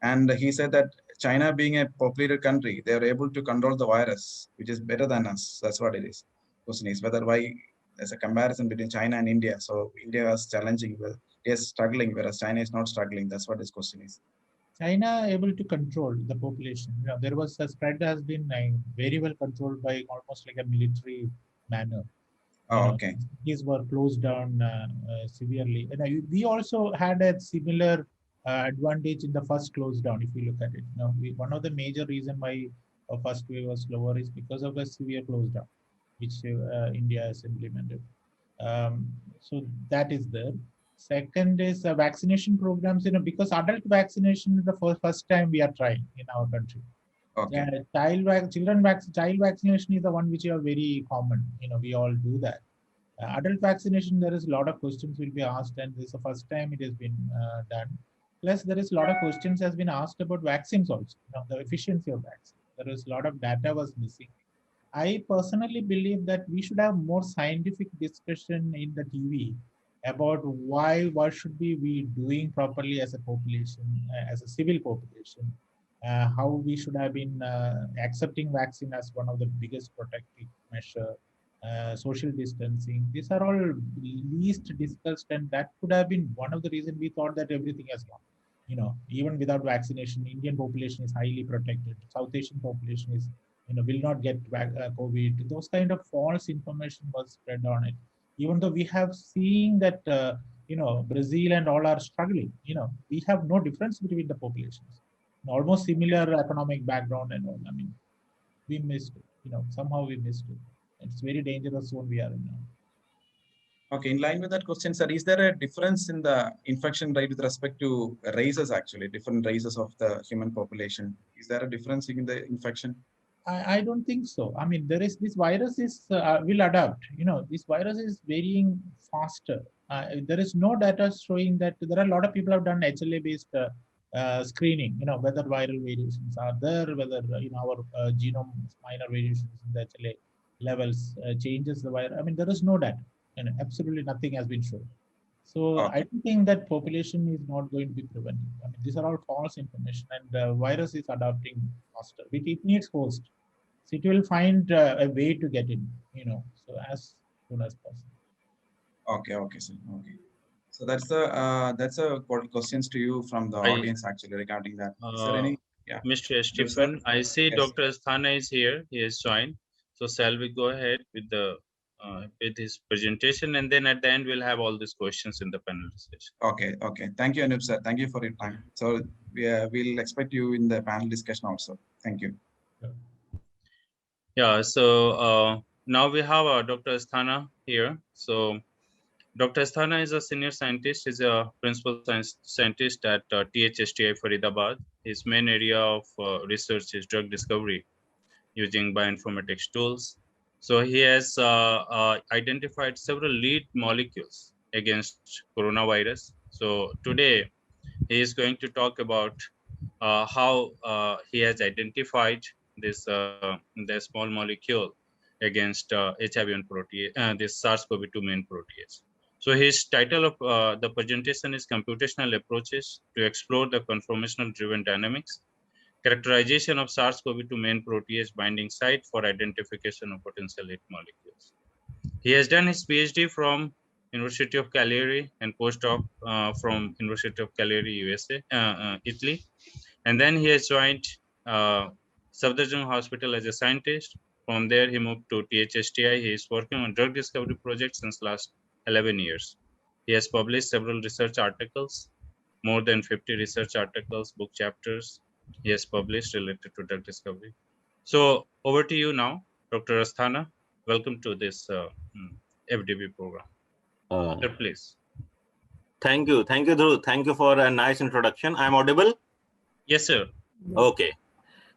And he said that China, being a populated country, they are able to control the virus, which is better than us. That's what it is. Question is whether why there's a comparison between China and India. So India is challenging, is struggling, whereas China is not struggling. That's what his question is. China able to control the population. There was a spread that has been very well controlled by almost like a military manner. Oh, okay. Cities were closed down severely. We also had a similar advantage in the first close down. If you look at it, one of the major reason why our first wave was slower is because of the severe close down, which India has implemented. So that is there. Second is vaccination programs. Because adult vaccination is the first time we are trying in our country. Okay. Child vaccination is the one which are very common. We all do that. Adult vaccination, there is a lot of questions will be asked, and this is the first time it has been done. Plus, there is a lot of questions has been asked about vaccines also. The efficiency of vaccine. There is a lot of data was missing. I personally believe that we should have more scientific discussion in the TV about what should we doing properly as a population, as a civil population, how we should have been accepting vaccine as one of the biggest protective measure, social distancing. These are all least discussed, and that could have been one of the reasons we thought that everything has gone. Even without vaccination, Indian population is highly protected. South Asian population is, will not get COVID. Those kind of false information was spread on it. Even though we have seen that, Brazil and all are struggling, we have no difference between the populations. Almost similar economic background and all. I mean, we missed it, somehow we missed it. It's very dangerous zone we are in now. Okay, in line with that question, sir, is there a difference in the infection rate with respect to races, actually, different races of the human population? Is there a difference in the infection? I don't think so. I mean, there is this virus is will adapt. This virus is varying faster. There is no data showing that. There are a lot of people have done HLA-based screening. Whether viral variations are there, whether our genome minor variations in the HLA levels changes the virus. I mean, there is no data. Absolutely nothing has been shown. So Okay. I don't think that population is not going to be prevented. I mean, these are all false information, and the virus is adapting faster. It needs host, so it will find a way to get in. So as soon as possible. Okay, sir. Okay. So that's a questions to you from the audience actually regarding that. Is there any? Yeah. Mr. Stephen, I see Yes. Dr. Asthana is here. He has joined. So shall we go ahead with the with his presentation, and then at the end we'll have all these questions in the panel discussion. Okay. Thank you, Anup sir. Thank you for your time. So we'll expect you in the panel discussion also. Thank you. Yeah. So now we have Dr. Asthana here. So Dr. Asthana is a senior scientist. He's a principal scientist at THSTI Faridabad. His main area of research is drug discovery using bioinformatics tools. So he has identified several lead molecules against coronavirus. So today he is going to talk about how he has identified this the small molecule against HIV1 protease, this SARS-CoV-2 main protease. So his title of the presentation is Computational Approaches to Explore the Conformational Driven Dynamics, Characterization of SARS-CoV-2 main protease binding site for identification of potential lead molecules. He has done his PhD from University of Cagliari and postdoc from University of Cagliari, USA, Italy. And then he has joined Safdarjung Hospital as a scientist. From there, he moved to THSTI. He is working on drug discovery projects since last 11 years. He has published several research articles, more than 50 research articles, book chapters he has published related to drug discovery. So over to you now, Dr. Asthana. Welcome to this FDP program. Sir, please. Thank you, Dhruv. Thank you for a nice introduction. I'm audible? Yes, sir. Okay.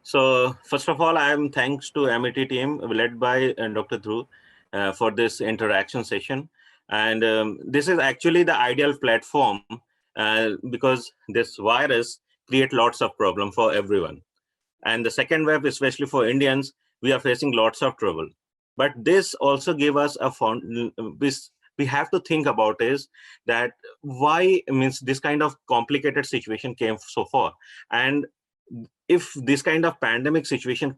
So first of all, I'm thanks to Amity team led by Dr. Dhruv for this interaction session. And this is actually the ideal platform because this virus create lots of problem for everyone. And the second wave, especially for Indians, we are facing lots of trouble. But this also gave us a we have to think about is that why means this kind of complicated situation came so far. And if this kind of pandemic situation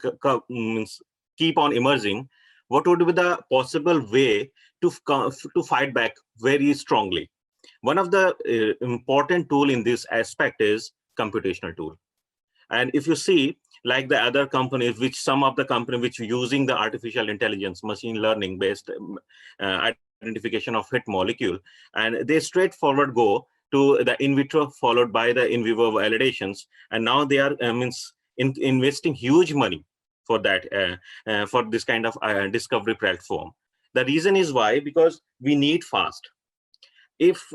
means keep on emerging, what would be the possible way to fight back very strongly? One of the important tool in this aspect is computational tool. And if you see, like the other companies, which some of the companies which using the artificial intelligence, machine learning based identification of hit molecule, and they straightforward go to the in vitro followed by the in vivo validations, and now they are investing huge money for that for this kind of discovery platform. The reason is why, because we need fast. If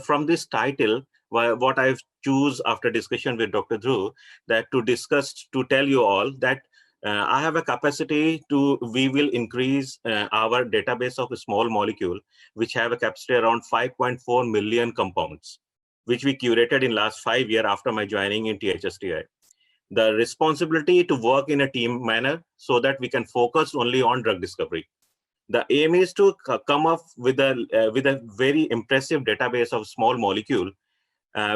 from this title, what I've choose after discussion with Dr. Dhruv, that to tell you all that I have a capacity we will increase our database of a small molecule, which have a capacity around 5.4 million compounds, which we curated in last 5 years after my joining in THSTI. The responsibility to work in a team manner so that we can focus only on drug discovery. The aim is to come up with a very impressive database of small molecule,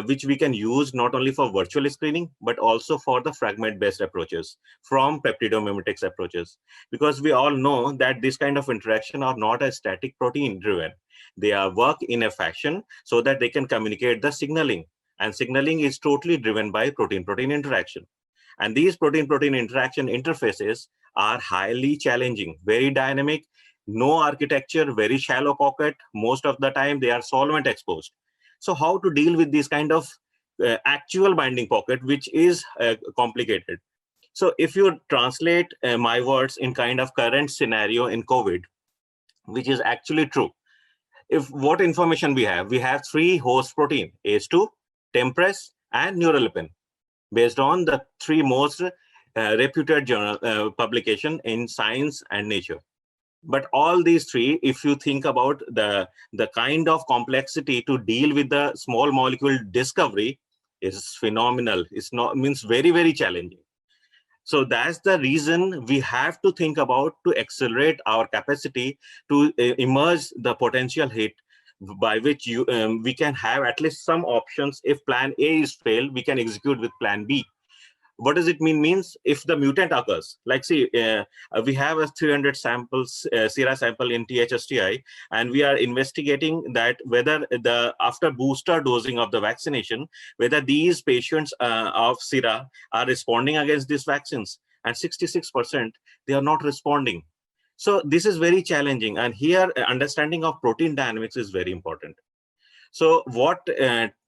which we can use not only for virtual screening, but also for the fragment-based approaches from peptidomimetics approaches. Because we all know that this kind of interaction are not a static protein driven. They are work in a fashion so that they can communicate the signaling. And signaling is totally driven by protein-protein interaction. And these protein-protein interaction interfaces are highly challenging, very dynamic, no architecture, very shallow pocket. Most of the time they are solvent exposed. So how to deal with this kind of actual binding pocket, which is complicated. So if you translate my words in kind of current scenario in COVID, which is actually true. If what information we have 3 host protein, ACE2, Tempress, and Neurolipin, based on the 3 most reputed journal publication in Science and Nature. But all these 3, if you think about the kind of complexity to deal with the small molecule discovery, is phenomenal. It's not means very, very challenging. So that's the reason we have to think about to accelerate our capacity to emerge the potential hit, by which we can have at least some options. If plan A is failed, we can execute with plan B. What does it mean? Means if the mutant occurs, like see, we have a 300 samples, sera sample in THSTI, and we are investigating that whether after booster dosing of the vaccination, whether these patients of sera are responding against these vaccines, and 66%, they are not responding. So this is very challenging. And here understanding of protein dynamics is very important. So what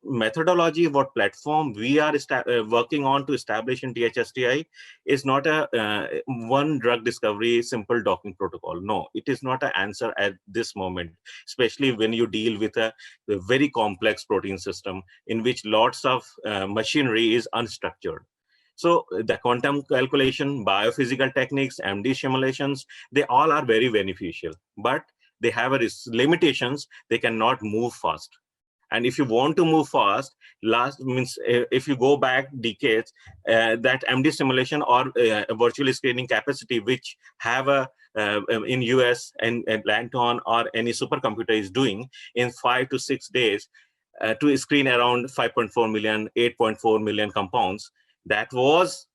methodology, what platform we are working on to establish in THSTI is not a one drug discovery simple docking protocol. No, it is not an answer at this moment, especially when you deal with a very complex protein system in which lots of machinery is unstructured. So the quantum calculation, biophysical techniques, MD simulations, they all are very beneficial, but they have limitations. They cannot move fast. And if you want to move fast, if you go back decades, that MD simulation or virtual screening capacity, which have in US and Lanton or any supercomputer is doing in 5 to 6 days to screen around 5.4 million, 8.4 million compounds, that was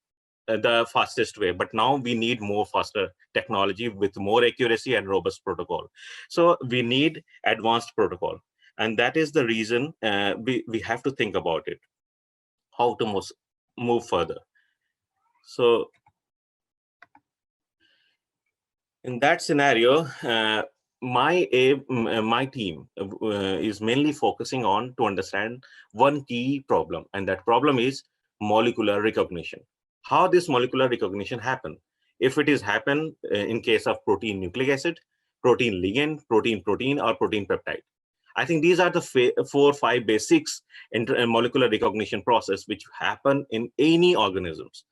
the fastest way. But now we need more faster technology with more accuracy and robust protocol. So we need advanced protocol. And that is the reason we have to think about it, how to move further. So in that scenario, my team is mainly focusing on to understand one key problem, and that problem is molecular recognition. How this molecular recognition happen? If it is happen in case of protein nucleic acid, protein ligand, protein-protein, or protein peptide. I think these are the 4 or 5 basics in molecular recognition process which happen in any organisms.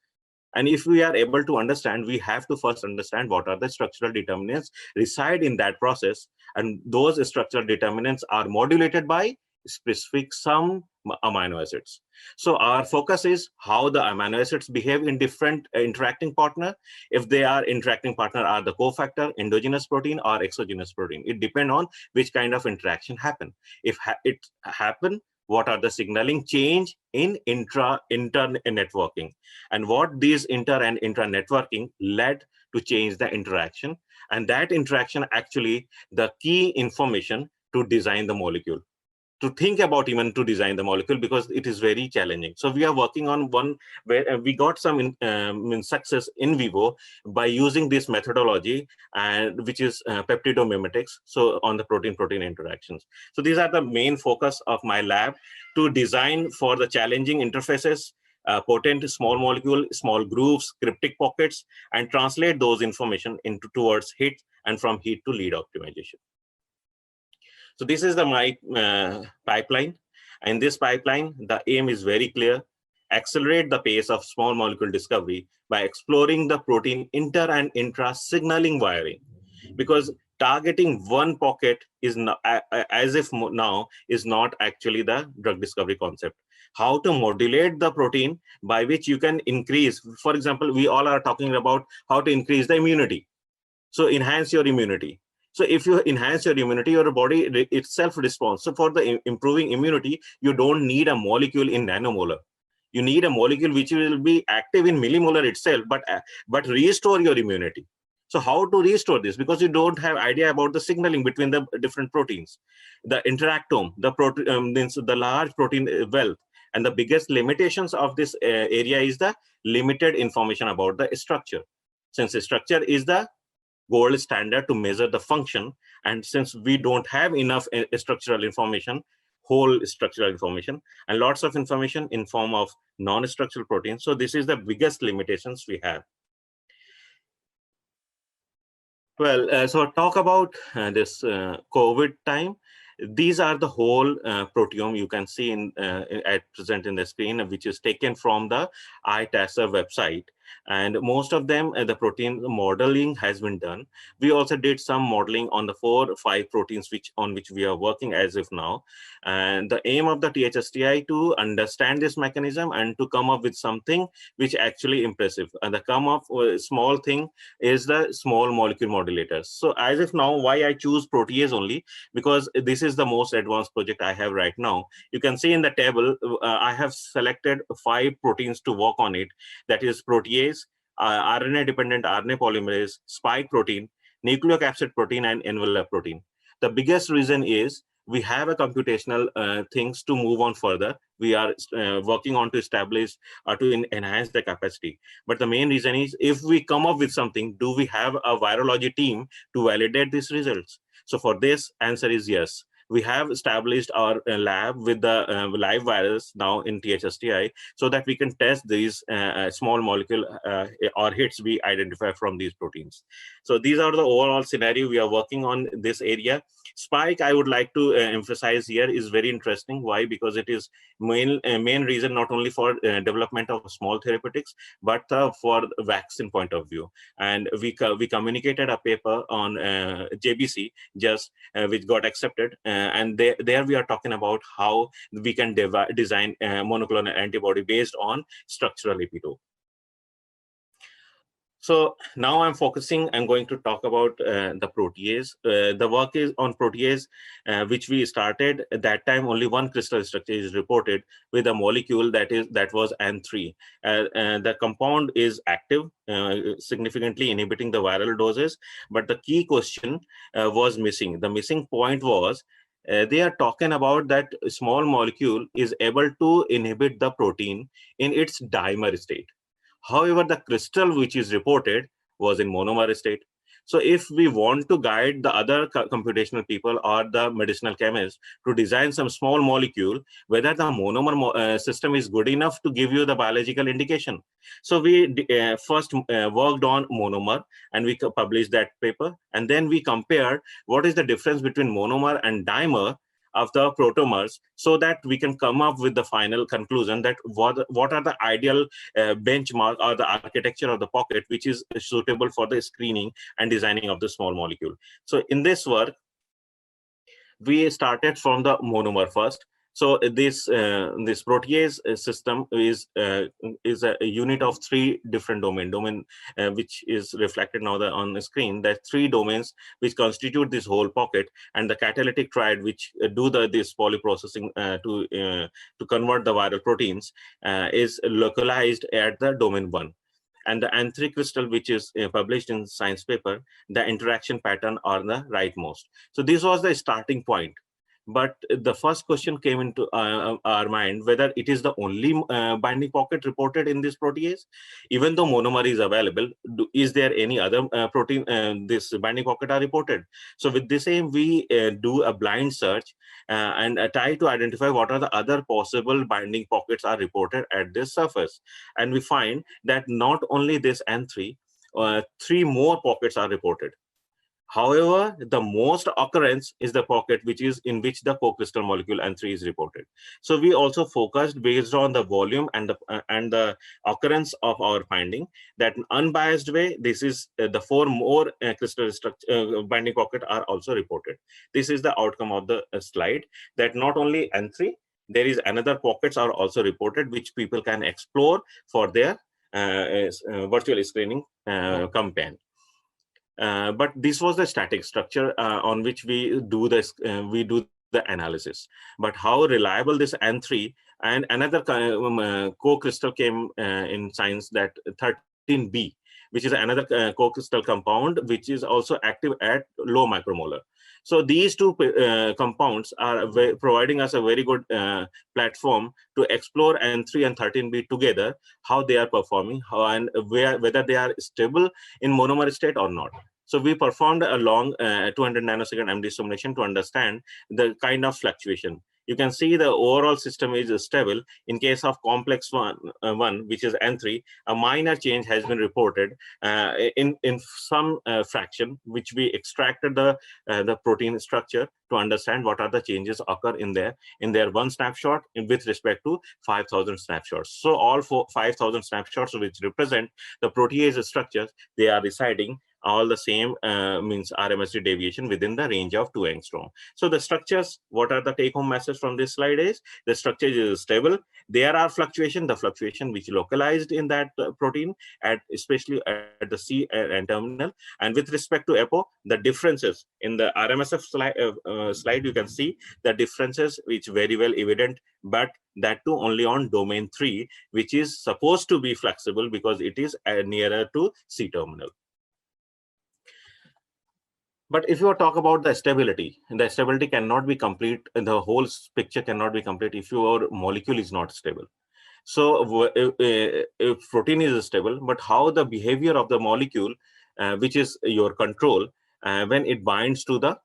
And if we are able to understand, we have to first understand what are the structural determinants reside in that process. And those structural determinants are modulated by specific some amino acids. So our focus is how the amino acids behave in different interacting partner. If they are interacting partner are the cofactor, endogenous protein, or exogenous protein. It depends on which kind of interaction happen. If it happen, what are the signaling change in inter networking, and what these inter and intra networking led to change the interaction, and that interaction actually the key information to design the molecule, to think about even to design the molecule, because it is very challenging. So we are working on one where we got some success in vivo by using this methodology, and which is peptidomimetics. So on the protein-protein interactions. So these are the main focus of my lab, to design for the challenging interfaces, potent small molecule, small grooves, cryptic pockets, and translate those information into towards hit, and from hit to lead optimization. So this is my pipeline. In this pipeline, the aim is very clear: accelerate the pace of small molecule discovery by exploring the protein inter and intra signaling wiring. Because targeting one pocket is not, as if now is not actually the drug discovery concept. How to modulate the protein by which you can increase. For example, we all are talking about how to increase the immunity. So enhance your immunity. So if you enhance your immunity, your body itself responds. So for the improving immunity, you don't need a molecule in nanomolar. You need a molecule which will be active in millimolar itself, but restore your immunity. So how to restore this? Because you don't have idea about the signaling between the different proteins. The interactome, the large protein wealth, And the biggest limitations of this area is the limited information about the structure. Since the structure is the gold standard to measure the function, and since we don't have enough structural information, whole structural information, and lots of information in form of non-structural proteins, so this is the biggest limitations we have. Well, so talk about this COVID time. These are the whole proteome you can see at present in the screen, which is taken from the ITASR website. And most of them, the protein modeling has been done. We also did some modeling on the 4 or 5 proteins on which we are working as of now. And the aim of the THSTI to understand this mechanism and to come up with something which actually impressive. And the come up with small thing is the small molecule modulators. So as of now, why I choose protease only? Because this is the most advanced project I have right now. You can see in the table, I have selected 5 proteins to work on it. That is protease, RNA-dependent RNA polymerase, spike protein, nucleocapsid protein, and envelope protein. The biggest reason is we have a computational things to move on further. We are working on to establish or to enhance the capacity. But the main reason is if we come up with something, do we have a virology team to validate these results? So for this, answer is yes. We have established our lab with the live virus now in THSTI so that we can test these small molecule or hits we identify from these proteins. So these are the overall scenario we are working on this area. Spike, I would like to emphasize here, is very interesting. Why? Because it is main reason not only for development of small therapeutics, but for vaccine point of view. And we communicated a paper on JBC just which got accepted. And there we are talking about how we can design monoclonal antibody based on structural epitope. So now I'm going to talk about the protease. The work is on protease, which we started. At that time, only one crystal structure is reported with a molecule that was N3. The compound is active, significantly inhibiting the viral doses. But the key question was missing. The missing point was they are talking about that small molecule is able to inhibit the protein in its dimer state. However, the crystal which is reported was in monomer state. So if we want to guide the other computational people or the medicinal chemists to design some small molecule, whether the monomer system is good enough to give you the biological indication. So we first worked on monomer and we published that paper. And then we compared what is the difference between monomer and dimer of the protomers, so that we can come up with the final conclusion that what are the ideal benchmark or the architecture of the pocket which is suitable for the screening and designing of the small molecule. So in this work, we started from the monomer first. So this protease system is a unit of 3 different domain which is reflected now on the screen. There are 3 domains which constitute this whole pocket, and the catalytic triad which do this polyprocessing to convert the viral proteins is localized at the domain 1. And the N3 crystal, which is published in science paper, the interaction pattern are the rightmost. So this was the starting point. But the first question came into our mind whether it is the only binding pocket reported in this protease. Even though monomer is available, is there any other protein this binding pocket are reported? So with this aim, we do a blind search and try to identify what are the other possible binding pockets are reported at this surface. And we find that not only this N3, 3 more pockets are reported. However, the most occurrence is the pocket which is in which the co-crystal molecule N3 is reported. So we also focused based on the volume and the occurrence of our finding that in unbiased way, this is the 4 more crystal structure binding pocket are also reported. This is the outcome of the slide, that not only N3, there is another pockets are also reported which people can explore for their virtual screening campaign. But this was the static structure on which we do this. We do the analysis. But how reliable this N3 and another co-crystal came in science, that 13B, which is another co-crystal compound which is also active at low micromolar. So these two compounds are providing us a very good platform to explore N3 and 13B together, how they are performing, and whether they are stable in monomer state or not. So we performed a long 200 nanosecond MD simulation to understand the kind of fluctuation. You can see the overall system is stable. In case of complex one, which is N3, a minor change has been reported in some fraction, which we extracted the protein structure to understand what are the changes occur in their one snapshot with respect to 5,000 snapshots. So all 5,000 snapshots, which represent the protease structures, they are residing all the same means RMSD deviation within the range of 2 angstrom. So the structures, what are the take-home message from this slide is, the structure is stable. There are fluctuation, the fluctuation which localized in that protein, especially at the C and terminal. And with respect to EPO, the differences in the RMSF slide, you can see the differences which very well evident, but that too only on domain 3, which is supposed to be flexible because it is nearer to C terminal. But if you talk about the stability cannot be complete, and the whole picture cannot be complete if your molecule is not stable. So if protein is stable, but how the behavior of the molecule, which is your control, when it binds to the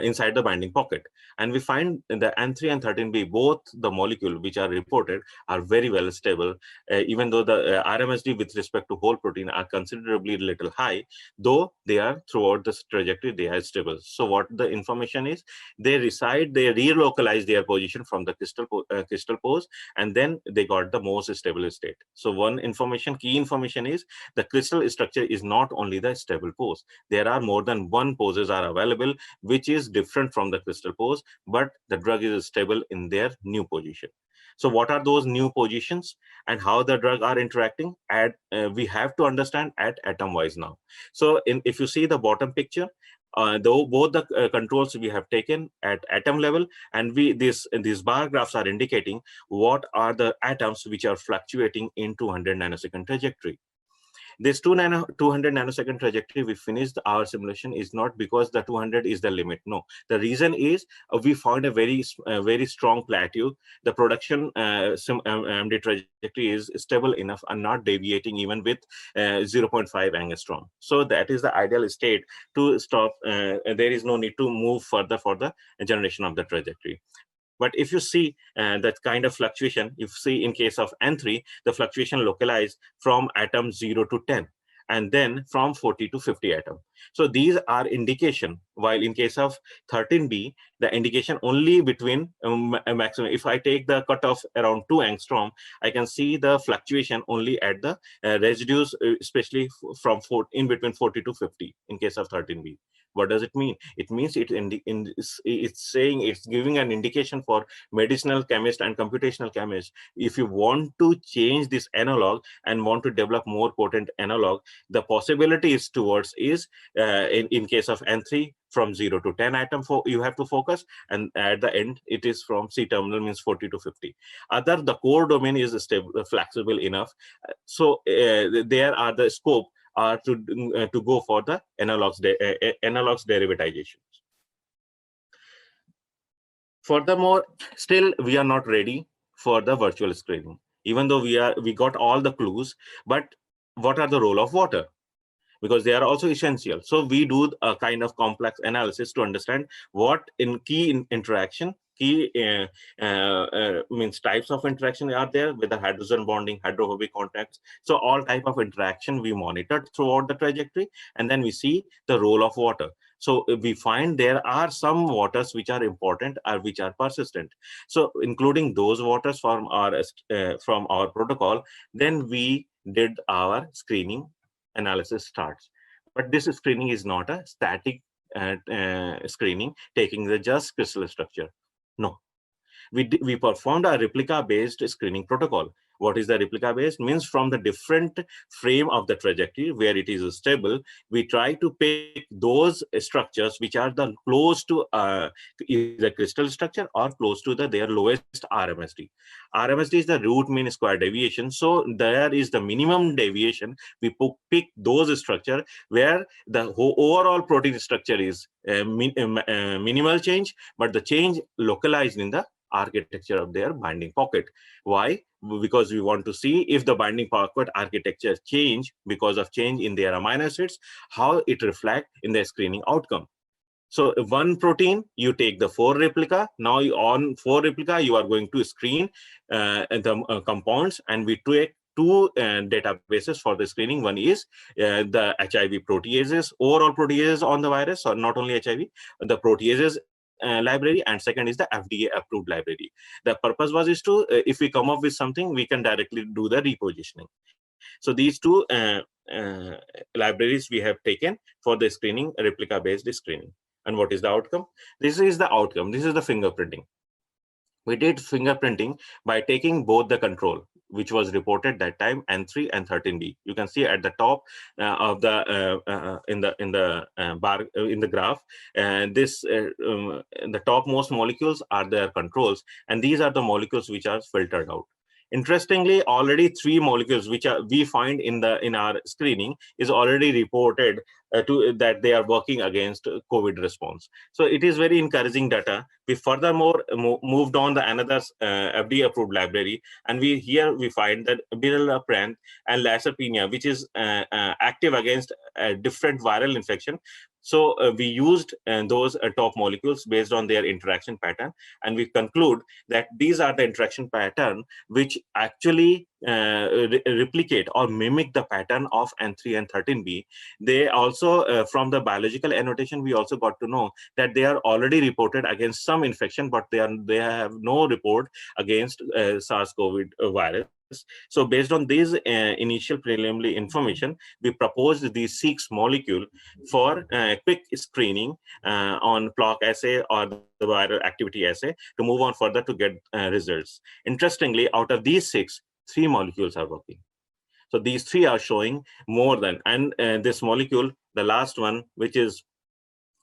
inside the binding pocket. And we find in the N3 and 13B, both the molecule which are reported are very well stable, even though the RMSD with respect to whole protein are considerably little high, though they are throughout this trajectory, they are stable. So what the information is, they relocalize their position from the crystal pose, and then they got the most stable state. So one key information is the crystal structure is not only the stable pose. There are more than one poses are available, which is different from the crystal pose, but the drug is stable in their new position. So what are those new positions and how the drug are interacting? We have to understand at atom wise now. So if you see the bottom picture, though both the controls we have taken at atom level, and these bar graphs are indicating what are the atoms which are fluctuating in 200 nanosecond trajectory. This 200 nanosecond trajectory, we finished our simulation is not because the 200 is the limit. No, the reason is we found a very strong plateau. The production MD trajectory is stable enough and not deviating even with 0.5 angstrom. So that is the ideal state to stop. There is no need to move further for the generation of the trajectory. But if you see that kind of fluctuation, if you see in case of N3, the fluctuation localized from atom 0 to 10, and then from 40 to 50 atom. So these are indication, while in case of 13B, the indication only between a maximum. If I take the cutoff around 2 angstrom, I can see the fluctuation only at the residues, especially from in between 40 to 50 in case of 13B. What does it mean? It means it's saying, it's giving an indication for medicinal chemist and computational chemist. If you want to change this analog and want to develop more potent analog, the possibilities towards is in case of N3 from 0 to 10 atom you have to focus, and at the end it is from C terminal means 40 to 50. The core domain is stable, flexible enough. So there are the scope to go for the analogs derivatization. Furthermore, still we are not ready for the virtual screening, even though we got all the clues. But what are the role of water? Because they are also essential. So we do a kind of complex analysis to understand what key interaction, means types of interaction are there with the hydrogen bonding, hydrophobic contacts. So all type of interaction we monitored throughout the trajectory, and then we see the role of water. So we find there are some waters which are important or which are persistent. So including those waters from our protocol, then we did our screening analysis starts. But this screening is not a static screening taking the just crystal structure. No, we performed a replica based screening protocol. What is the replica based? Means from the different frame of the trajectory where it is stable, we try to pick those structures which are the close to either crystal structure or close to their lowest RMSD. RMSD is the root mean square deviation. So there is the minimum deviation. We pick those structure where the overall protein structure is minimal change, but the change localized in the architecture of their binding pocket. Why? Because we want to see if the binding pocket architecture change because of change in their amino acids, how it reflects in the screening outcome. So one protein, you take the 4 replica. Now on 4 replica, you are going to screen the compounds, and we take 2 databases for the screening. One is the HIV proteases, overall proteases on the virus, or not only HIV, the proteases library, and second is the FDA approved library. The purpose is to, if we come up with something, we can directly do the repositioning. So these 2 libraries we have taken for the screening, replica based screening. And what is the outcome? This is the outcome. This is the fingerprinting. We did fingerprinting by taking both the control, which was reported that time, N3 and 13B. You can see at the top of the in the graph, and this the topmost molecules are their controls, and these are the molecules which are filtered out. Interestingly, already 3 molecules which we find in our screening is already reported that they are working against COVID response. So it is very encouraging data. We furthermore moved on the another FDA approved library, and here we find that birulapranth and lysopenia, which is active against different viral infection. So we used those top molecules based on their interaction pattern, and we conclude that these are the interaction pattern which actually replicate or mimic the pattern of N3 and 13B. They also, from the biological annotation, we also got to know that they are already reported against some infection, but they have no report against SARS-CoV virus. So based on these initial preliminary information, we proposed these 6 molecules for quick screening on Flock assay or the viral activity assay to move on further to get results. Interestingly, out of these 6, 3 molecules are working. So these 3 are showing more than, and this molecule, the last one, which is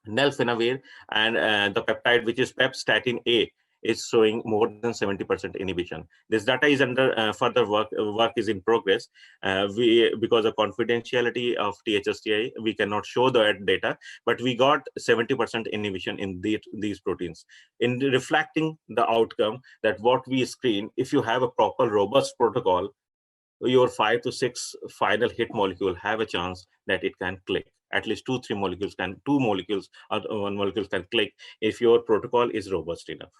nelfinavir, and the peptide, which is pepstatin A, is showing more than 70% inhibition. This data is under further work is in progress. Because of confidentiality of THSTI, we cannot show that data, but we got 70% inhibition in these proteins. In reflecting the outcome that what we screen, if you have a proper robust protocol, your 5 to 6 final hit molecule have a chance that it can click. At least 2 molecules or 1 molecule can click if your protocol is robust enough.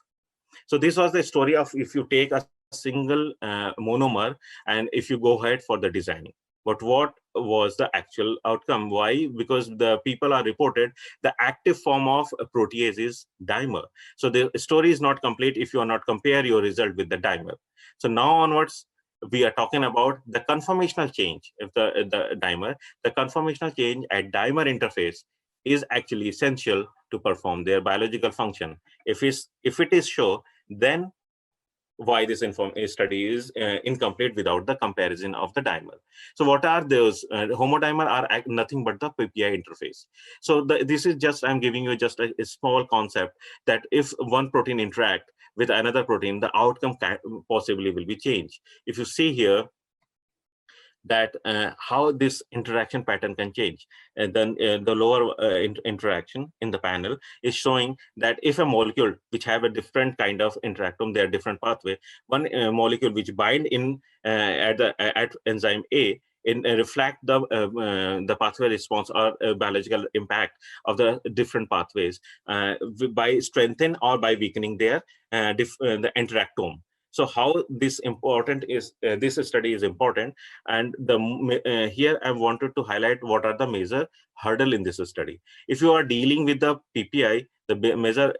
So this was the story of if you take a single monomer and if you go ahead for the designing. But what was the actual outcome? Why? Because the people are reported the active form of a protease is dimer. So the story is not complete if you are not compare your result with the dimer. So now onwards, we are talking about the conformational change of the dimer. The conformational change at dimer interface is actually essential to perform their biological function. If it is shown, then why this study is incomplete without the comparison of the dimer. So what are those? Homodimer are nothing but the PPI interface. So this is just, I'm giving you just a small concept that if one protein interact with another protein, the outcome possibly will be changed. If you see here, that how this interaction pattern can change. And then the lower interaction in the panel is showing that if a molecule which have a different kind of interactome, they are different pathway, one molecule which bind in at enzyme A, reflect the pathway response or biological impact of the different pathways by strengthening or by weakening their the interactome. So how this important is, this study is important, and here I wanted to highlight what are the major hurdle in this study. If you are dealing with the PPI, the major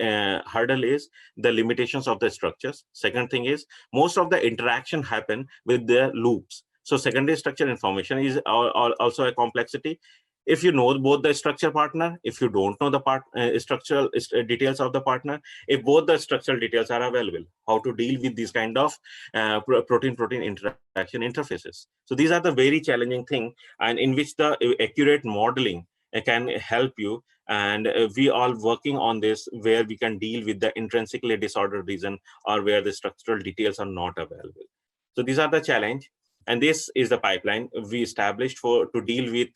hurdle is the limitations of the structures. Second thing is most of the interaction happen with the loops. So secondary structure information is also a complexity. If you know both the structure partner, if you don't know the structural details of the partner, if both the structural details are available, how to deal with these kind of protein-protein interaction interfaces. So these are the very challenging thing, and in which the accurate modeling can help you. And we are working on this, where we can deal with the intrinsically disordered region, or where the structural details are not available. So these are the challenge. And this is the pipeline we established to deal with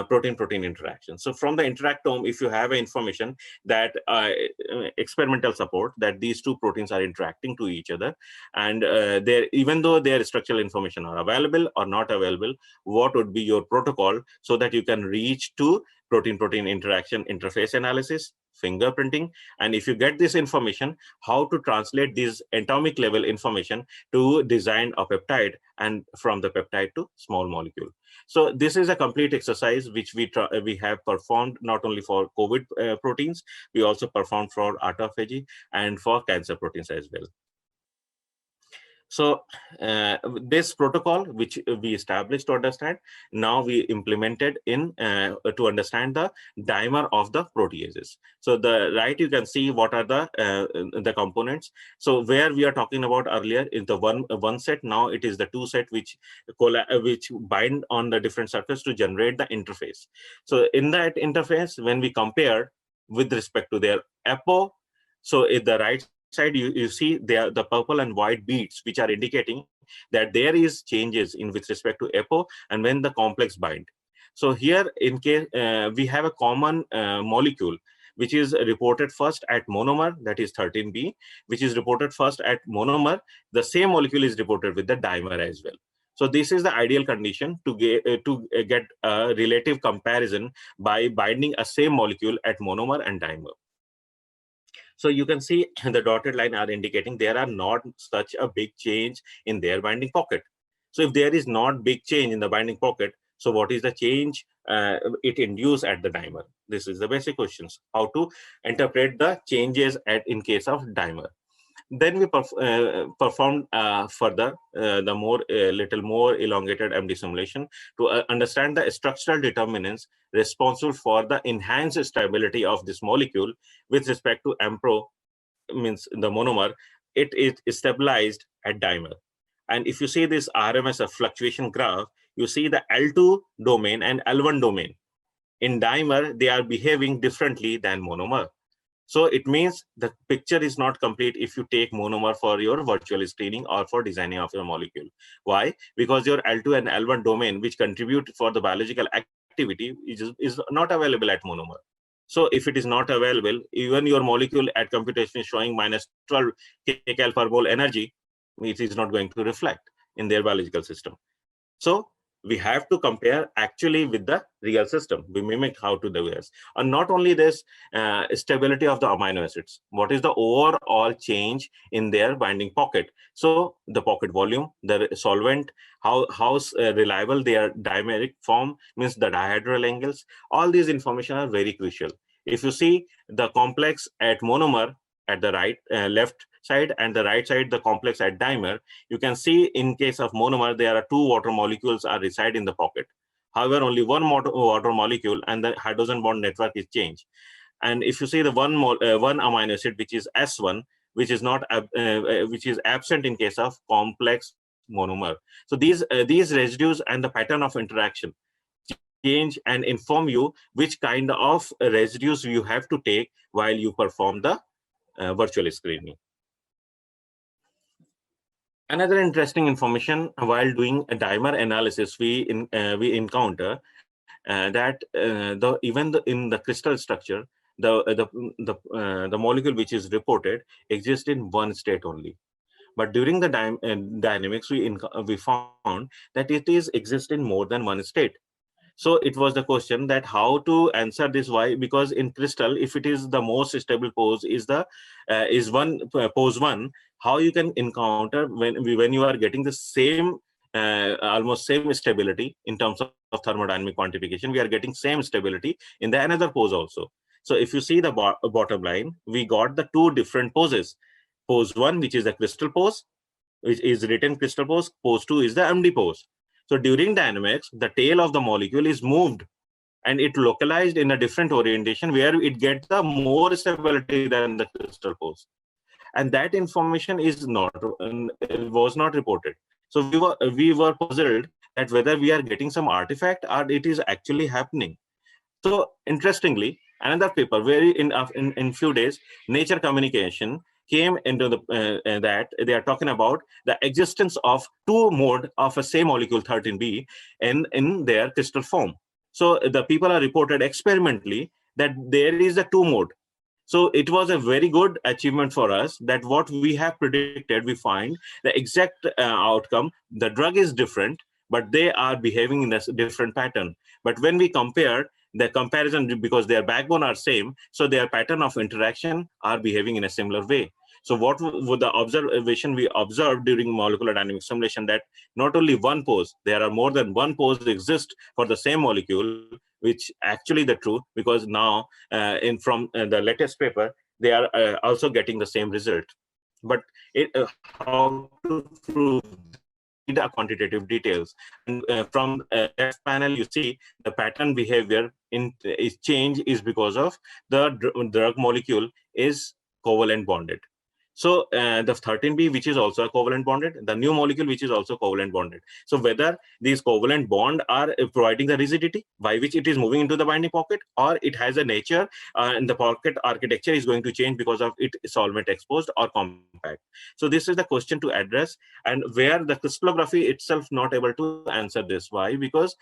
protein-protein interactions. So from the interactome, if you have information that experimental support that these two proteins are interacting to each other, and even though their structural information are available or not available, what would be your protocol so that you can reach to protein-protein interaction interface analysis, fingerprinting, and if you get this information, how to translate this atomic level information to design a peptide, and from the peptide to small molecule. So this is a complete exercise which we have performed not only for COVID proteins, we also performed for autophagy and for cancer proteins as well. So this protocol, which we established to understand, now we implemented in to understand the dimer of the proteases. So the right, you can see what are the components. So where we are talking about earlier in the one set, now it is the two set which bind on the different surface to generate the interface. So in that interface, when we compare with respect to their apo, so in the right side, you see there the purple and white beads, which are indicating that there is changes in with respect to apo and when the complex bind. So here, in case we have a common molecule which is reported first at monomer, that is 13B, which is reported first at monomer. The same molecule is reported with the dimer as well. So this is the ideal condition to get a relative comparison by binding a same molecule at monomer and dimer. So you can see the dotted line are indicating there are not such a big change in their binding pocket. So if there is not big change in the binding pocket, so what is the change it induces at the dimer? This is the basic questions, how to interpret the changes in case of dimer. Then we performed further the little more elongated MD simulation to understand the structural determinants responsible for the enhanced stability of this molecule with respect to ampro, means the monomer. It is stabilized at dimer. And if you see this RMS fluctuation graph, you see the L2 domain and L1 domain. In dimer, they are behaving differently than monomer. So it means the picture is not complete if you take monomer for your virtual screening or for designing of your molecule. Why? Because your L2 and L1 domain, which contribute for the biological activity, is not available at monomer. So if it is not available, even your molecule at computation is showing -12 kcal per mole energy, it is not going to reflect in their biological system. So we have to compare actually with the real system. We mimic how to do this. And not only this, stability of the amino acids. What is the overall change in their binding pocket? So the pocket volume, the solvent, how reliable their dimeric form, means the dihedral angles. All these information are very crucial. If you see the complex at monomer at the right, left side, and the right side, the complex at dimer, you can see in case of monomer, there are two water molecules are reside in the pocket. However, only one water molecule and the hydrogen bond network is changed. And if you see the one amino acid, which is S1, which is not which is absent in case of complex monomer. So these residues and the pattern of interaction change and inform you which kind of residues you have to take while you perform the virtual screening. Another interesting information while doing a dimer analysis, we encounter that in the crystal structure, the molecule which is reported exists in one state only. But during the dynamics, we found that it exists in more than one state. So it was the question that how to answer this. Why? Because in crystal, if it is the most stable pose is pose 1, how you can encounter when you are getting the same almost same stability in terms of thermodynamic quantification, we are getting same stability in the another pose also. So if you see the bottom line, we got the two different poses. Pose 1, which is the crystal pose, which is written crystal pose. Pose 2 is the MD pose. So during dynamics, the tail of the molecule is moved and it localized in a different orientation where it gets the more stability than the crystal pose. And that information was not reported. So we were puzzled that whether we are getting some artifact or it is actually happening. So interestingly, another paper where in few days, Nature Communication came into that they are talking about the existence of two mode of a same molecule 13B in their crystal form. So the people are reported experimentally that there is a two mode. So it was a very good achievement for us that what we have predicted, we find the exact outcome. The drug is different, but they are behaving in a different pattern. But when we compare the comparison, because their backbone are same, so their pattern of interaction are behaving in a similar way. So what would the observation we observed during molecular dynamic simulation, that not only one pose, there are more than one pose exist for the same molecule, which actually the true, because now from the latest paper, they are also getting the same result. But how to prove the quantitative details? And from left panel, you see the pattern behavior is change is because of the drug molecule is covalent bonded. So the 13B, which is also covalent bonded, the new molecule, which is also covalent bonded. So whether these covalent bond are providing the rigidity by which it is moving into the binding pocket, or it has a nature and the pocket architecture is going to change because of it solvent exposed or compact. So this is the question to address, and where the crystallography itself not able to answer this. Why? Because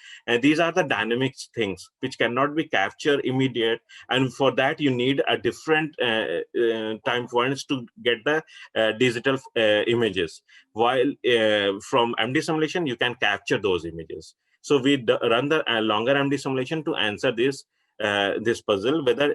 these are the dynamic things which cannot be captured immediate, and for that you need a different time points to get the digital images, while from MD simulation you can capture those images. So we run the longer MD simulation to answer this puzzle, whether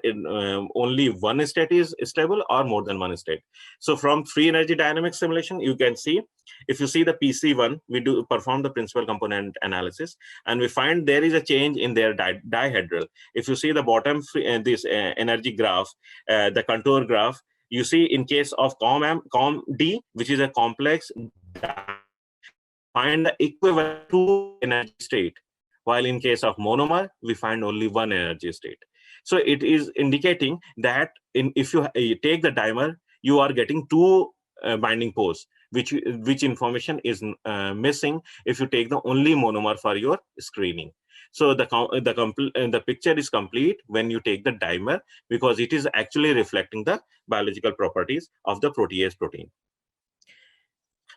only one state is stable or more than one state. So from free energy dynamic simulation, you can see, if you see the PC1, we do perform the principal component analysis, and we find there is a change in their dihedral. If you see the bottom this energy graph, the contour graph, you see in case of COM-D, which is a complex, find the equivalent to energy state, while in case of monomer, we find only one energy state. So it is indicating that if you take the dimer, you are getting two binding pose, which information is missing if you take the only monomer for your screening. So the picture is complete when you take the dimer, because it is actually reflecting the biological properties of the protease protein.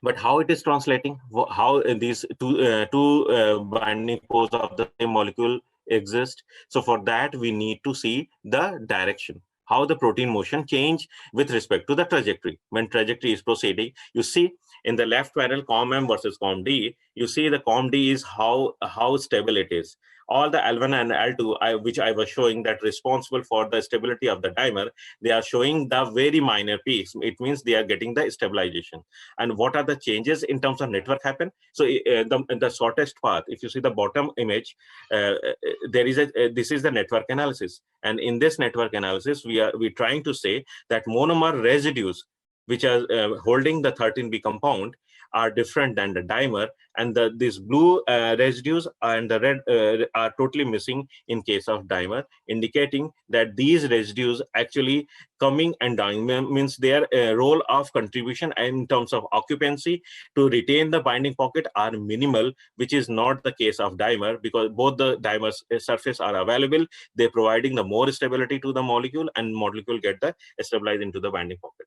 But how it is translating, how these two binding pose of the same molecule exist. So for that, we need to see the direction, how the protein motion change with respect to the trajectory. When trajectory is proceeding, you see in the left panel, COM-M versus COM-D, you see the COM-D is how stable it is. All the L1 and L2, which I was showing that responsible for the stability of the dimer, they are showing the very minor peaks. It means they are getting the stabilization. And what are the changes in terms of network happen? So the shortest path, if you see the bottom image, there is this is the network analysis. And in this network analysis, we're trying to say that monomer residues, which are holding the 13B compound, are different than the dimer, and these blue residues and the red are totally missing in case of dimer, indicating that these residues actually coming and dying means their role of contribution in terms of occupancy to retain the binding pocket are minimal, which is not the case of dimer, because both the dimer's surface are available. They're providing the more stability to the molecule, and molecule get the stabilized into the binding pocket.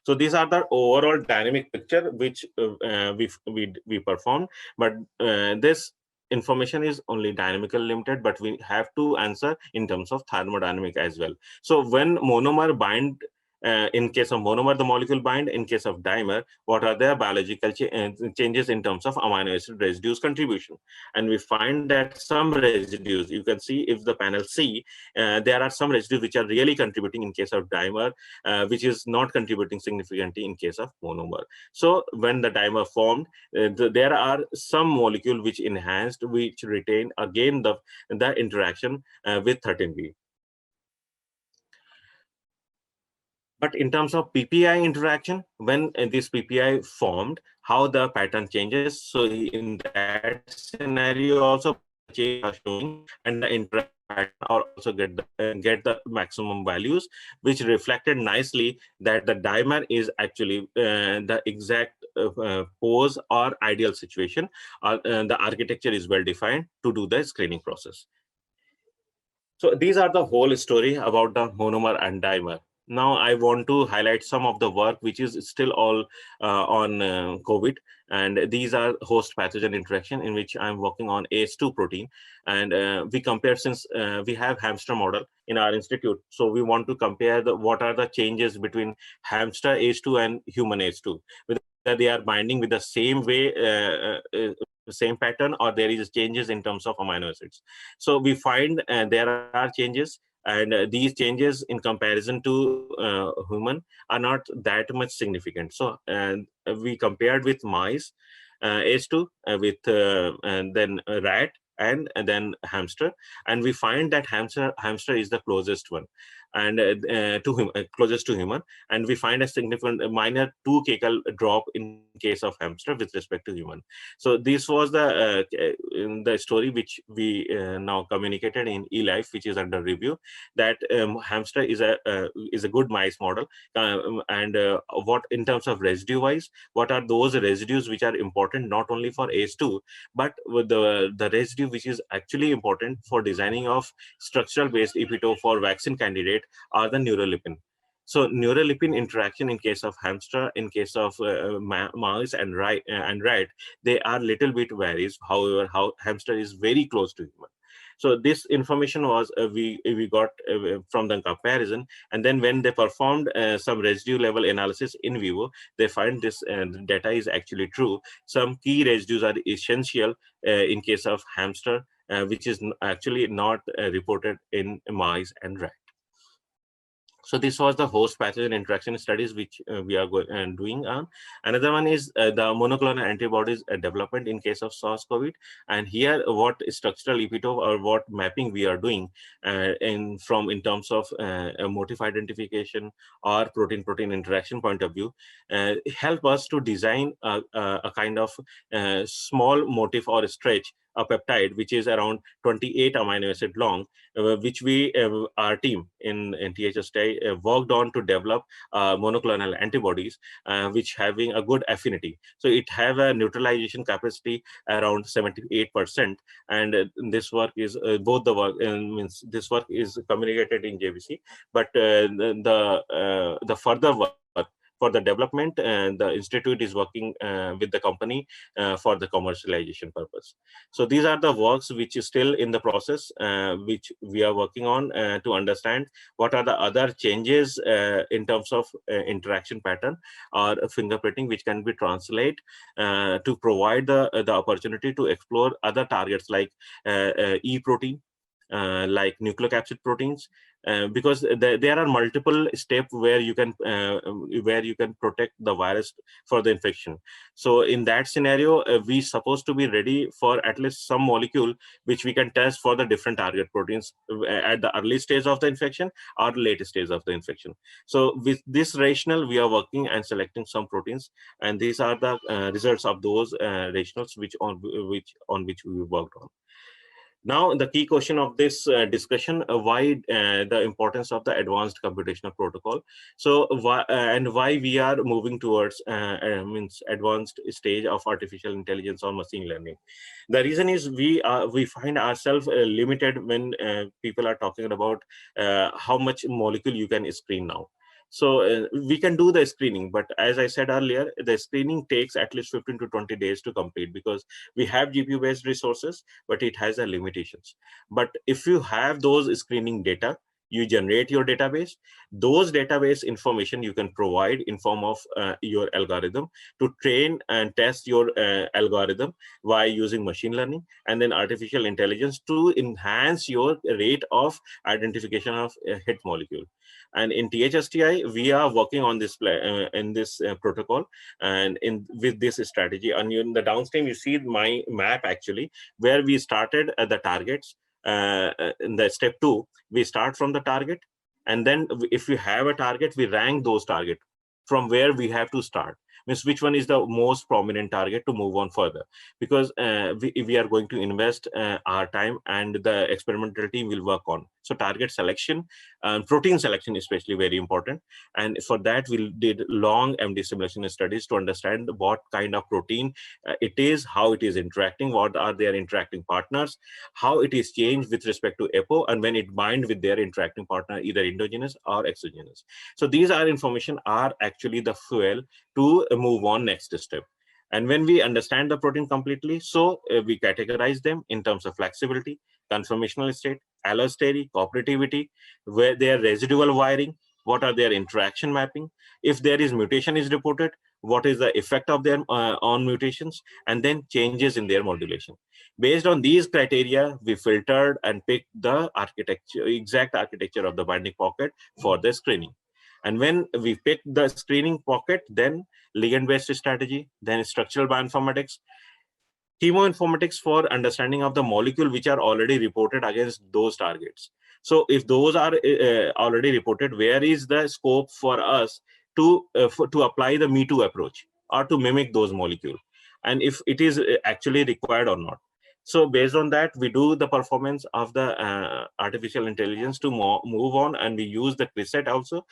So these are the overall dynamic picture which we performed, but this information is only dynamically limited, but we have to answer in terms of thermodynamic as well. So when monomer bind, in case of monomer, the molecule bind. In case of dimer, what are the biological changes in terms of amino acid residues contribution? And we find that some residues, you can see if the panel C, there are some residues which are really contributing in case of dimer, which is not contributing significantly in case of monomer. So when the dimer formed, there are some molecule which enhanced, which retain again the interaction with 13B. But in terms of PPI interaction, when this PPI formed, how the pattern changes. So in that scenario also, change are showing and the interaction pattern, or also get the maximum values, which reflected nicely that the dimer is actually the exact pose or ideal situation, or the architecture is well defined to do the screening process. So these are the whole story about the monomer and dimer. Now I want to highlight some of the work which is still all on COVID, and these are host pathogen interaction, in which I'm working on ACE2 protein, and we compare, since we have hamster model in our institute, so we want to compare what are the changes between hamster ACE2 and human ACE2, whether they are binding with the same way, same pattern, or there is changes in terms of amino acids. So we find there are changes, and these changes in comparison to human are not that much significant. So we compared with mice ACE2 with and then rat and then hamster, and we find that hamster is the closest one, and closest to human, and we find a significant minor 2 kcal drop in case of hamster with respect to human. So this was the story which we now communicated in eLife, which is under review, that hamster is a good mice model, and what in terms of residue wise, what are those residues which are important not only for ACE2, but with the residue which is actually important for designing of structural based epitope for vaccine candidate are the neurolipin. So neurolipin interaction in case of hamster, in case of mouse and rat, they are little bit varies. However, how hamster is very close to human. So this information was we got from the comparison, and then when they performed some residue level analysis in vivo, they find this data is actually true. Some key residues are essential in case of hamster, which is actually not reported in mice and rat. So this was the host pathogen interaction studies which we are doing on. Another one is the monoclonal antibodies development in case of SARS-CoV. And here, what structural epitope or what mapping we are doing in terms of motif identification or protein-protein interaction point of view, help us to design a kind of small motif or stretch, a peptide which is around 28 amino acid long, which we, our team in THSTI worked on to develop monoclonal antibodies, which having a good affinity. So it have a neutralization capacity around 78%, and this work is both the work means this work is communicated in JVC, but the further work for the development, and the institute is working with the company for the commercialization purpose. So these are the works which is still in the process, which we are working on to understand what are the other changes in terms of interaction pattern or fingerprinting, which can be translated to provide the opportunity to explore other targets like E protein, like nucleocapsid proteins, because there are multiple steps where you can protect the virus for the infection. So in that scenario, we supposed to be ready for at least some molecule which we can test for the different target proteins at the early stage of the infection or late stage of the infection. So with this rationale, we are working and selecting some proteins, and these are the results of those rationales which we worked on. Now, the key question of this discussion, why the importance of the advanced computational protocol. So, why we are moving towards means advanced stage of artificial intelligence or machine learning. The reason is we find ourselves limited when people are talking about how much molecule you can screen now. So we can do the screening, but as I said earlier, the screening takes at least 15 to 20 days to complete, because we have GPU-based resources, but it has a limitations. But if you have those screening data, you generate your database. Those database information you can provide in form of your algorithm to train and test your algorithm by using machine learning and then artificial intelligence to enhance your rate of identification of a hit molecule. And in THSTI, we are working on this in this protocol and with this strategy. And in the downstream, you see my map actually, where we started at the targets. In the step 2, we start from the target, and then if we have a target, we rank those targets from where we have to start. means which one is the most prominent target to move on further, because we are going to invest our time, and the experimental team will work on. So target selection and protein selection is especially very important. And for that, we did long MD simulation studies to understand what kind of protein it is, how it is interacting, what are their interacting partners, how it is changed with respect to EPO, and when it bind with their interacting partner, either endogenous or exogenous. So these are information are actually the fuel to move on next step. And when we understand the protein completely, so we categorize them in terms of flexibility, conformational state, allostery, cooperativity, where their residual wiring, what are their interaction mapping, if there is mutation is reported, what is the effect of their on mutations, and then changes in their modulation. Based on these criteria, we filtered and picked the architecture, exact architecture of the binding pocket for the screening. And when we pick the screening pocket, then ligand-based strategy, then structural bioinformatics, chemoinformatics for understanding of the molecule which are already reported against those targets. So if those are already reported, where is the scope for us to apply the Me Too approach or to mimic those molecules, and if it is actually required or not. So based on that, we do the performance of the artificial intelligence to move on, and we use the preset also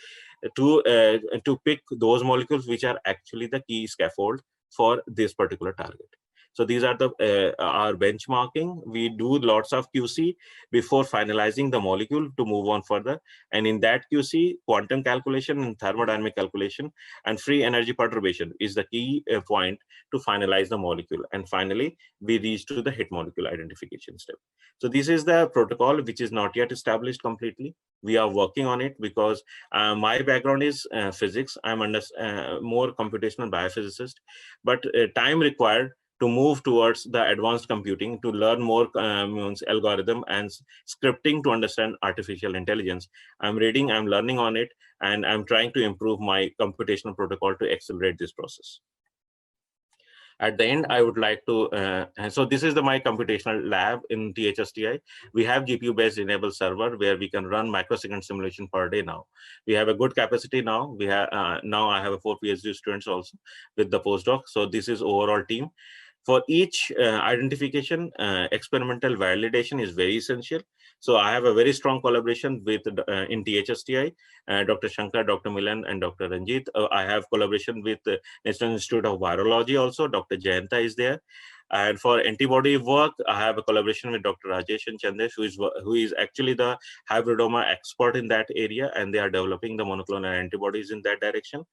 to pick those molecules which are actually the key scaffold for this particular target. So these are the our benchmarking. We do lots of QC before finalizing the molecule to move on further. And in that QC, quantum calculation and thermodynamic calculation and free energy perturbation is the key point to finalize the molecule. And finally, we reach to the hit molecule identification step. So this is the protocol which is not yet established completely. We are working on it because my background is physics. I'm more computational biophysicist, but time required to move towards the advanced computing, to learn more algorithm and scripting to understand artificial intelligence. I'm reading, I'm learning on it, and I'm trying to improve my computational protocol to accelerate this process. At the end, I would like to, so this is my computational lab in THSTI. We have GPU-based enabled server where we can run microsecond simulation per day now. We have a good capacity now. We have now I have 4 PhD students also with the postdoc. So this is overall team. For each identification, experimental validation is very essential. So I have a very strong collaboration with in THSTI, Dr. Shankar, Dr. Milan, and Dr. Ranjit. I have collaboration with the National Institute of Virology also. Dr. Jayanta is there. And for antibody work, I have a collaboration with Dr. Rajesh and Chandesh, who is actually the hybridoma expert in that area, and they are developing the monoclonal antibodies in that direction.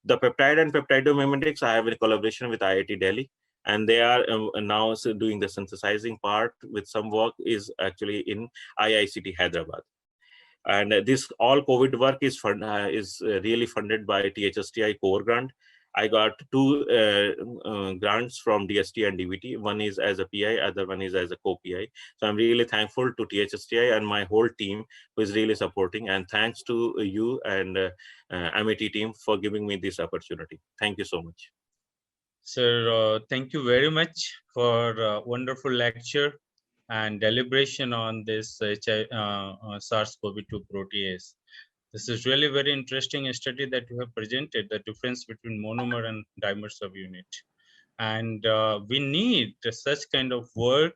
The peptide and peptidomimetics, I have a collaboration with IIT Delhi. And they are now doing the synthesizing part with some work is actually in IICT Hyderabad. And this all COVID work is really funded by THSTI core grant. I got 2 grants from DST and DVT. One is as a PI, other one is as a co-PI. So I'm really thankful to THSTI and my whole team who is really supporting. And thanks to you and Amity team for giving me this opportunity. Thank you so much. Sir, thank you very much for a wonderful lecture and deliberation on this SARS-CoV-2 protease. This is really very interesting study that you have presented, the difference between monomer and dimer subunit. And we need such kind of work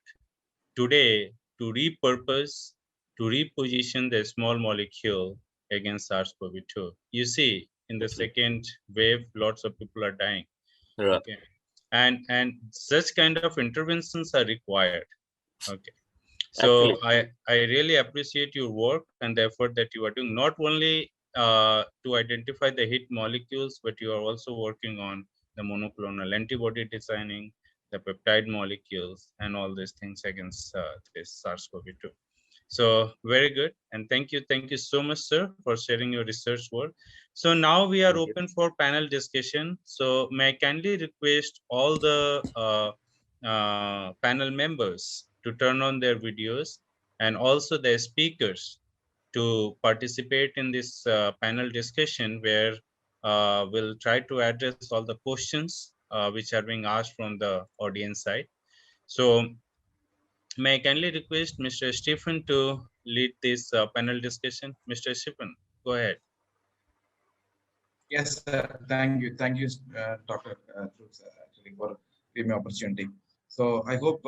today to repurpose, to reposition the small molecule against SARS-CoV-2. You see, in the second wave, lots of people are dying. Yeah. Okay, and such kind of interventions are required. Okay, so I really appreciate your work and the effort that you are doing, not only to identify the hit molecules, but you are also working on the monoclonal antibody designing, the peptide molecules, and all these things against this SARS-CoV-2. So very good, and thank you so much, sir, for sharing your research work. So now we are open for panel discussion. So may I kindly request all the panel members to turn on their videos, and also the speakers to participate in this panel discussion, where we'll try to address all the questions which are being asked from the audience side. So may I kindly request Mr. Stephen to lead this panel discussion? Mr. Stephen, go ahead. Yes, sir. Thank you. Thank you, Dr. Dhruv, sir, actually, for giving me opportunity. So I hope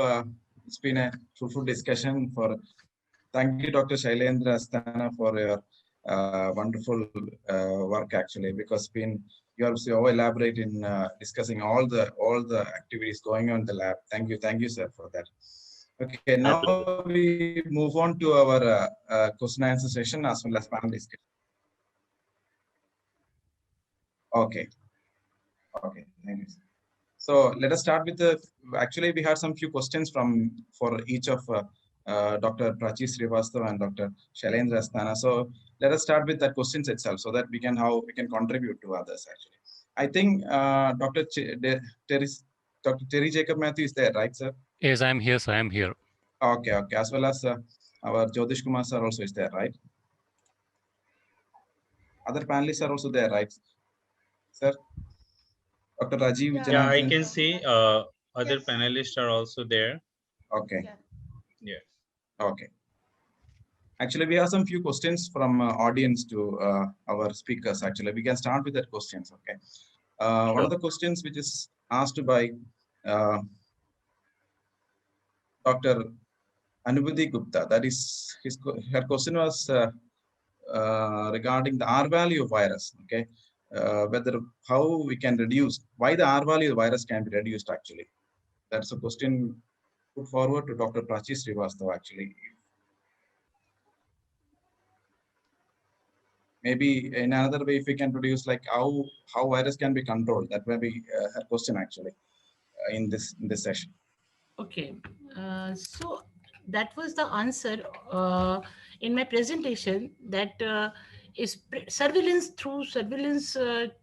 it's been a fruitful discussion. Thank you, Dr. Shailendra Asthana, for your wonderful work, actually, because you are so elaborate in discussing all the activities going on in the lab. Thank you, sir, for that. Okay, now we move on to our question and answer session as well as panel discussion. Okay. Okay, thank you. So let us start with actually we had some few questions for each of Dr. Prachi Srivastava and Dr. Shailendra Asthana. So let us start with that questions itself so that we can contribute to others actually. I think Dr. Terry Jacob Matthew is there, right, sir? Yes, I am here, sir. I am here. Okay, okay. As well as our Jyotish Kumar sir also is there, right? Other panelists are also there, right, sir? Dr. Rajiv. Yeah, I can see other panelists are also there. Okay. Yeah. Okay. Actually, we have some few questions from audience to our speakers. Actually, we can start with that questions. Okay. One of the questions which is asked by Dr. Anubhuti Gupta. That is her question was regarding the R value of virus. Okay. How we can reduce, why the R value of virus can be reduced actually. That's a question put forward to Dr. Prachi Srivastava actually. Maybe in another way, if we can produce like how virus can be controlled, that may be her question actually in this session. Okay, so that was the answer in my presentation, that is surveillance through surveillance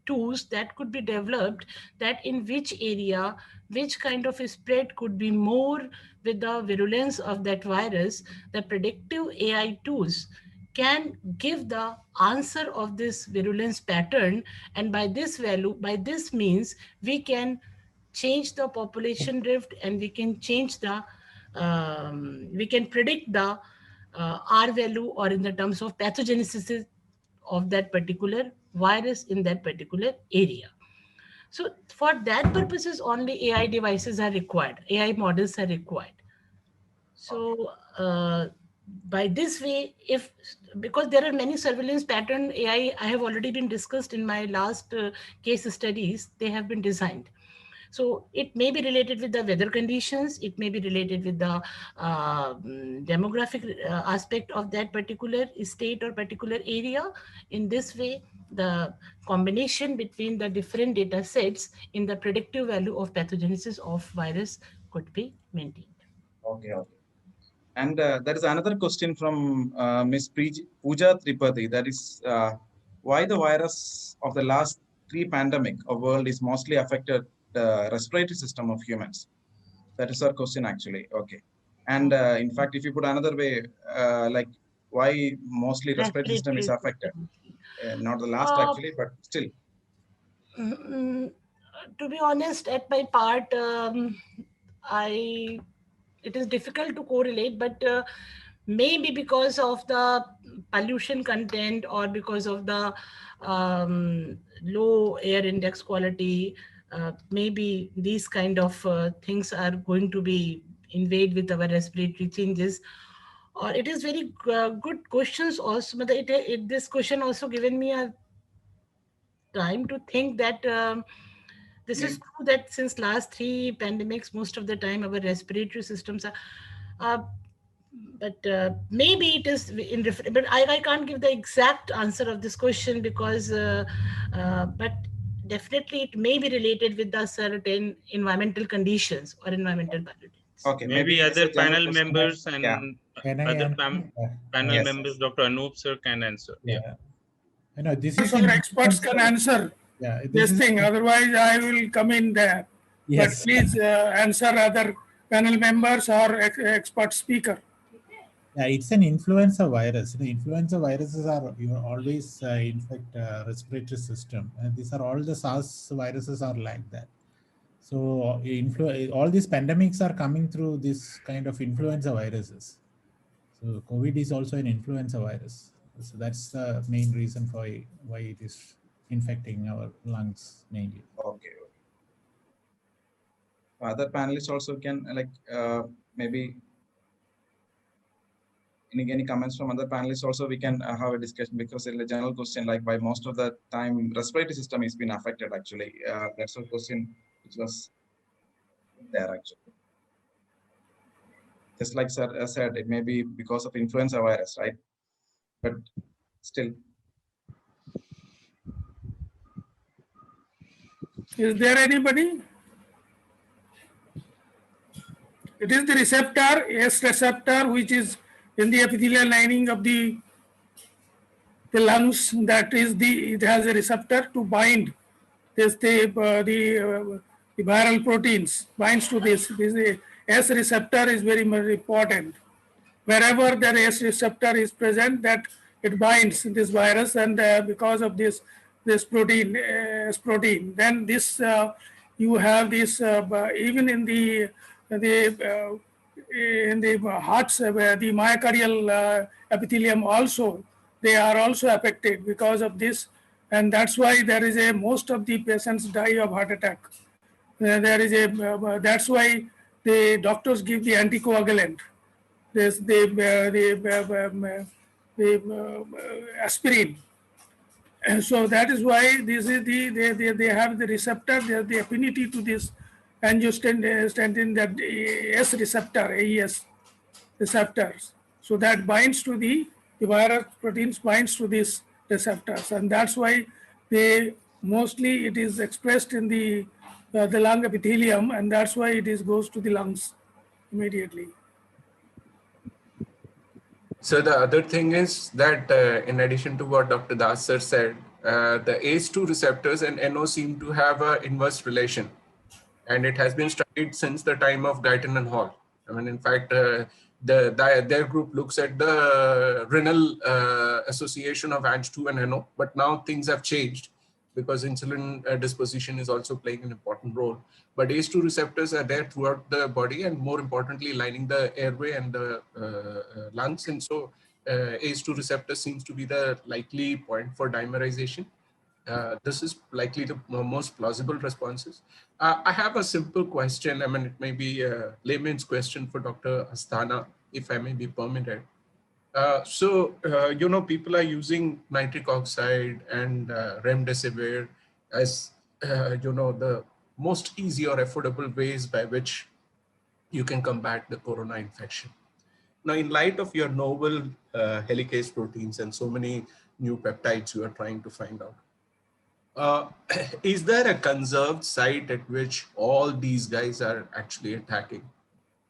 tools that could be developed, that in which area, which kind of a spread could be more with the virulence of that virus, the predictive AI tools can give the answer of this virulence pattern. And by this means, we can change the population drift, and we can change the we can predict the R value, or in the terms of pathogenesis of that particular virus in that particular area. So for that purposes only AI devices are required, AI models are required. So by this way, because there are many surveillance pattern AI I have already been discussed in my last case studies, they have been designed. So it may be related with the weather conditions, it may be related with the demographic aspect of that particular state or particular area. In this way, the combination between the different data sets in the predictive value of pathogenesis of virus could be maintained. Okay, okay. And there is another question from Ms. Pooja Tripathi. That is, why the virus of the last 3 pandemic of world is mostly affected the respiratory system of humans? That is our question actually. Okay. And in fact, if you put another way, like why mostly respiratory system is affected? Not the last actually, but still. To be honest, at my part, it is difficult to correlate, but maybe because of the pollution content, or because of the low air index quality, maybe these kind of things are going to be invade with our respiratory changes. Or it is very good questions also, but this question also given me a time to think that this is true, that since last 3 pandemics, most of the time our respiratory systems are, but maybe it is in different, but I can't give the exact answer of this question, because but definitely it may be related with the certain environmental conditions or environmental pollutants. Okay, maybe other panel members and other panel members, Dr. Anup sir, can answer. Yeah. I know this is experts can answer this thing. Otherwise, I will come in there. Yes. But please answer other panel members or expert speaker. Yeah, it's an influenza virus. The influenza viruses are always infect respiratory system, and these are all the SARS viruses are like that. So all these pandemics are coming through this kind of influenza viruses. So COVID is also an influenza virus. So that's the main reason for why it is infecting our lungs mainly. Okay. Other panelists also can maybe any comments from other panelists also we can have a discussion, because it's a general question like why most of the time respiratory system has been affected actually. That's a question which was there actually. Just like sir said, it may be because of influenza virus, right? But still. Is there anybody? It is the receptor, S receptor, which is in the epithelial lining of the lungs. That is it has a receptor to bind this the viral proteins, binds to this. This S receptor is very much important. Wherever the S receptor is present, that it binds this virus, and because of this protein, S protein, then this you have this even in the hearts, where the myocardial epithelium also, they are also affected because of this, and that's why there is most of the patients die of heart attack. There is that's why the doctors give the anticoagulant. There's the aspirin. And so that is why this is they have the receptor, they have the affinity to this angiostensin, that S receptor, AES receptors. So that binds to the virus proteins, binds to these receptors, and that's why they mostly it is expressed in the lung epithelium, and that's why it goes to the lungs immediately. So the other thing is that in addition to what Dr. Das sir said, the ACE2 receptors and NO seem to have an inverse relation, and it has been studied since the time of Guyton and Hall. I mean, in fact, their group looks at the renal association of Ang2 and NO, but now things have changed because insulin disposition is also playing an important role. But ACE2 receptors are there throughout the body, and more importantly, lining the airway and the lungs. And so ACE2 receptor seems to be the likely point for dimerization. This is likely the most plausible responses. I have a simple question. I mean, it may be a layman's question for Dr. Asthana, if I may be permitted. You know, people are using nitric oxide and remdesivir as, you know, the most easy or affordable ways by which you can combat the corona infection. Now, in light of your novel helicase proteins and so many new peptides you are trying to find out, is there a conserved site at which all these guys are actually attacking?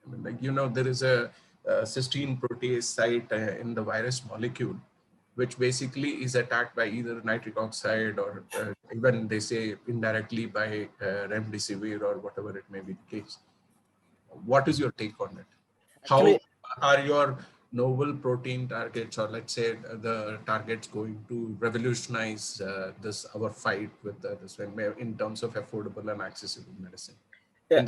I mean, like, you know, there is a cysteine protease site in the virus molecule, which basically is attacked by either nitric oxide or even they say indirectly by remdesivir or whatever it may be the case. What is your take on it? How are your novel protein targets, or let's say the targets, going to revolutionize our fight with this in terms of affordable and accessible medicine? Yeah,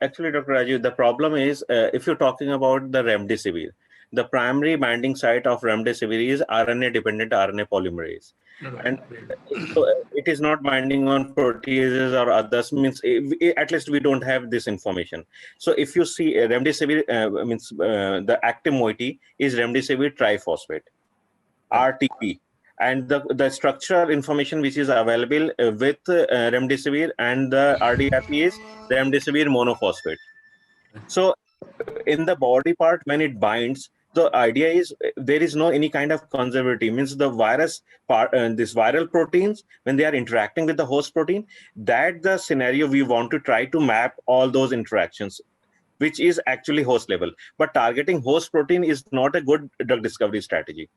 actually, Dr. Raju, the problem is if you're talking about the remdesivir, the primary binding site of remdesivir is RNA-dependent RNA polymerase. And so it is not binding on proteases or others, means at least we don't have this information. So if you see remdesivir, means the active moiety is remdesivir triphosphate, RTP. And the structural information which is available with remdesivir and the RDRP is remdesivir monophosphate. So in the body part, when it binds, the idea is there is no any kind of conservative, means the virus part, this viral proteins, when they are interacting with the host protein, that the scenario we want to try to map all those interactions, which is actually host level. But targeting host protein is not a good drug discovery strategy.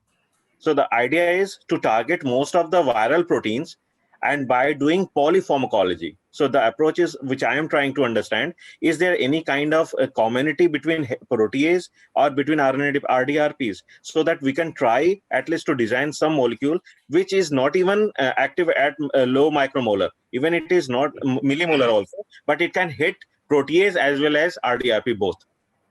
So the idea is to target most of the viral proteins, and by doing polypharmacology. So the approach is, which I am trying to understand, is there any kind of a commonality between protease or between RNA RDRPs, so that we can try at least to design some molecule which is not even active at low micromolar, even it is not millimolar also, but it can hit protease as well as RDRP both.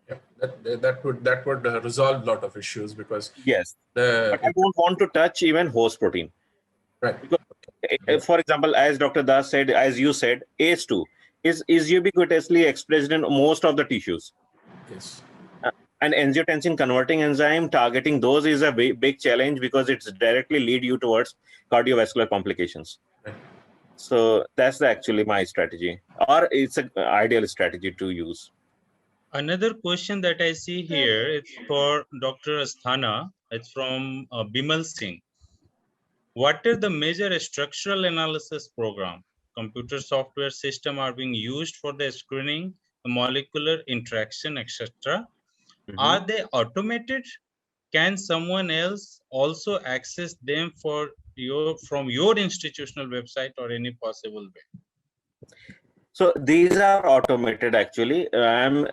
Yeah, that would resolve a lot of issues, because yes, but I don't want to touch even host protein. Right. Because For example, as Dr. Das said, as you said, ACE2 is ubiquitously expressed in most of the tissues. Yes. And angiotensin converting enzyme targeting those is a big challenge because it's directly lead you towards cardiovascular complications. Right. So that's actually my strategy, or it's an ideal strategy to use. Another question that I see here, it's for Dr. Asthana. It's from Bimal Singh. What are the major structural analysis program? Computer software system are being used for the screening, molecular interaction, etc. Are they automated? Can someone else also access them from your institutional website or any possible way? So these are automated actually. I'm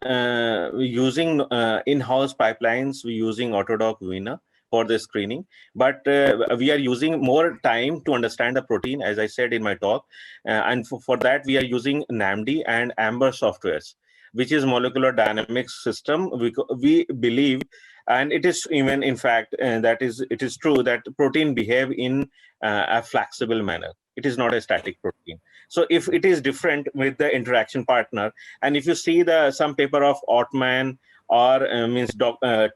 using in-house pipelines. We're using Autodoc Vina for the screening, but we are using more time to understand the protein, as I said in my talk. And for that, we are using NAMD and AMBER softwares, which is molecular dynamics system. We believe, and it is even in fact, it is true that protein behave in a flexible manner. It is not a static protein. So if it is different with the interaction partner, and if you see some paper of Ottman or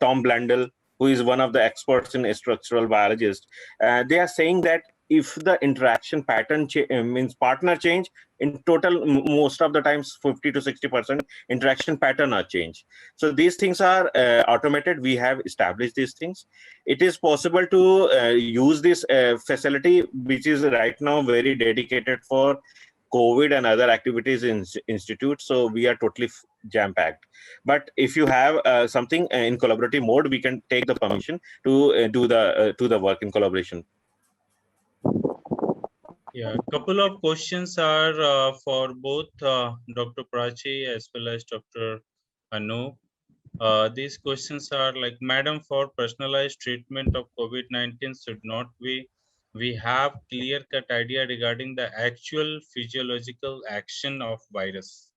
Tom Blandel, who is one of the experts in structural biologists, they are saying that if the interaction pattern means partner change, in total, most of the times 50 to 60% interaction pattern are changed. So these things are automated. We have established these things. It is possible to use this facility, which is right now very dedicated for COVID and other activities in institute. So we are totally jam-packed. But if you have something in collaborative mode, we can take the permission to do the work in collaboration. Yeah, a couple of questions are for both Dr. Prachi as well as Dr. Anu. These questions are like, Madam, for personalized treatment of COVID-19 should not we have clear-cut idea regarding the actual physiological action of virus.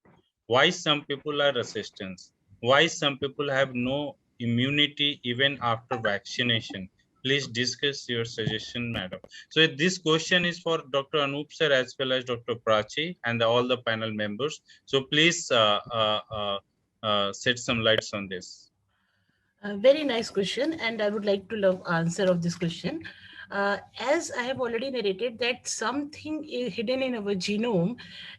Why some people are resistant? Why some people have no immunity even after vaccination? Please discuss your suggestion, madam. So this question is for Dr. Anup sir as well as Dr. Prachi and all the panel members. So please shed some lights on this. Very nice question, and I would like to love answer of this question. As I have already narrated that something is hidden in our genome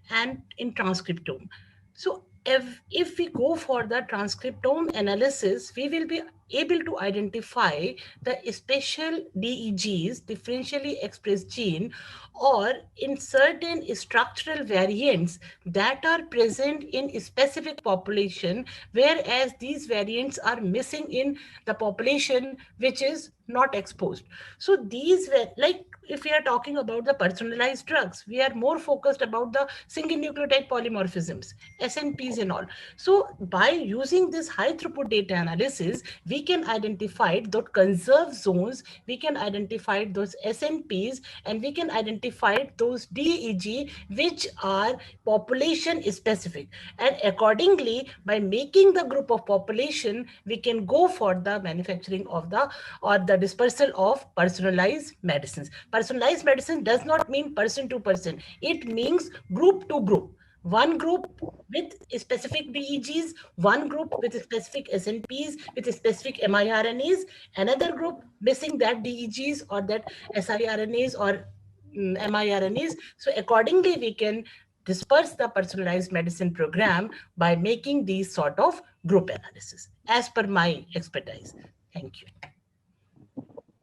and in transcriptome. So if we go for the transcriptome analysis, we will be able to identify the special DEGs, differentially expressed gene, or in certain structural variants that are present in a specific population, whereas these variants are missing in the population which is not exposed. So these were like, if we are talking about the personalized drugs, we are more focused about the single nucleotide polymorphisms, SNPs and all. So by using this high throughput data analysis, we can identify those conserved zones, we can identify those SNPs, and we can identify those DEG which are population specific. And accordingly, by making the group of population, we can go for the manufacturing of the dispersal of personalized medicines. Personalized medicine does not mean person to person. It means group to group. One group with specific DEGs, one group with specific SNPs, with specific miRNAs, another group missing that DEGs or that siRNAs or miRNAs. So accordingly, we can disperse the personalized medicine program by making these sort of group analysis as per my expertise. Thank you.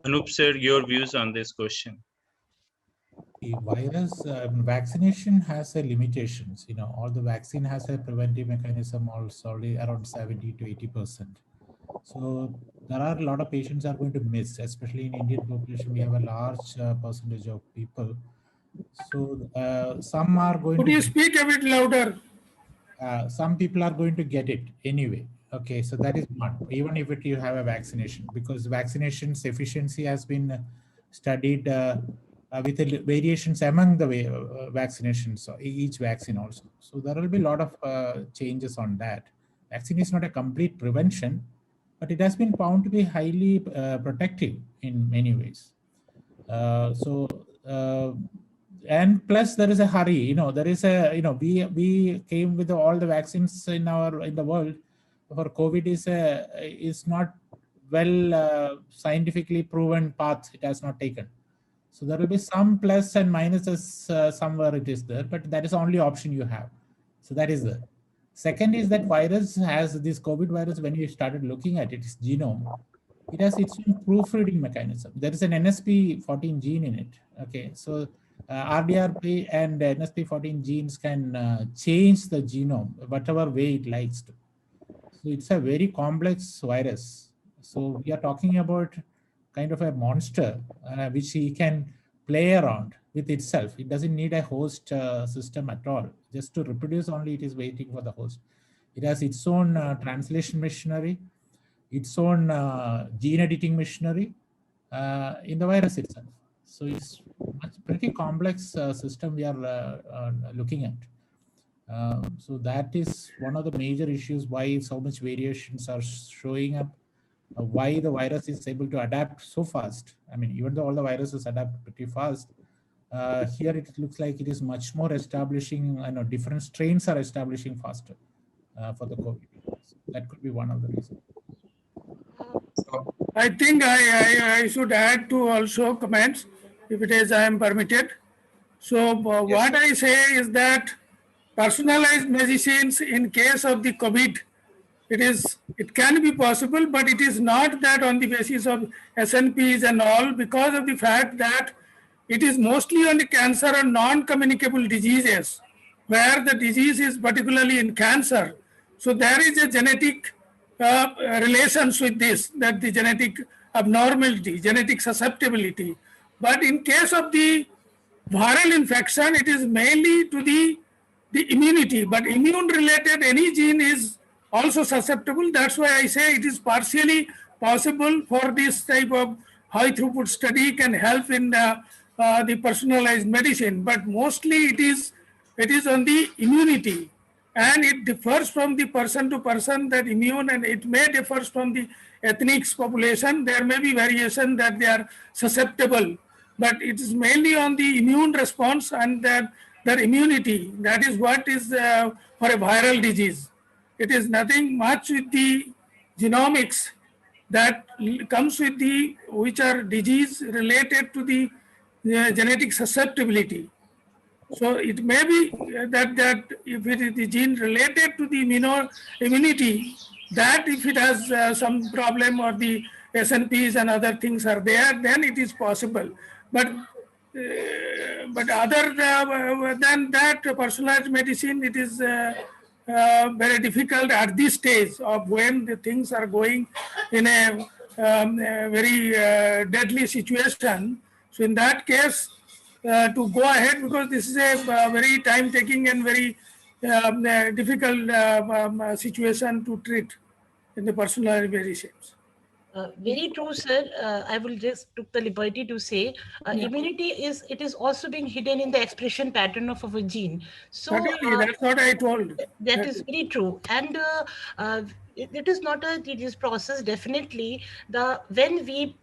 Anup sir, your views on this question. The virus vaccination has a limitations. All the vaccine has a preventive mechanism also around 70 to 80%. So there are a lot of patients are going to miss, especially in Indian population. We have a large percentage of people. So some are going Could to you speak a bit louder? some people are going to get it anyway. Okay, so that is one, even if you have a vaccination, because vaccination's efficiency has been studied with the variations among the vaccinations, so each vaccine also. So there will be a lot of changes on that. Vaccine is not a complete prevention, but it has been found to be highly protective in many ways. and plus there is a hurry, there is a, we came with all the vaccines in the world for COVID is not well scientifically proven path. It has not taken. So there will be some plus and minuses somewhere it is there, but that is the only option you have. So that is there. Second is that virus has this COVID virus, when you started looking at its genome, it has its own proofreading mechanism. There is an NSP14 gene in it. Okay, so RDRP and NSP14 genes can change the genome whatever way it likes to. So it's a very complex virus. So we are talking about kind of a monster which he can play around with itself. It doesn't need a host system at all. Just to reproduce only, it is waiting for the host. It has its own translation machinery, its own gene editing machinery in the virus itself. So it's a pretty complex system we are looking at. So that is one of the major issues why so much variations are showing up, why the virus is able to adapt so fast. I mean, even though all the viruses adapt pretty fast, here it looks like it is much more establishing, different strains are establishing faster for the COVID. So that could be one of the reasons. I think I should add to also comments, if it is I am permitted. So what I say is that personalized medicines in case of the COVID, it can be possible, but it is not that on the basis of SNPs and all, because of the fact that it is mostly on the cancer and non-communicable diseases, where the disease is particularly in cancer. So there is a genetic relations with this, that the genetic abnormality, genetic susceptibility. But in case of the viral infection, it is mainly to the immunity, but immune related any gene is also susceptible. That's why I say it is partially possible for this type of high throughput study can help in the personalized medicine, but mostly it is on the immunity, and it differs from the person to person, that immune, and it may differ from the ethnic population. There may be variation that they are susceptible, but it is mainly on the immune response and their immunity. That is what is for a viral disease. It is nothing much with the genomics that comes with which are disease related to the genetic susceptibility. So it may be that if it is the gene related to the immunity, that if it has some problem or the SNPs and other things are there, then it is possible. But other than that, personalized medicine, it is very difficult at this stage of when the things are going in a very deadly situation. So in that case, to go ahead, because this is a very time-taking and very difficult situation to treat in the personalized medicines. Very true, sir. I will just took the liberty to say immunity is also being hidden in the expression pattern of our gene. So that's what I told. That is very true, and it is not a tedious process. Definitely, when we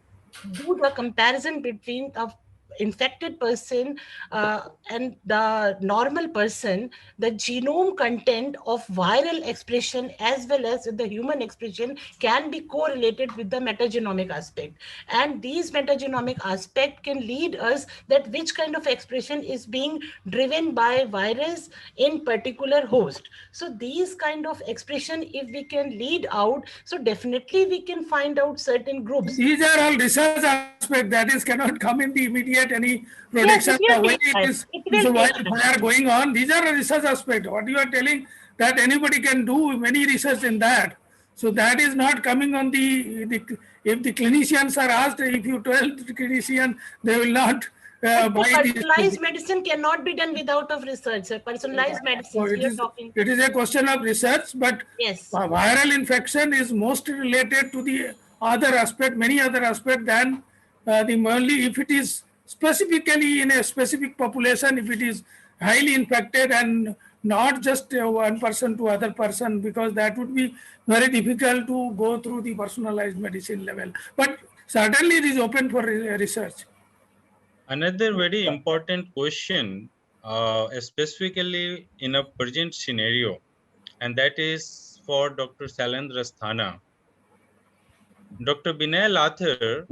do the comparison between the infected person and the normal person, the genome content of viral expression as well as the human expression can be correlated with the metagenomic aspect, and these metagenomic aspect can lead us that which kind of expression is being driven by virus in particular host. So these kind of expression, if we can lead out, so definitely we can find out certain groups. These are all research aspects, that is cannot come in the immediate any protection. Yes, the way it is wildfire going on, these are a research aspect. What you are telling that anybody can do many research in that. So that is not coming on if the clinicians are asked, if you tell the clinician, they will not personalized medicine cannot be done without of research. Personalized medicine, so it is a question of research, but yes, viral infection is most related to the other aspect, many other aspect than the only if it is specifically in a specific population, if it is highly infected and not just one person to other person, because that would be very difficult to go through the personalized medicine level. But certainly it is open for research. Another very important question, specifically in a present scenario, and that is for Dr. Sailendra Sthana. Dr. Binay Lathar,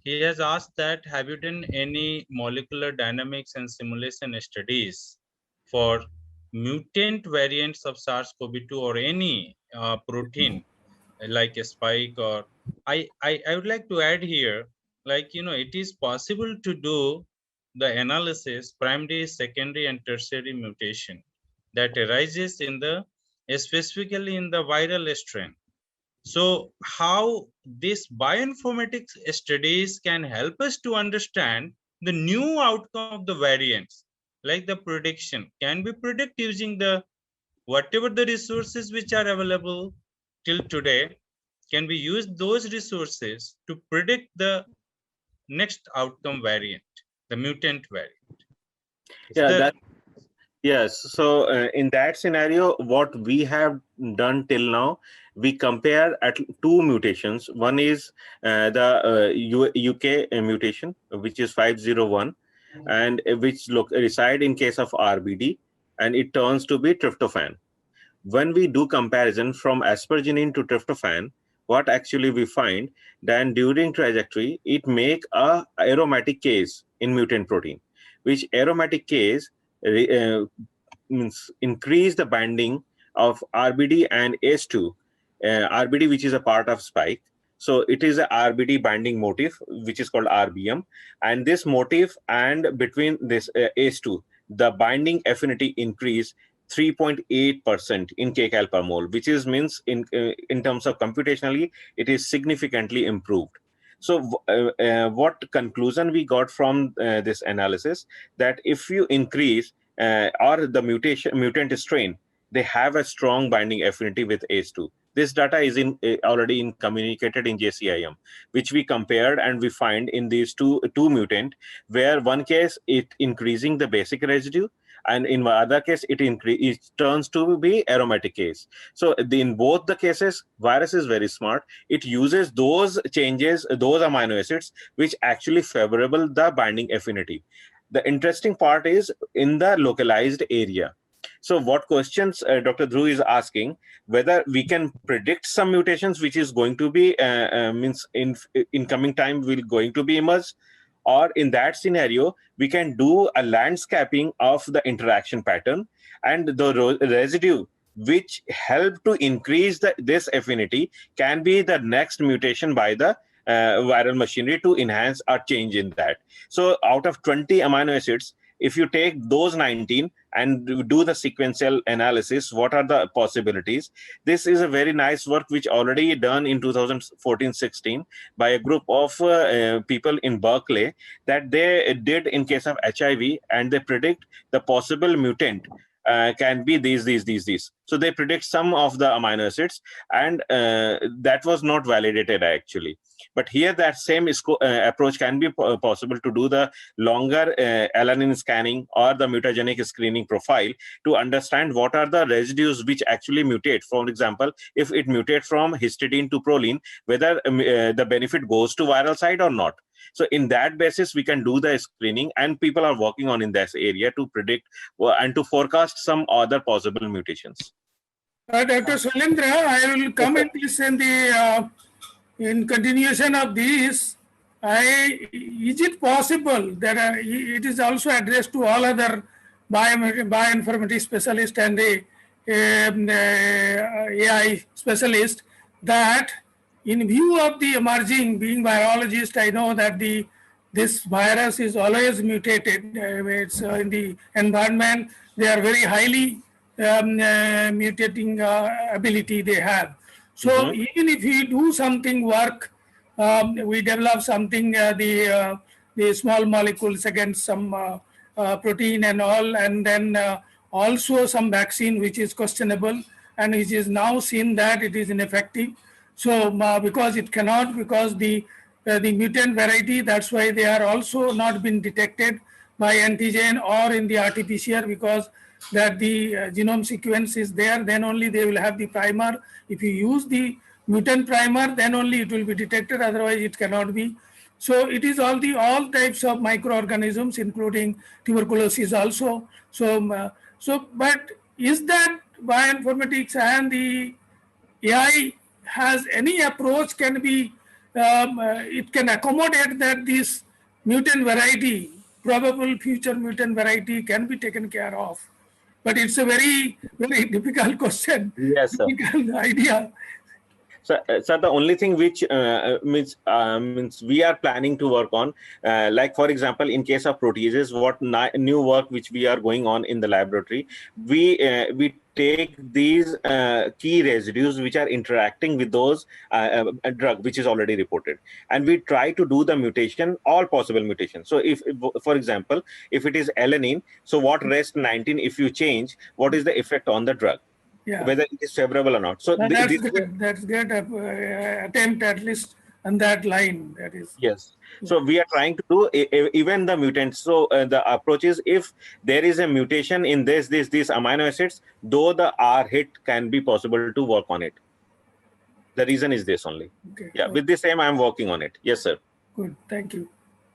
he has asked that, have you done any molecular dynamics and simulation studies for mutant variants of SARS-CoV-2 or any protein like a spike? Or I would like to add here, like, it is possible to do the analysis primary, secondary, and tertiary mutation that arises in the, specifically in the viral strain. So how this bioinformatics studies can help us to understand the new outcome of the variants, like the prediction. Can we predict using the whatever the resources which are available till today? Can we use those resources to predict the next outcome variant, the mutant variant? Yes. So in that scenario, what we have done till now, we compare at two mutations. One is the UK mutation, which is 501, and which reside in case of RBD, and it turns to be tryptophan. When we do comparison from aspergillin to tryptophan, what actually we find, then during trajectory, it make a aromatic case in mutant protein, which aromatic case means increase the binding of RBD and ACE2, RBD, which is a part of spike. So it is a RBD binding motif, which is called RBM. And this motif and between this ACE2, the binding affinity increase 3.8% in kcal per mole, which is means in terms of computationally, it is significantly improved. So what conclusion we got from this analysis, that if you increase or the mutant strain, they have a strong binding affinity with ACE2. This data is already communicated in JCIM, which we compared, and we find in these two mutant, where one case it increasing the basic residue, and in other case it turns to be aromatic case. So in both the cases, virus is very smart. It uses those changes, those amino acids, which actually favorable the binding affinity. The interesting part is in the localized area. So what questions Dr. Dhruv is asking, whether we can predict some mutations which is going to be means in coming time will going to be emerged, or in that scenario we can do a landscaping of the interaction pattern, and the residue which help to increase this affinity can be the next mutation by the viral machinery to enhance or change in that. So out of 20 amino acids, if you take those 19 and do the sequential analysis, what are the possibilities? This is a very nice work which already done in 2014-16 by a group of people in Berkeley, that they did in case of HIV, and they predict the possible mutant can be these. So they predict some of the amino acids, and that was not validated actually. But here that same approach can be possible to do the longer alanine scanning or the mutagenic screening profile to understand what are the residues which actually mutate. For example, if it mutates from histidine to proline, whether the benefit goes to viral side or not. So in that basis, we can do the screening, and people are working on in this area to predict and to forecast some other possible mutations. Dr. Sailendra, I will comment this in continuation of this. Is it possible that it is also addressed to all other bioinformatics specialists and AI specialists, that in view of the emerging, being biologist, I know that this virus is always mutated. It's in the environment, they are very highly mutating ability they have. So even if we do something work, we develop something, the small molecules against some protein and all, and then also some vaccine which is questionable and which is now seen that it is ineffective. So because it cannot, because the mutant variety, that's why they are also not been detected by antigen or in the RT-PCR, because that the genome sequence is there, then only they will have the primer. If you use the mutant primer, then only it will be detected, otherwise it cannot be. So it is all types of microorganisms, including tuberculosis also. But is that bioinformatics and the AI has any approach can be, it can accommodate that this mutant variety, probable future mutant variety can be taken care of? But it's a very, very difficult question, Yes, sir. difficult idea. So the only thing which means we are planning to work on, like for example, in case of proteases, what new work which we are going on in the laboratory, we take these key residues which are interacting with those drug which is already reported, and we try to do the mutation, all possible mutations. So if for example, if it is alanine, so what rest 19 if you change, what is the effect on the drug? Yeah. Whether it is favorable or not. So That's good. That's good. Attempt at least on that line. That is. Yes. So we are trying to do even the mutants. So the approach is, if there is a mutation in these amino acids, though the R hit can be possible to work on it. The reason is this only. Okay. Yeah. With the same, I'm working on it. Yes, sir. Good. Thank you.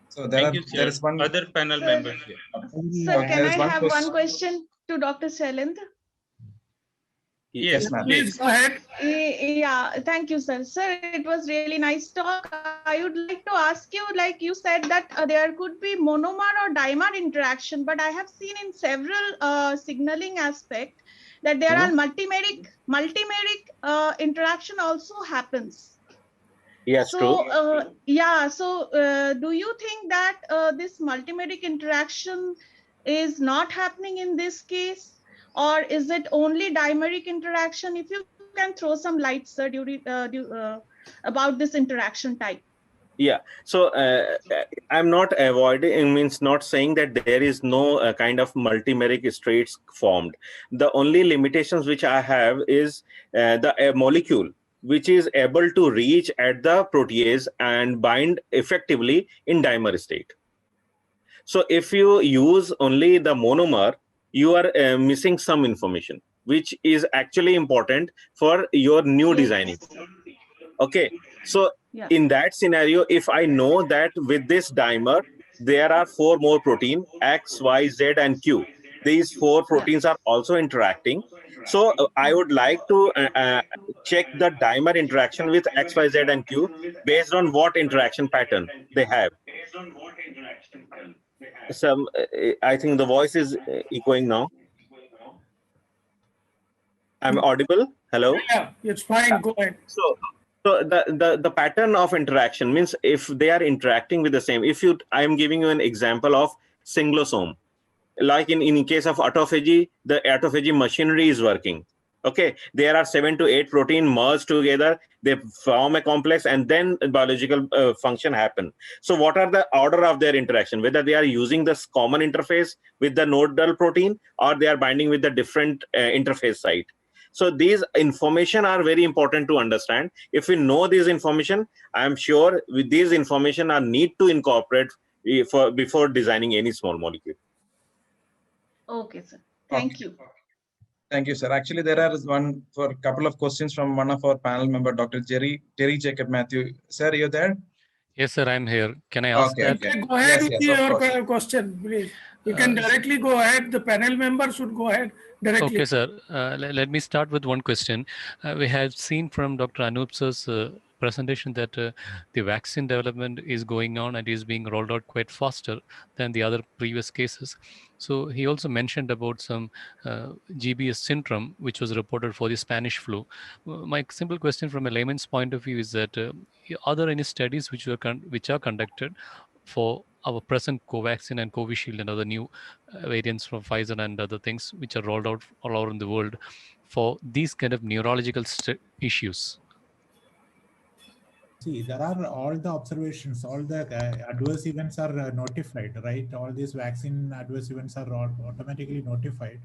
So there is one other panel members here. Sir, can I have one question to Dr. Shailendra? Yes, ma'am. Please go ahead. Yeah, thank you, sir. Sir, it was really nice talk. I would like to ask you, like you said that there could be monomer or dimer interaction, but I have seen in several signaling aspects that there are multimeric interaction also happens. Yes, so, true. Yeah, so do you think that this multimeric interaction is not happening in this case? Or is it only dimeric interaction? If you can throw some light, sir, about this interaction type. Yeah. So I'm not avoiding, means not saying that there is no kind of multimeric straits formed. The only limitations which I have is the molecule which is able to reach at the protease and bind effectively in dimer state. So if you use only the monomer, you are missing some information, which is actually important for your new designing. Okay, so in that scenario, if I know that with this dimer, there are 4 more protein, X, Y, Z, and Q. These 4 proteins are also interacting. So I would like to check the dimer interaction with X, Y, Z, and Q based on what interaction pattern they have. I think the voice is echoing now. I'm audible. Hello. Yeah, it's fine. Go ahead. So the pattern of interaction means if they are interacting with the same. I am giving you an example of synglosome. Like in case of autophagy, the autophagy machinery is working. Okay, there are 7 to 8 protein merged together, they form a complex, and then biological function happen. So what are the order of their interaction? Whether they are using this common interface with the nodal protein, or they are binding with the different interface site. So these information are very important to understand. If we know this information, I am sure with these information are need to incorporate before designing any small molecule. Okay, sir. Thank you. Thank you, sir. Actually, there are a couple of questions from one of our panel member, Dr. Terry Jacob Matthew. Sir, are you there? Yes, sir, I'm here. Can I ask that? Okay, go ahead with your question, please. You can directly go ahead. The panel member should go ahead directly. Okay, sir. Let me start with one question. We have seen from Dr. Anup sir's presentation that the vaccine development is going on and is being rolled out quite faster than the other previous cases. So he also mentioned about some GBS syndrome, which was reported for the Spanish flu. My simple question from a layman's point of view is that are there any studies which are conducted for our present Covaxin and Covishield and other new variants from Pfizer and other things which are rolled out all over in the world for these kind of neurological issues? See, there are all the observations, all the adverse events are notified, right? All these vaccine adverse events are automatically notified.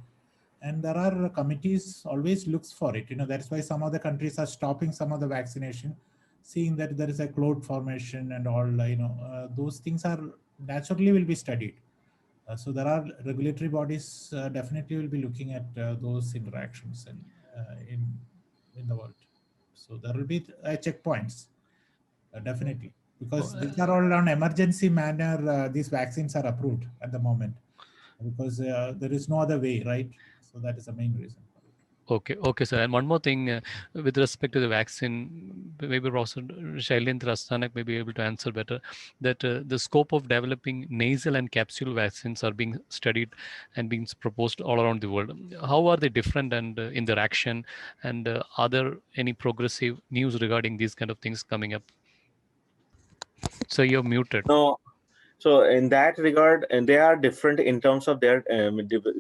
And there are committees always looks for it. That's why some of the countries are stopping some of the vaccination, seeing that there is a cloud formation and all, those things are naturally will be studied. So there are regulatory bodies definitely will be looking at those interactions in the world. So there will be checkpoints. Definitely, because these are all on emergency manner. These vaccines are approved at the moment because there is no other way, right? So that is the main reason. Okay, sir. And one more thing with respect to the vaccine, maybe Professor Shailendra Astanak may be able to answer better, that the scope of developing nasal and capsule vaccines are being studied and being proposed all around the world. How are they different and in their action? And are there any progressive news regarding these kind of things coming up? So you're muted. No. So in that regard, and they are different in terms of their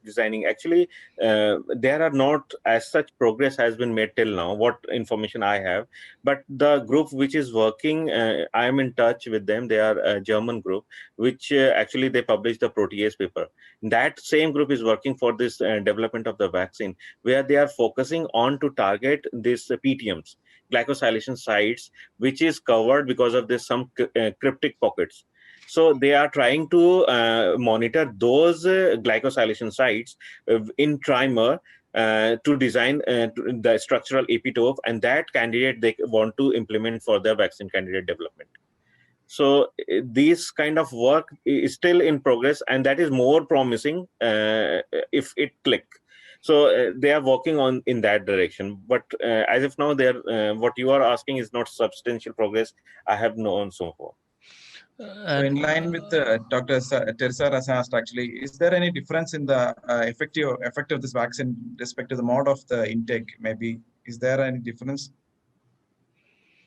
designing. Actually, there are not as such progress has been made till now, what information I have. But the group which is working, I am in touch with them. They are a German group, which actually they published the protease paper. That same group is working for this development of the vaccine, where they are focusing on to target this PTMs, glycosylation sites, which is covered because of this some cryptic pockets. So they are trying to monitor those glycosylation sites in trimer to design the structural epitope, and that candidate they want to implement for their vaccine candidate development. So this kind of work is still in progress, and that is more promising if it click. So they are working on in that direction. But as of now, what you are asking is not substantial progress I have known so far. So in line with Dr. Teresa has asked, actually, is there any difference in the effect of this vaccine respect to the mode of the intake? Maybe is there any difference?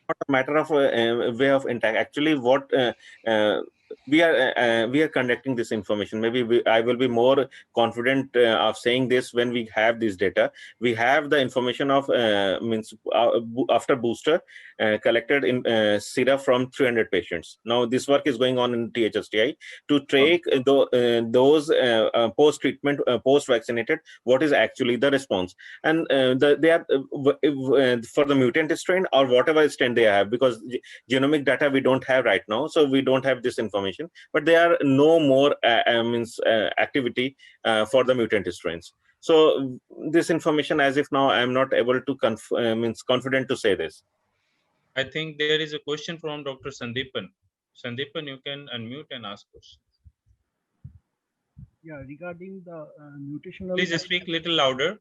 Not a matter of way of intake. Actually, what we are conducting this information. Maybe I will be more confident of saying this when we have this data. We have the information of after booster collected in sera from 300 patients. Now this work is going on in THSTI to take those post-treatment, post-vaccinated, what is actually the response, and they are for the mutant strain or whatever strain they have, because genomic data we don't have right now, so we don't have this information. But there are no more activity for the mutant strains. So this information, as if now, I am not able to confident to say this. I think there is a question from Dr. Sandeepan. Sandeepan, you can unmute and ask questions. Yeah, regarding the mutational. Please speak a little louder.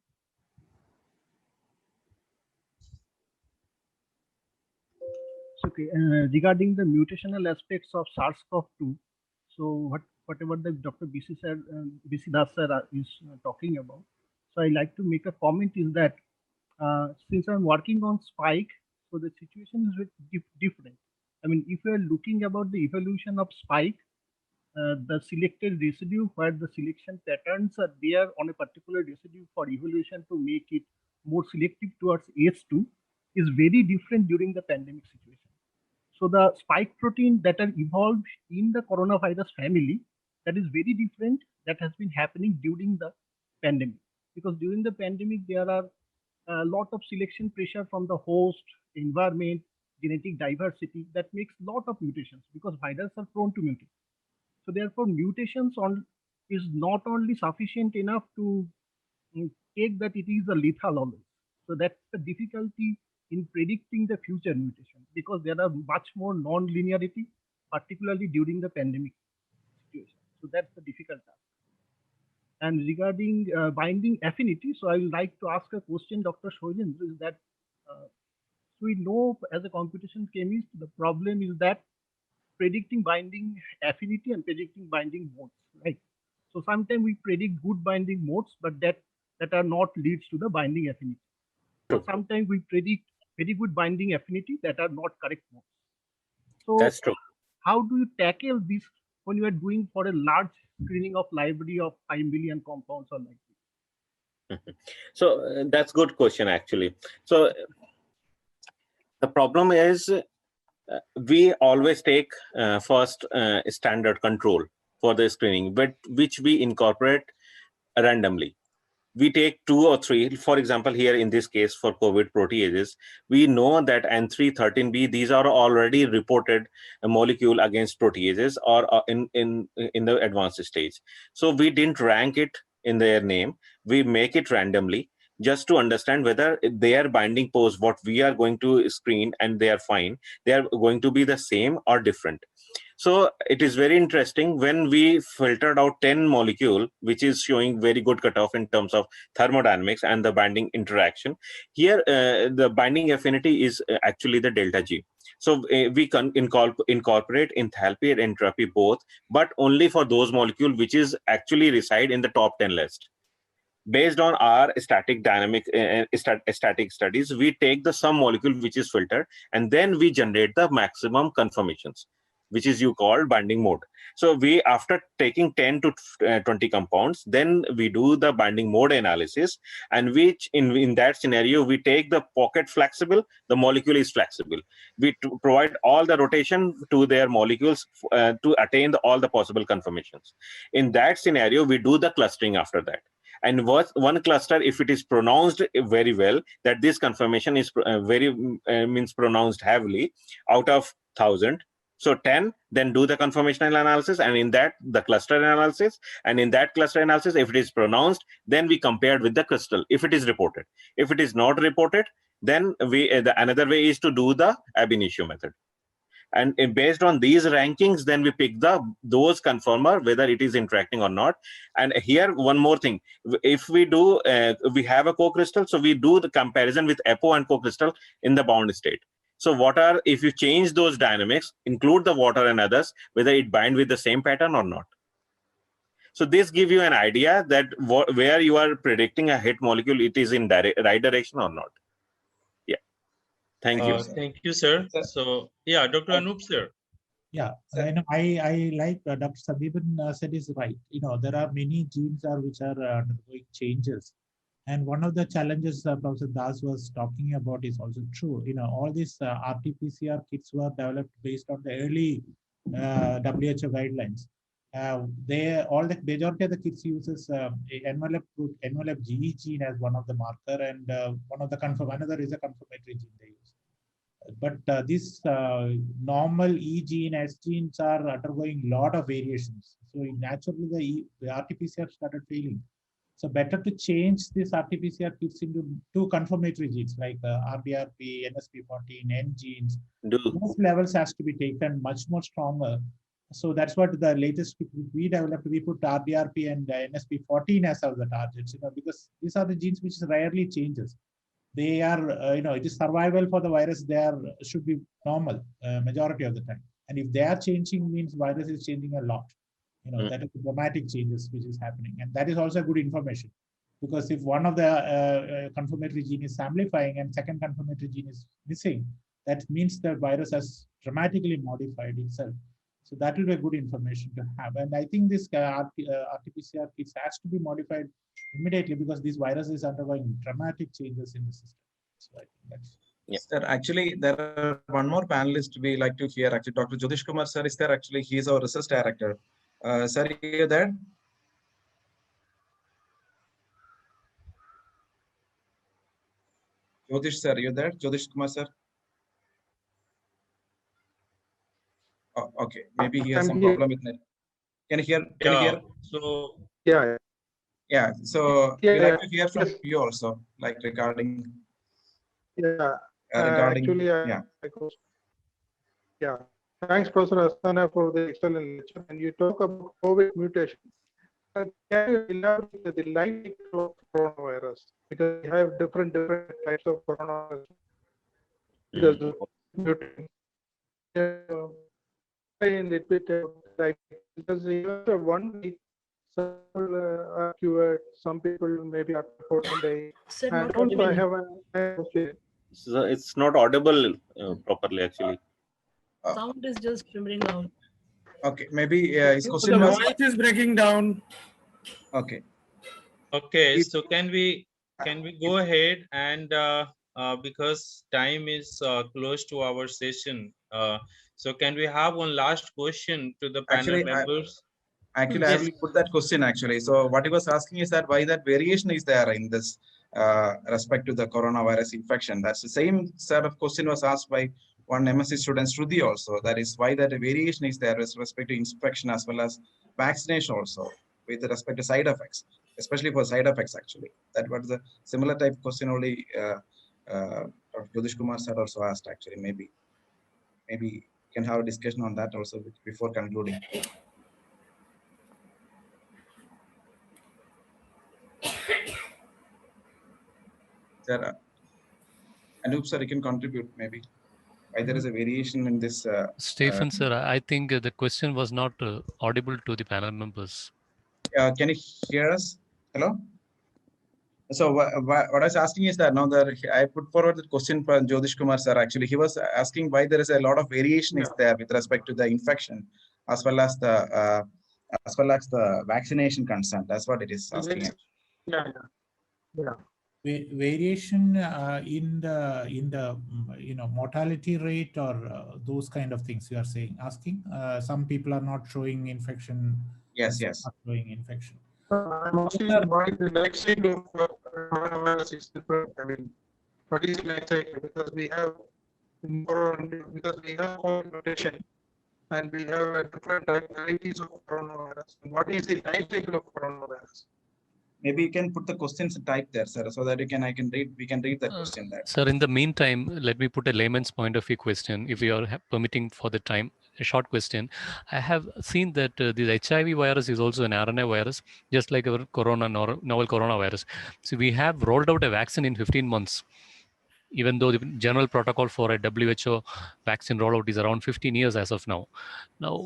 Okay, regarding the mutational aspects of SARS-CoV-2, so whatever the Dr. B.C. Das sir is talking about, so I like to make a comment is that since I'm working on spike, so the situation is different. I mean, if we are looking about the evolution of spike, the selected residue where the selection patterns are there on a particular residue for evolution to make it more selective towards H2 is very different during the pandemic situation. So the spike protein that are evolved in the coronavirus family, that is very different that has been happening during the pandemic. Because during the pandemic, there are a lot of selection pressure from the host, environment, genetic diversity that makes a lot of mutations because viruses are prone to mutate. So therefore, mutations is not only sufficient enough to take that it is a lethal always. So that's the difficulty in predicting the future mutation because there are much more non-linearity, particularly during the pandemic situation. So that's the difficult task. And regarding binding affinity, so I would like to ask a question, Dr. Shailendra, is that we know as a computation chemist, the problem is that predicting binding affinity and predicting binding modes, right? So sometimes we predict good binding modes, but that are not leads to the binding affinity. So sometimes we predict very good binding affinity that are not correct modes. So that's true. How do you tackle this when you are doing for a large screening of library of 5 million compounds or like this? So that's good question actually. So the problem is we always take first standard control for the screening, but which we incorporate randomly. We take 2 or 3, for example, here in this case for COVID proteases, we know that N3, 13B, these are already reported a molecule against proteases or in the advanced stage. So we didn't rank it in their name. We make it randomly. just to understand whether their binding pose, what we are going to screen, and they are fine, they are going to be the same or different. So it is very interesting when we filtered out 10 molecule, which is showing very good cutoff in terms of thermodynamics and the binding interaction. Here, the binding affinity is actually the delta G. So we can incorporate enthalpy and entropy both, but only for those molecules which is actually reside in the top 10 list. Based on our static studies, we take the some molecule which is filtered, and then we generate the maximum conformations, which is you call binding mode. So we, after taking 10 to 20 compounds, then we do the binding mode analysis, and which in that scenario, we take the pocket flexible, the molecule is flexible. We provide all the rotation to their molecules to attain all the possible conformations. In that scenario, we do the clustering after that. And one cluster, if it is pronounced very well, that this conformation is means pronounced heavily out of 1,000. So 10, then do the conformational analysis, and in that the cluster analysis, and in that cluster analysis, if it is pronounced, then we compared with the crystal if it is reported. If it is not reported, then we another way is to do the ab initio method. And based on these rankings, then we pick those conformer, whether it is interacting or not. And here, one more thing, if we do, we have a co-crystal, so we do the comparison with apo and co-crystal in the bound state. So if you change those dynamics, include the water and others, whether it bind with the same pattern or not. So this gives you an idea that where you are predicting a hit molecule, it is in right direction or not. Yeah. Thank you. Thank you, sir. So, yeah, Dr. Anup, sir. Yeah, I like Dr. Sandeepan said is right. There are many genes which are undergoing changes. And one of the challenges Professor Das was talking about is also true. All these RT-PCR kits were developed based on the early WHO guidelines. All the majority of the kits uses envelope GE gene as one of the marker, and another is a confirmatory gene they use. But these normal E gene, S genes are undergoing a lot of variations. So naturally, the RT-PCR started failing. So better to change this RT-PCR kits into 2 confirmatory genes like RBRP, NSP14, N genes. Those levels has to be taken much more stronger. So that's what the latest kit we developed. We put RBRP and NSP14 as the targets, because these are the genes which rarely changes. They are, it is survival for the virus. Should be normal majority of the time. And if they are changing, means virus is changing a lot. That is the dramatic changes which is happening. And that is also good information, because if one of the confirmatory gene is amplifying and second confirmatory gene is missing, that means the virus has dramatically modified itself. So that will be good information to have. And I think this RT-PCR kits has to be modified immediately, because this virus is undergoing dramatic changes in the system. So I think that's. Yes, sir. Actually, there are one more panelist we like to hear. Actually, Dr. Jyotish Kumar sir is there. Actually, he is our research director. Sir, are you there? Jyotish sir, are you there? Jyotish Kumar sir. Oh, okay. Maybe he has some problem with net. Can you hear? Can you hear? So yeah. So we like to hear from you also, like regarding. Yeah. Regarding. Yeah. Thanks, Professor Asthana, for the excellent lecture. And you talk about COVID mutation. Can you elaborate the life of coronavirus? Because we have different types of coronavirus. Because one week, some are cured, some people maybe after 14 days. And also I have a question. So it's not audible properly, actually. Sound is just shimmering out. Okay, maybe his question the was. voice is breaking down. Okay. Okay, so can we go ahead and because time is close to our session, so can we have one last question to the panel members? I will put that question actually. So what he was asking is that why that variation is there in this respect to the coronavirus infection. That's the same set of question was asked by one MSc student, Shruti, also. That is why that variation is there with respect to infection as well as vaccination also with respect to side effects. especially for side effects actually. That was the similar type question only Dr. Jyotish Kumar sir also asked actually. Maybe we can have a discussion on that also before concluding. Sir, Anup sir, you can contribute maybe. Why there is a variation in this? Stephen sir, I think the question was not audible to the panel members. Can you hear us? Hello? So what I was asking is that now that I put forward the question for Jyotish Kumar sir, actually, he was asking why there is a lot of variation is there with respect to the infection as well as the vaccination consent. That's what it is asking. Yeah. Variation in the mortality rate or those kind of things you are asking. Some people are not showing infection. Yes. Not showing infection. I'm asking why the life cycle of coronavirus is different. I mean, what is life cycle? Because we have COVID mutation and we have different varieties of coronavirus. What is the life cycle of coronavirus? Maybe you can put the questions type there, sir, so that we can read the question there. Sir, in the meantime, let me put a layman's point of view question, if you are permitting for the time, a short question. I have seen that the HIV virus is also an RNA virus, just like our novel coronavirus. So we have rolled out a vaccine in 15 months, even though the general protocol for a WHO vaccine rollout is around 15 years as of now. Now,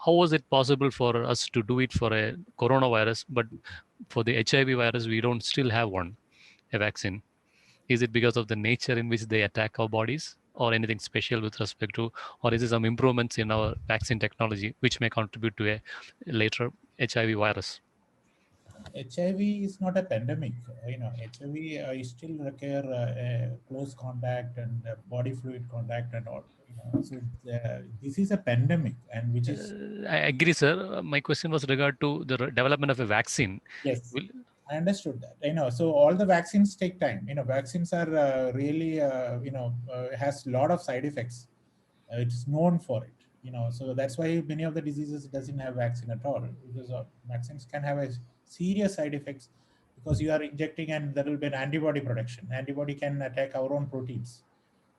how was it possible for us to do it for a coronavirus, but for the HIV virus, we don't still have a vaccine? Is it because of the nature in which they attack our bodies, or anything special with respect to, or is it some improvements in our vaccine technology which may contribute to a later HIV virus? HIV is not a pandemic. HIV is still require close contact and body fluid contact and all. So this is a pandemic, and which is. I agree, sir. My question was regard to the development of a vaccine. Yes, I understood that. So all the vaccines take time. Vaccines are really, has a lot of side effects. It's known for it. So that's why many of the diseases doesn't have vaccine at all, because vaccines can have a serious side effects because you are injecting and there will be an antibody production. Antibody can attack our own proteins.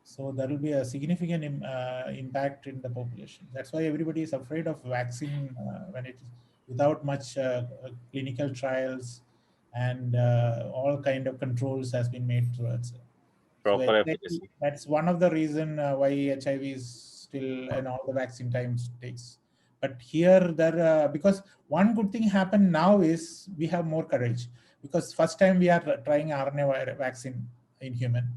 So there will be a significant impact in the population. That's why everybody is afraid of vaccine when it is without much clinical trials and all kind of controls has been made towards it. Proper So efficacy. that's one of the reason why HIV is still and all the vaccine times takes. But here because one good thing happened now is we have more courage, because first time we are trying RNA vaccine in human.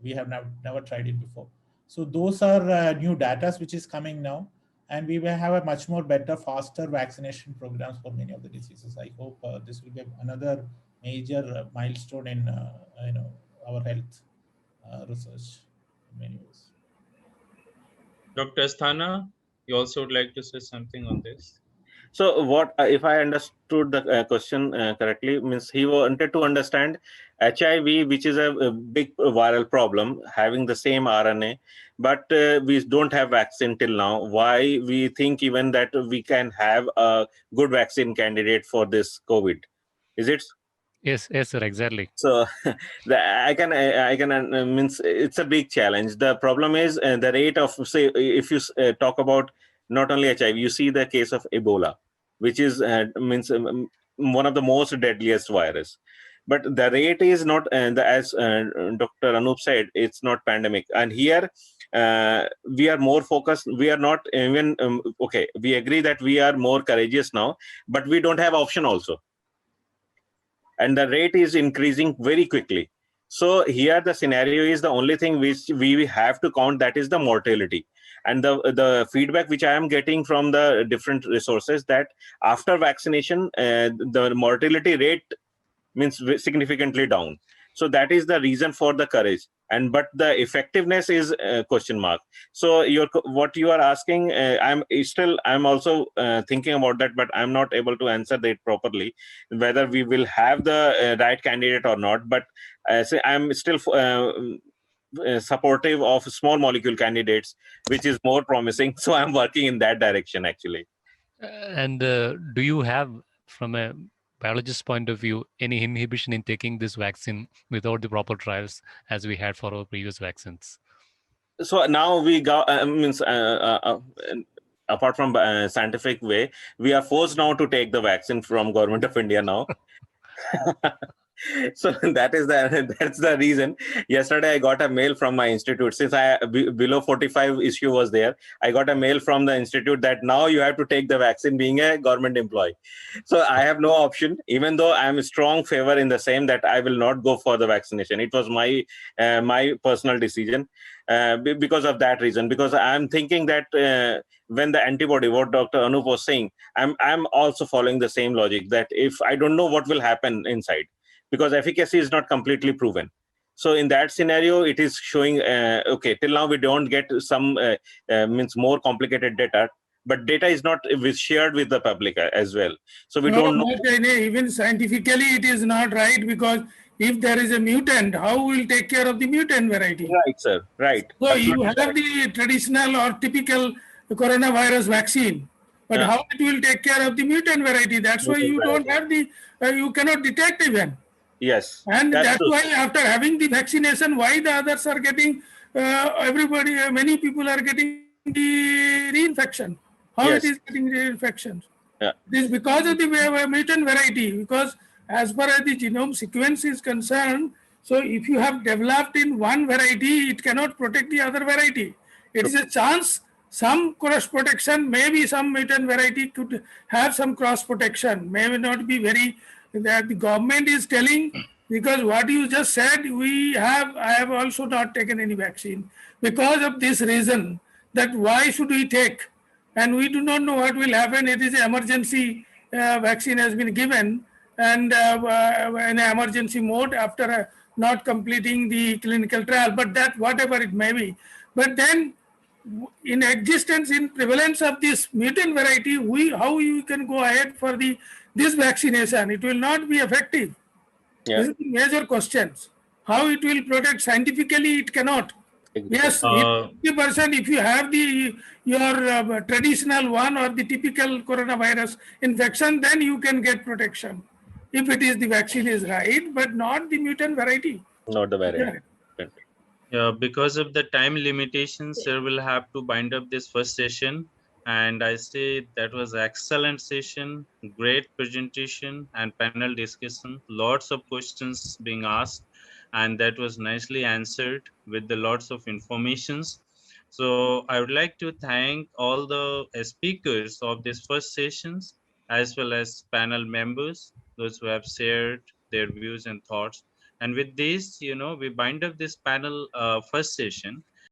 We have never tried it before. So those are new data which is coming now, and we will have a much more better, faster vaccination programs for many of the diseases. I hope this will be another major milestone in our health research in many ways. Dr. Asthana, you also would like to say something on this? So what, if I understood the question correctly, means he wanted to understand HIV, which is a big viral problem, having the same RNA, but we don't have vaccine till now. Why we think even that we can have a good vaccine candidate for this COVID? Is it? Yes, sir, exactly. So I can means it's a big challenge. The problem is the rate of, say, if you talk about not only HIV, you see the case of Ebola, which is one of the most deadliest virus. But the rate is not, as Dr. Anup said, it's not pandemic. And here we are more focused. We are not even okay. We agree that we are more courageous now, but we don't have option also. And the rate is increasing very quickly. So here the scenario is the only thing which we have to count, that is the mortality. And the feedback which I am getting from the different resources, that after vaccination, the mortality rate means significantly down. So that is the reason for the courage. But the effectiveness is a question mark. So what you are asking, I'm also thinking about that, but I'm not able to answer that properly, whether we will have the right candidate or not. But I'm still supportive of small molecule candidates, which is more promising. So I'm working in that direction actually. And do you have, from a biologist's point of view, any inhibition in taking this vaccine without the proper trials as we had for our previous vaccines? So now we got apart from scientific way, we are forced now to take the vaccine from Government of India now. So that's the reason. Yesterday I got a mail from my institute. Since below 45 issue was there, I got a mail from the institute that now you have to take the vaccine being a government employee. So I have no option, even though I am a strong favor in the same that I will not go for the vaccination. It was my personal decision because of that reason. Because I'm thinking that when the antibody, what Dr. Anup was saying, I'm also following the same logic that if I don't know what will happen inside, because efficacy is not completely proven. So in that scenario, it is showing, okay, till now we don't get some means more complicated data, but data is not shared with the public as well. So we don't know. Even scientifically, it is not right, because if there is a mutant, how will take care of the mutant variety? Right, sir. Right. So you have the traditional or typical coronavirus vaccine, but how it will take care of the mutant variety? That's why you don't have the, you cannot detect even. Yes. And that's why after having the vaccination, why the others are getting, many people are getting the reinfection. How it is getting reinfections? Yeah. It is because of the mutant variety, because as far as the genome sequence is concerned, so if you have developed in one variety, it cannot protect the other variety. It is a chance some cross protection, maybe some mutant variety could have some cross protection, may not be very, that the government is telling, because what you just said, I have also not taken any vaccine because of this reason, that why should we take? And we do not know what will happen. It is an emergency vaccine has been given, and in an emergency mode after not completing the clinical trial, but that whatever it may be. But then in existence, in prevalence of this mutant variety, how you can go ahead for this vaccination? It will not be effective. This is the major questions. How it will protect scientifically, it cannot. Yes, 50% if you have your traditional one or the typical coronavirus infection, then you can get protection. If it is the vaccine is right, but not the mutant variety. Not the variety. Yeah, because of the time limitations, sir will have to bind up this first session. And I say that was excellent session, great presentation and panel discussion, lots of questions being asked, and that was nicely answered with the lots of informations. So I would like to thank all the speakers of this first sessions, as well as panel members, those who have shared their views and thoughts. And with this, we bind up this panel first session.